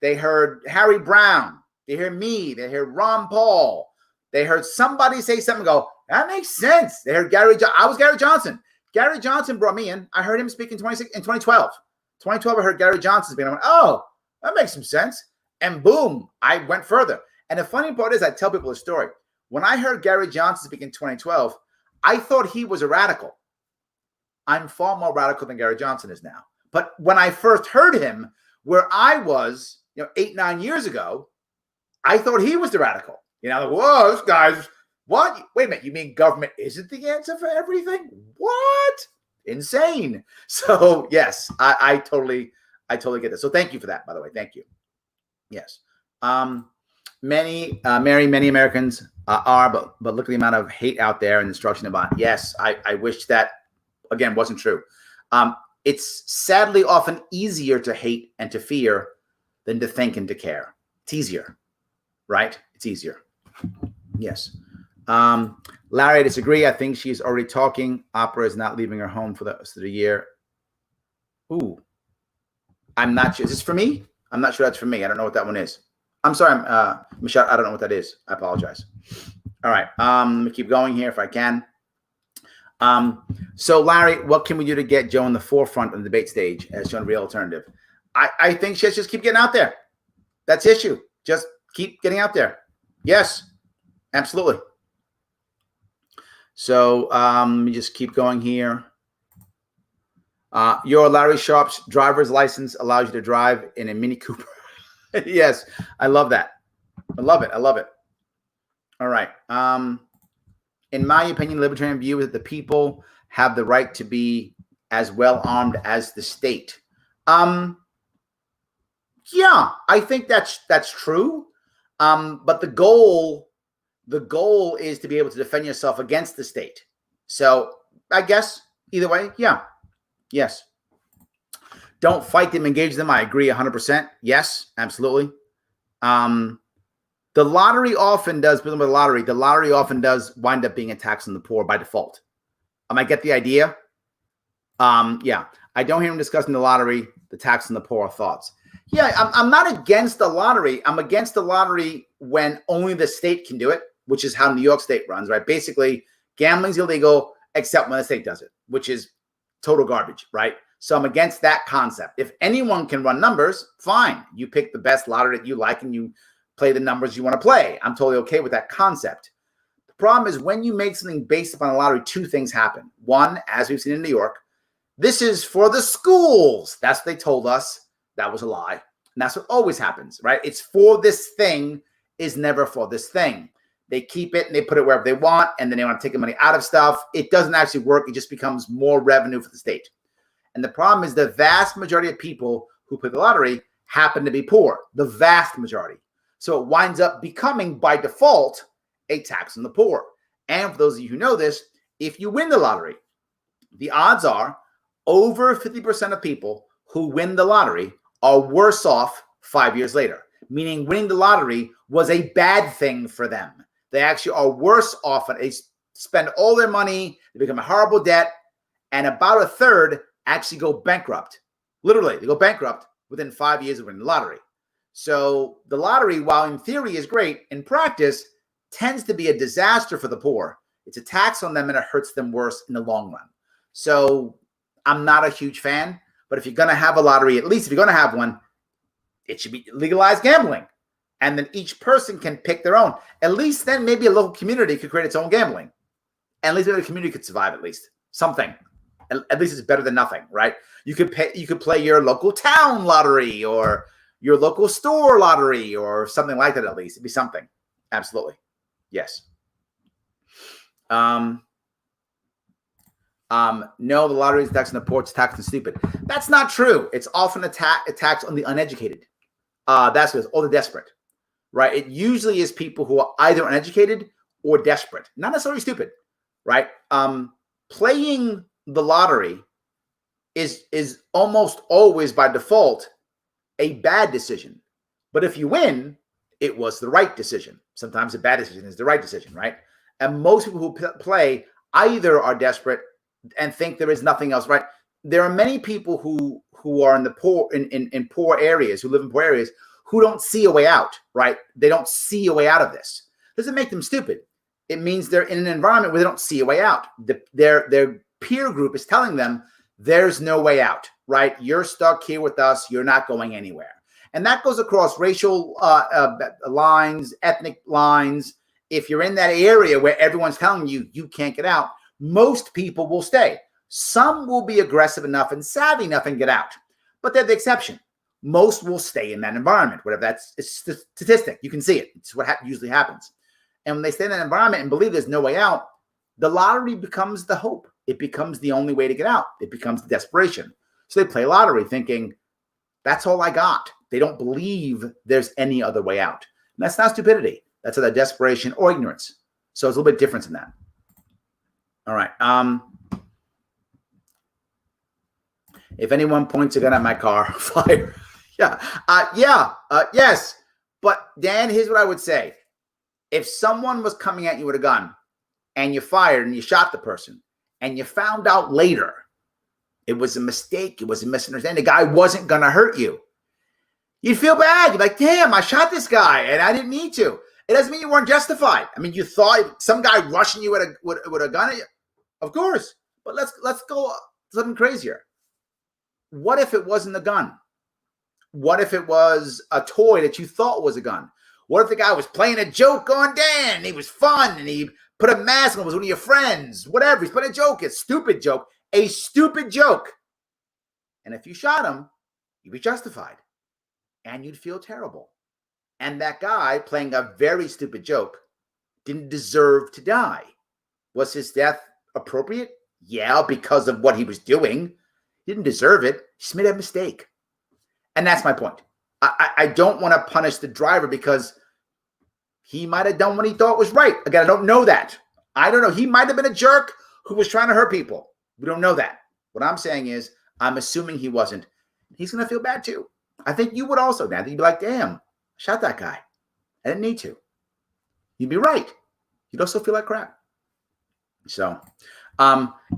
They heard Harry Brown. They hear me. They hear Ron Paul. They heard somebody say something and go, that makes sense. They heard Gary. I was Gary Johnson. Gary Johnson brought me in. I heard him speak in 2012. 2012, I heard Gary Johnson speak. I went, oh, that makes some sense. And boom, I went further. And the funny part is I tell people a story. When I heard Gary Johnson speak in 2012, I thought he was a radical. I'm far more radical than Gary Johnson is now. But when I first heard him, where I was, 8-9 years ago, I thought he was the radical. Whoa, this guy's what? Wait a minute. You mean government isn't the answer for everything? What? Insane. So yes, I totally get this. So thank you for that, by the way. Thank you. Yes. Many Americans are, but look at the amount of hate out there and destruction about. Yes, I wish that again wasn't true. It's sadly often easier to hate and to fear than to think and to care. It's easier, right? It's easier. Yes. Larry, I disagree. I think she's already talking. Opera is not leaving her home for the rest of the year. Ooh. I'm not sure. Is this for me? I'm not sure that's for me. I don't know what that one is. I'm sorry, Michelle. I don't know what that is. I apologize. All right. Let me keep going here if I can. So Larry, what can we do to get Joe in the forefront of the debate stage as shown real alternative? I think she has to just keep getting out there. That's the issue. Just keep getting out there. Yes, absolutely. So let me just keep going here. Your Larry Sharpe's driver's license allows you to drive in a Mini Cooper. Yes, I love that. I love it. I love it. All right. In my opinion, libertarian view is that the people have the right to be as well armed as the state. Yeah, I think that's true. But the goal is to be able to defend yourself against the state. So I guess either way, yeah. Yes. Don't fight them, engage them. I agree 100%. Yes, absolutely. The lottery often does, the lottery often does wind up being a tax on the poor by default. I get the idea. Yeah. I don't hear him discussing the lottery, the tax on the poor thoughts. Yeah, I'm not against the lottery. I'm against the lottery when only the state can do it, which is how New York State runs, right? Basically, gambling's illegal except when the state does it, which is total garbage, right? So I'm against that concept. If anyone can run numbers, fine. You pick the best lottery that you like and you play the numbers you want to play. I'm totally okay with that concept. The problem is when you make something based upon a lottery, two things happen. One, as we've seen in New York, this is for the schools. That's what they told us. That was a lie. And that's what always happens, right? It's for this thing is never for this thing. They keep it and they put it wherever they want, and then they want to take the money out of stuff. It doesn't actually work. It just becomes more revenue for the state. And the problem is the vast majority of people who play the lottery happen to be poor, the vast majority. So it winds up becoming, by default, a tax on the poor. And for those of you who know this, if you win the lottery, the odds are over 50% of people who win the lottery are worse off 5 years later, meaning winning the lottery was a bad thing for them. They actually are worse off. They spend all their money, they become a horrible debt, and about a third actually go bankrupt. Literally, they go bankrupt within 5 years of winning the lottery. So the lottery, while in theory is great, in practice tends to be a disaster for the poor. It's a tax on them and it hurts them worse in the long run. So I'm not a huge fan, but if you're going to have a lottery, at least if you're going to have one, it should be legalized gambling. And then each person can pick their own. At least then maybe a local community could create its own gambling. And at least the community could survive at least. Something. At least it's better than nothing, right? You could play your local town lottery or your local store lottery or something like that at least. It'd be something. Absolutely. Yes. No, the lottery is a tax on the poor, it's tax on the stupid. That's not true. It's often a tax on the uneducated. That's what all the desperate, right? It usually is people who are either uneducated or desperate, not necessarily stupid, right? Playing the lottery is almost always by default a bad decision. But if you win, it was the right decision. Sometimes a bad decision is the right decision, right? And most people who play either are desperate and think there is nothing else, right? There are many people who are in the poor in poor areas, who live in poor areas, who don't see a way out, right? They don't see a way out of this. Doesn't make them stupid. It means they're in an environment where they don't see a way out. Their peer group is telling them there's no way out, right? You're stuck here with us. You're not going anywhere. And that goes across racial lines, ethnic lines. If you're in that area where everyone's telling you you can't get out, most people will stay. Some will be aggressive enough and savvy enough and get out, but they're the exception. Most will stay in that environment, whatever that's a statistic. You can see it. It's what usually happens. And when they stay in that environment and believe there's no way out, the lottery becomes the hope. It becomes the only way to get out. It becomes the desperation. So they play lottery thinking, that's all I got. They don't believe there's any other way out. And that's not stupidity. That's either desperation or ignorance. So it's a little bit different than that. All right. If anyone points a gun at my car, fire. Yes. But Dan, here's what I would say. If someone was coming at you with a gun and you fired and you shot the person and you found out later it was a mistake, it was a misunderstanding, the guy wasn't going to hurt you, you'd feel bad. You're like, damn, I shot this guy and I didn't need to. It doesn't mean you weren't justified. I mean, you thought some guy rushing you with a gun at you? Of course. But let's go something crazier. What if it wasn't a gun? What if it was a toy that you thought was a gun? What if the guy was playing a joke on Dan and he was fun and he put a mask on, was one of your friends, whatever. He's playing a joke, a stupid joke. And if you shot him, you'd be justified and you'd feel terrible. And that guy playing a very stupid joke didn't deserve to die. Was his death appropriate? Yeah, because of what he was doing. He didn't deserve it. He just made a mistake. And that's my point. I don't want to punish the driver because he might have done what he thought was right. Again, I don't know that. I don't know. He might have been a jerk who was trying to hurt people. We don't know that. What I'm saying is I'm assuming he wasn't. He's going to feel bad too. I think you would also, Dan. You'd be like, damn, I shot that guy. I didn't need to. You'd be right. You'd also feel like crap. So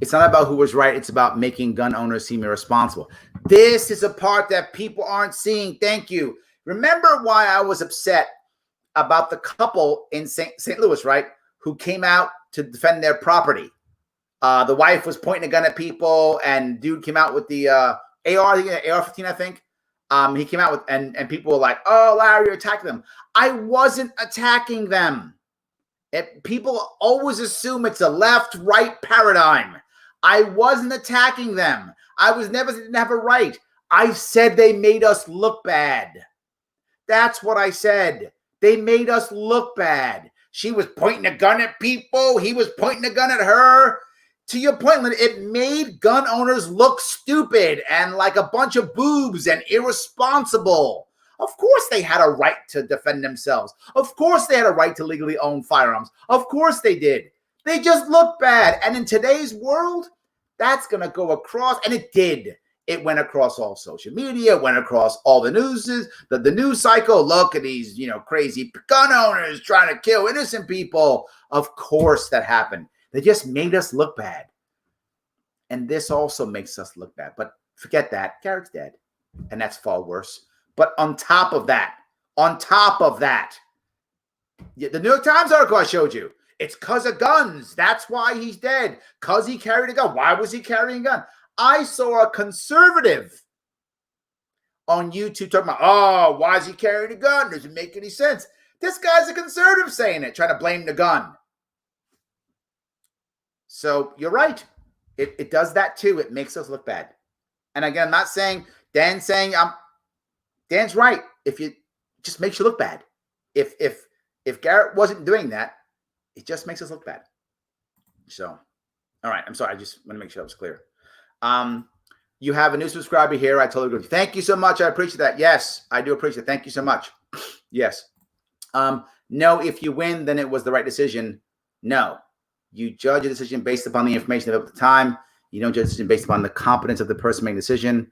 it's not about who was right. It's about making gun owners seem irresponsible. This is a part that people aren't seeing. Thank you. Remember why I was upset about the couple in St. Louis, right? Who came out to defend their property. The wife was pointing a gun at people and dude came out with the AR-15, I think. He came out with, and people were like, oh, Larry, you're attacking them. I wasn't attacking them. People always assume it's a left-right paradigm. I wasn't attacking them. I was never didn't have a right. I said they made us look bad. That's what I said. They made us look bad. She was pointing a gun at people. He was pointing a gun at her. To your point, Lynn, it made gun owners look stupid and like a bunch of boobs and irresponsible. Of course they had a right to defend themselves. Of course they had a right to legally own firearms. Of course they did. They just look bad. And in today's world, that's going to go across. And it did. It went across all social media, went across all the news, the news cycle. Look at these, crazy gun owners trying to kill innocent people. Of course that happened. They just made us look bad. And this also makes us look bad. But forget that. Garrett's dead. And that's far worse. But on top of that, On top of that, the New York Times article I showed you, it's because of guns. That's why he's dead. Because he carried a gun. Why was he carrying a gun? I saw a conservative on YouTube talking about, oh, why is he carrying a gun? Doesn't make any sense. This guy's a conservative saying it, trying to blame the gun. So you're right. It does that too. It makes us look bad. And again, I'm not saying, Dan's saying, Dan's right. If you just makes you look bad. If Garrett wasn't doing that, it just makes us look bad. So, all right. I'm sorry. I just want to make sure that was clear. You have a new subscriber here. I totally agree. Thank you so much. I appreciate that. Yes, I do appreciate it. Thank you so much. Yes. No, if you win, then it was the right decision. No. You judge a decision based upon the information available at the time. You don't judge a decision based upon the competence of the person making the decision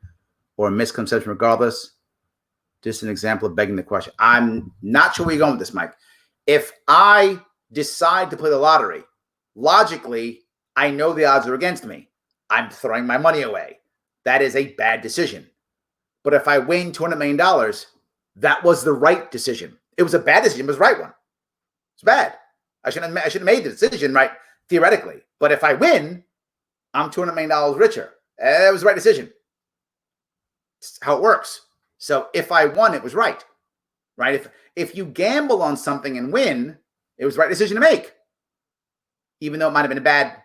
or misconception regardless. Just an example of begging the question. I'm not sure where you're going with this, Mike. If I decide to play the lottery, logically, I know the odds are against me. I'm throwing my money away. That is a bad decision. But if I win $200 million, that was the right decision. It was a bad decision, but it was the right one. It's bad. I shouldn't have made the decision, right, theoretically. But if I win, I'm $200 million richer. That was the right decision. That's how it works. So if I won, it was right. Right? If you gamble on something and win, it was the right decision to make. Even though it might have been bad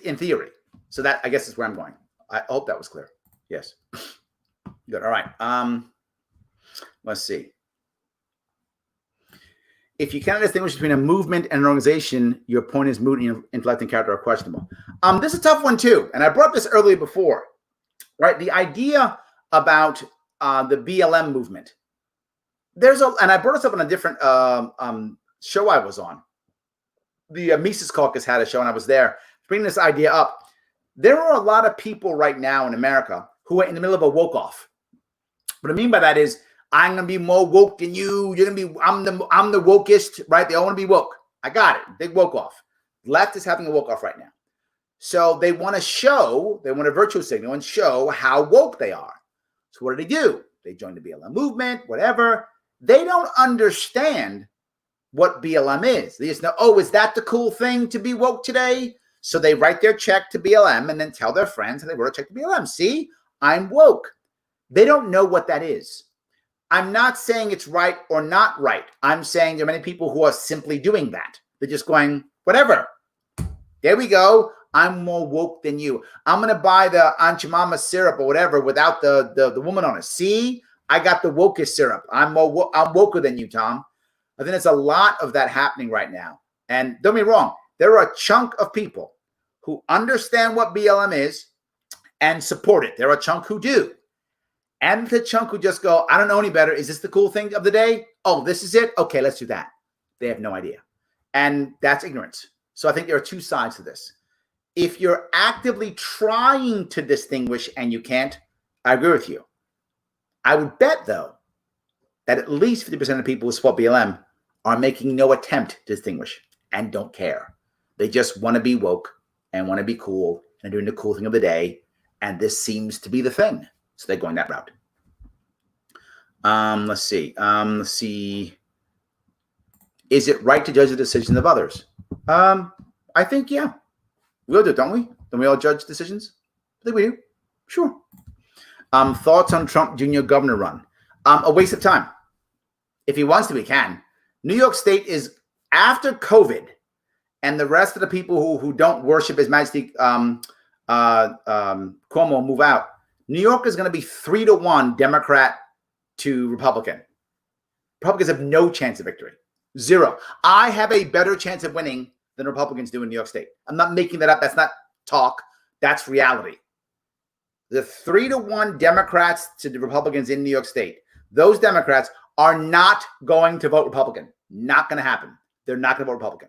in theory. So that, I guess, is where I'm going. I hope that was clear. Yes. Good. All right. Let's see. If you cannot distinguish between a movement and an organization, your point is moot and your intellect and character are questionable. This is a tough one too. And I brought up this earlier before, right? The idea about the BLM movement. And I brought this up on a different show I was on. The Mises Caucus had a show and I was there bringing this idea up. There are a lot of people right now in America who are in the middle of a woke off. What I mean by that is, I'm gonna be more woke than you. You're gonna be. I'm the wokest, right? They all want to be woke. I got it. Big woke off. Left is having a woke off right now. So they want to show. They want to virtue signal and show how woke they are. So what do? They join the BLM movement, whatever. They don't understand what BLM is. They just know, oh, is that the cool thing to be woke today? So they write their check to BLM and then tell their friends they wrote a check to BLM. See, I'm woke. They don't know what that is. I'm not saying it's right or not right. I'm saying there are many people who are simply doing that. They're just going, whatever. There we go. I'm more woke than you. I'm going to buy the Aunt Jemima syrup or whatever without the woman on it. See, I got the wokest syrup. I'm woker than you, Tom. I think there's a lot of that happening right now. And don't get me wrong. There are a chunk of people who understand what BLM is and support it. There are a chunk who do. And the chunk who just go, I don't know any better. Is this the cool thing of the day? Oh, this is it? Okay, let's do that. They have no idea. And that's ignorance. So I think there are two sides to this. If you're actively trying to distinguish and you can't, I agree with you. I would bet, though, that at least 50% of people who support BLM are making no attempt to distinguish and don't care. They just want to be woke and want to be cool and are doing the cool thing of the day. And this seems to be the thing. So they're going that route. Let's see. Is it right to judge the decisions of others? I think, yeah. We'll do, don't we? Don't we all judge decisions? I think we do. Sure. Thoughts on Trump Jr. governor run? A waste of time. If he wants to, he can. New York State is, after COVID, and the rest of the people who don't worship His Majesty Cuomo move out, New York is going to be 3-1 Democrat to Republican. Republicans have no chance of victory. Zero. I have a better chance of winning than Republicans do in New York State. I'm not making that up. That's not talk. That's reality. The 3-1 Democrats to the Republicans in New York State, those Democrats are not going to vote Republican. Not going to happen. They're not going to vote Republican.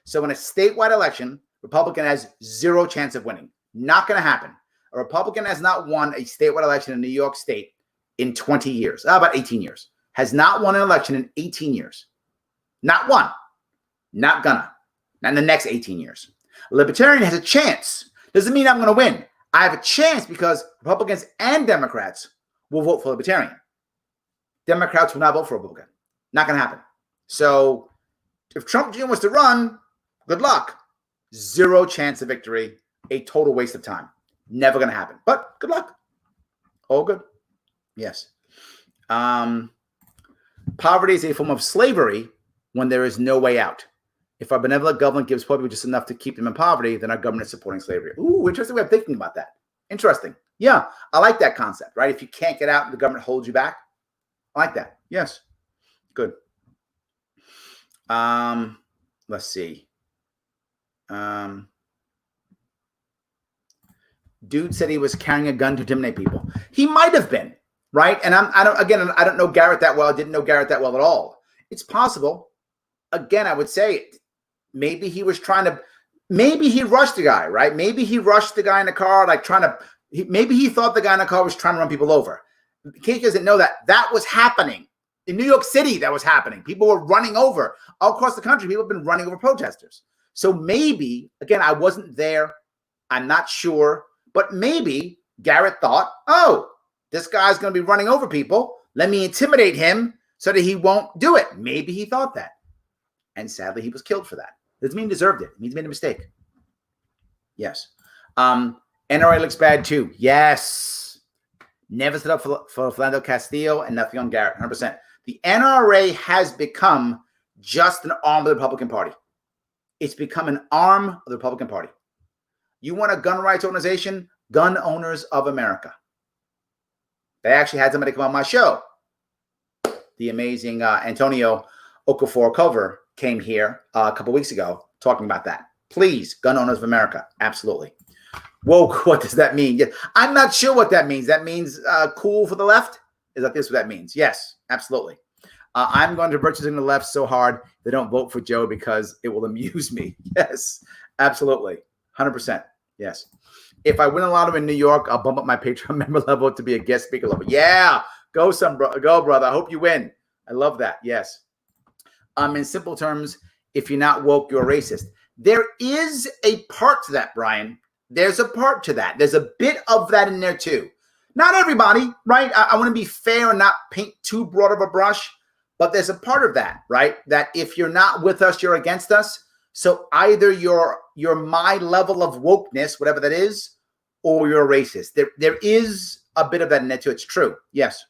So in a statewide election, Republican has zero chance of winning. Not going to happen. A Republican has not won a statewide election in New York State in 20 years, about 18 years. Has not won an election in 18 years. Not one. Not gonna. Not in the next 18 years. A Libertarian has a chance. Doesn't mean I'm going to win. I have a chance because Republicans and Democrats will vote for Libertarian. Democrats will not vote for a Republican. Not going to happen. So if Trump Jr. wants to run, good luck. Zero chance of victory. A total waste of time. Never going to happen. But good luck. All good. Yes. Poverty is a form of slavery when there is no way out. If our benevolent government gives poor people just enough to keep them in poverty, then our government is supporting slavery. Ooh, interesting way of thinking about that. Interesting. Yeah, I like that concept, right? If you can't get out and the government holds you back. I like that. Yes. Good. Let's see. Dude said he was carrying a gun to intimidate people. He might have been, right? And I don't know Garrett that well. I didn't know Garrett that well at all. It's possible. Again, I would say maybe he was trying to, maybe he rushed the guy, right? Maybe he rushed the guy in the car, like maybe he thought the guy in the car was trying to run people over. In case you doesn't know that was happening. In New York City, that was happening. People were running over. All across the country, people have been running over protesters. So maybe, again, I wasn't there. I'm not sure. But maybe Garrett thought, oh, this guy's going to be running over people. Let me intimidate him so that he won't do it. Maybe he thought that. And sadly, he was killed for that. Doesn't mean he deserved it. It means he made a mistake. Yes. NRA looks bad too. Yes. Never stood up for Philando Castillo and nothing on Garrett. 100%. The NRA has become just an arm of the Republican Party. It's become an arm of the Republican Party. You want a gun rights organization? Gun Owners of America. They actually had somebody come on my show. The amazing Antonio Okafor Cover came here a couple weeks ago talking about that. Please, Gun Owners of America. Absolutely. Whoa, what does that mean? Yeah, I'm not sure what that means. That means cool for the left? Is that this what that means? Yes, absolutely. I'm going to virtue in the left so hard they don't vote for Joe because it will amuse me. Yes, absolutely. 100%. Yes. If I win a lot in New York, I'll bump up my Patreon member level to be a guest speaker level. Yeah, go brother. I hope you win. I love that. Yes. In simple terms, if you're not woke, you're a racist. There is a part to that, Brian. There's a part to that. There's a bit of that in there too. Not everybody, right? I want to be fair and not paint too broad of a brush, but there's a part of that, right? That if you're not with us, you're against us. So either you're my level of wokeness, whatever that is, or you're a racist. There is a bit of that in there too. It's true. Yes.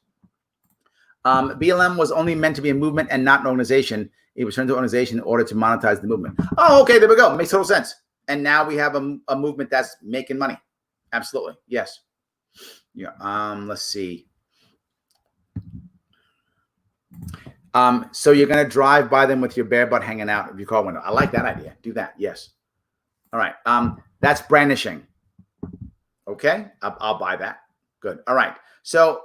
BLM was only meant to be a movement and not an organization. It was turned into an organization in order to monetize the movement. Oh, okay. There we go. Makes total sense. And now we have a movement that's making money. Absolutely. Yes. Yeah. Let's see. So you're going to drive by them with your bare butt hanging out of your car window. I like that idea. Do that. Yes. All right. That's brandishing. Okay. I'll buy that. Good. All right. So,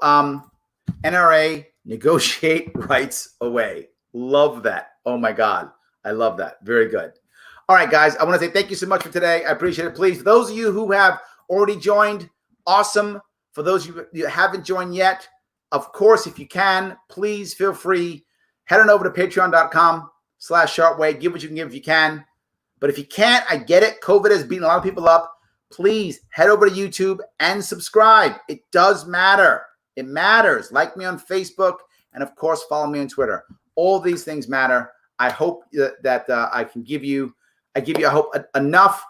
NRA, negotiate rights away. Love that. Oh my God. I love that. Very good. All right, guys. I want to say thank you so much for today. I appreciate it. Please, for those of you who have already joined, awesome. For those of you who haven't joined yet, of course, if you can, please feel free. Head on over to patreon.com/Sharpe Way. Give what you can give if you can. But if you can't, I get it. COVID has beaten a lot of people up. Please head over to YouTube and subscribe. It does matter. It matters. Like me on Facebook. And of course, follow me on Twitter. All these things matter. I hope that I can give you, I hope, enough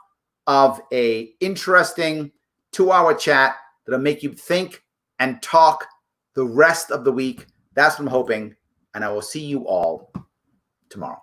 of a interesting 2-hour chat that'll make you think and talk the rest of the week. That's what I'm hoping. And I will see you all tomorrow.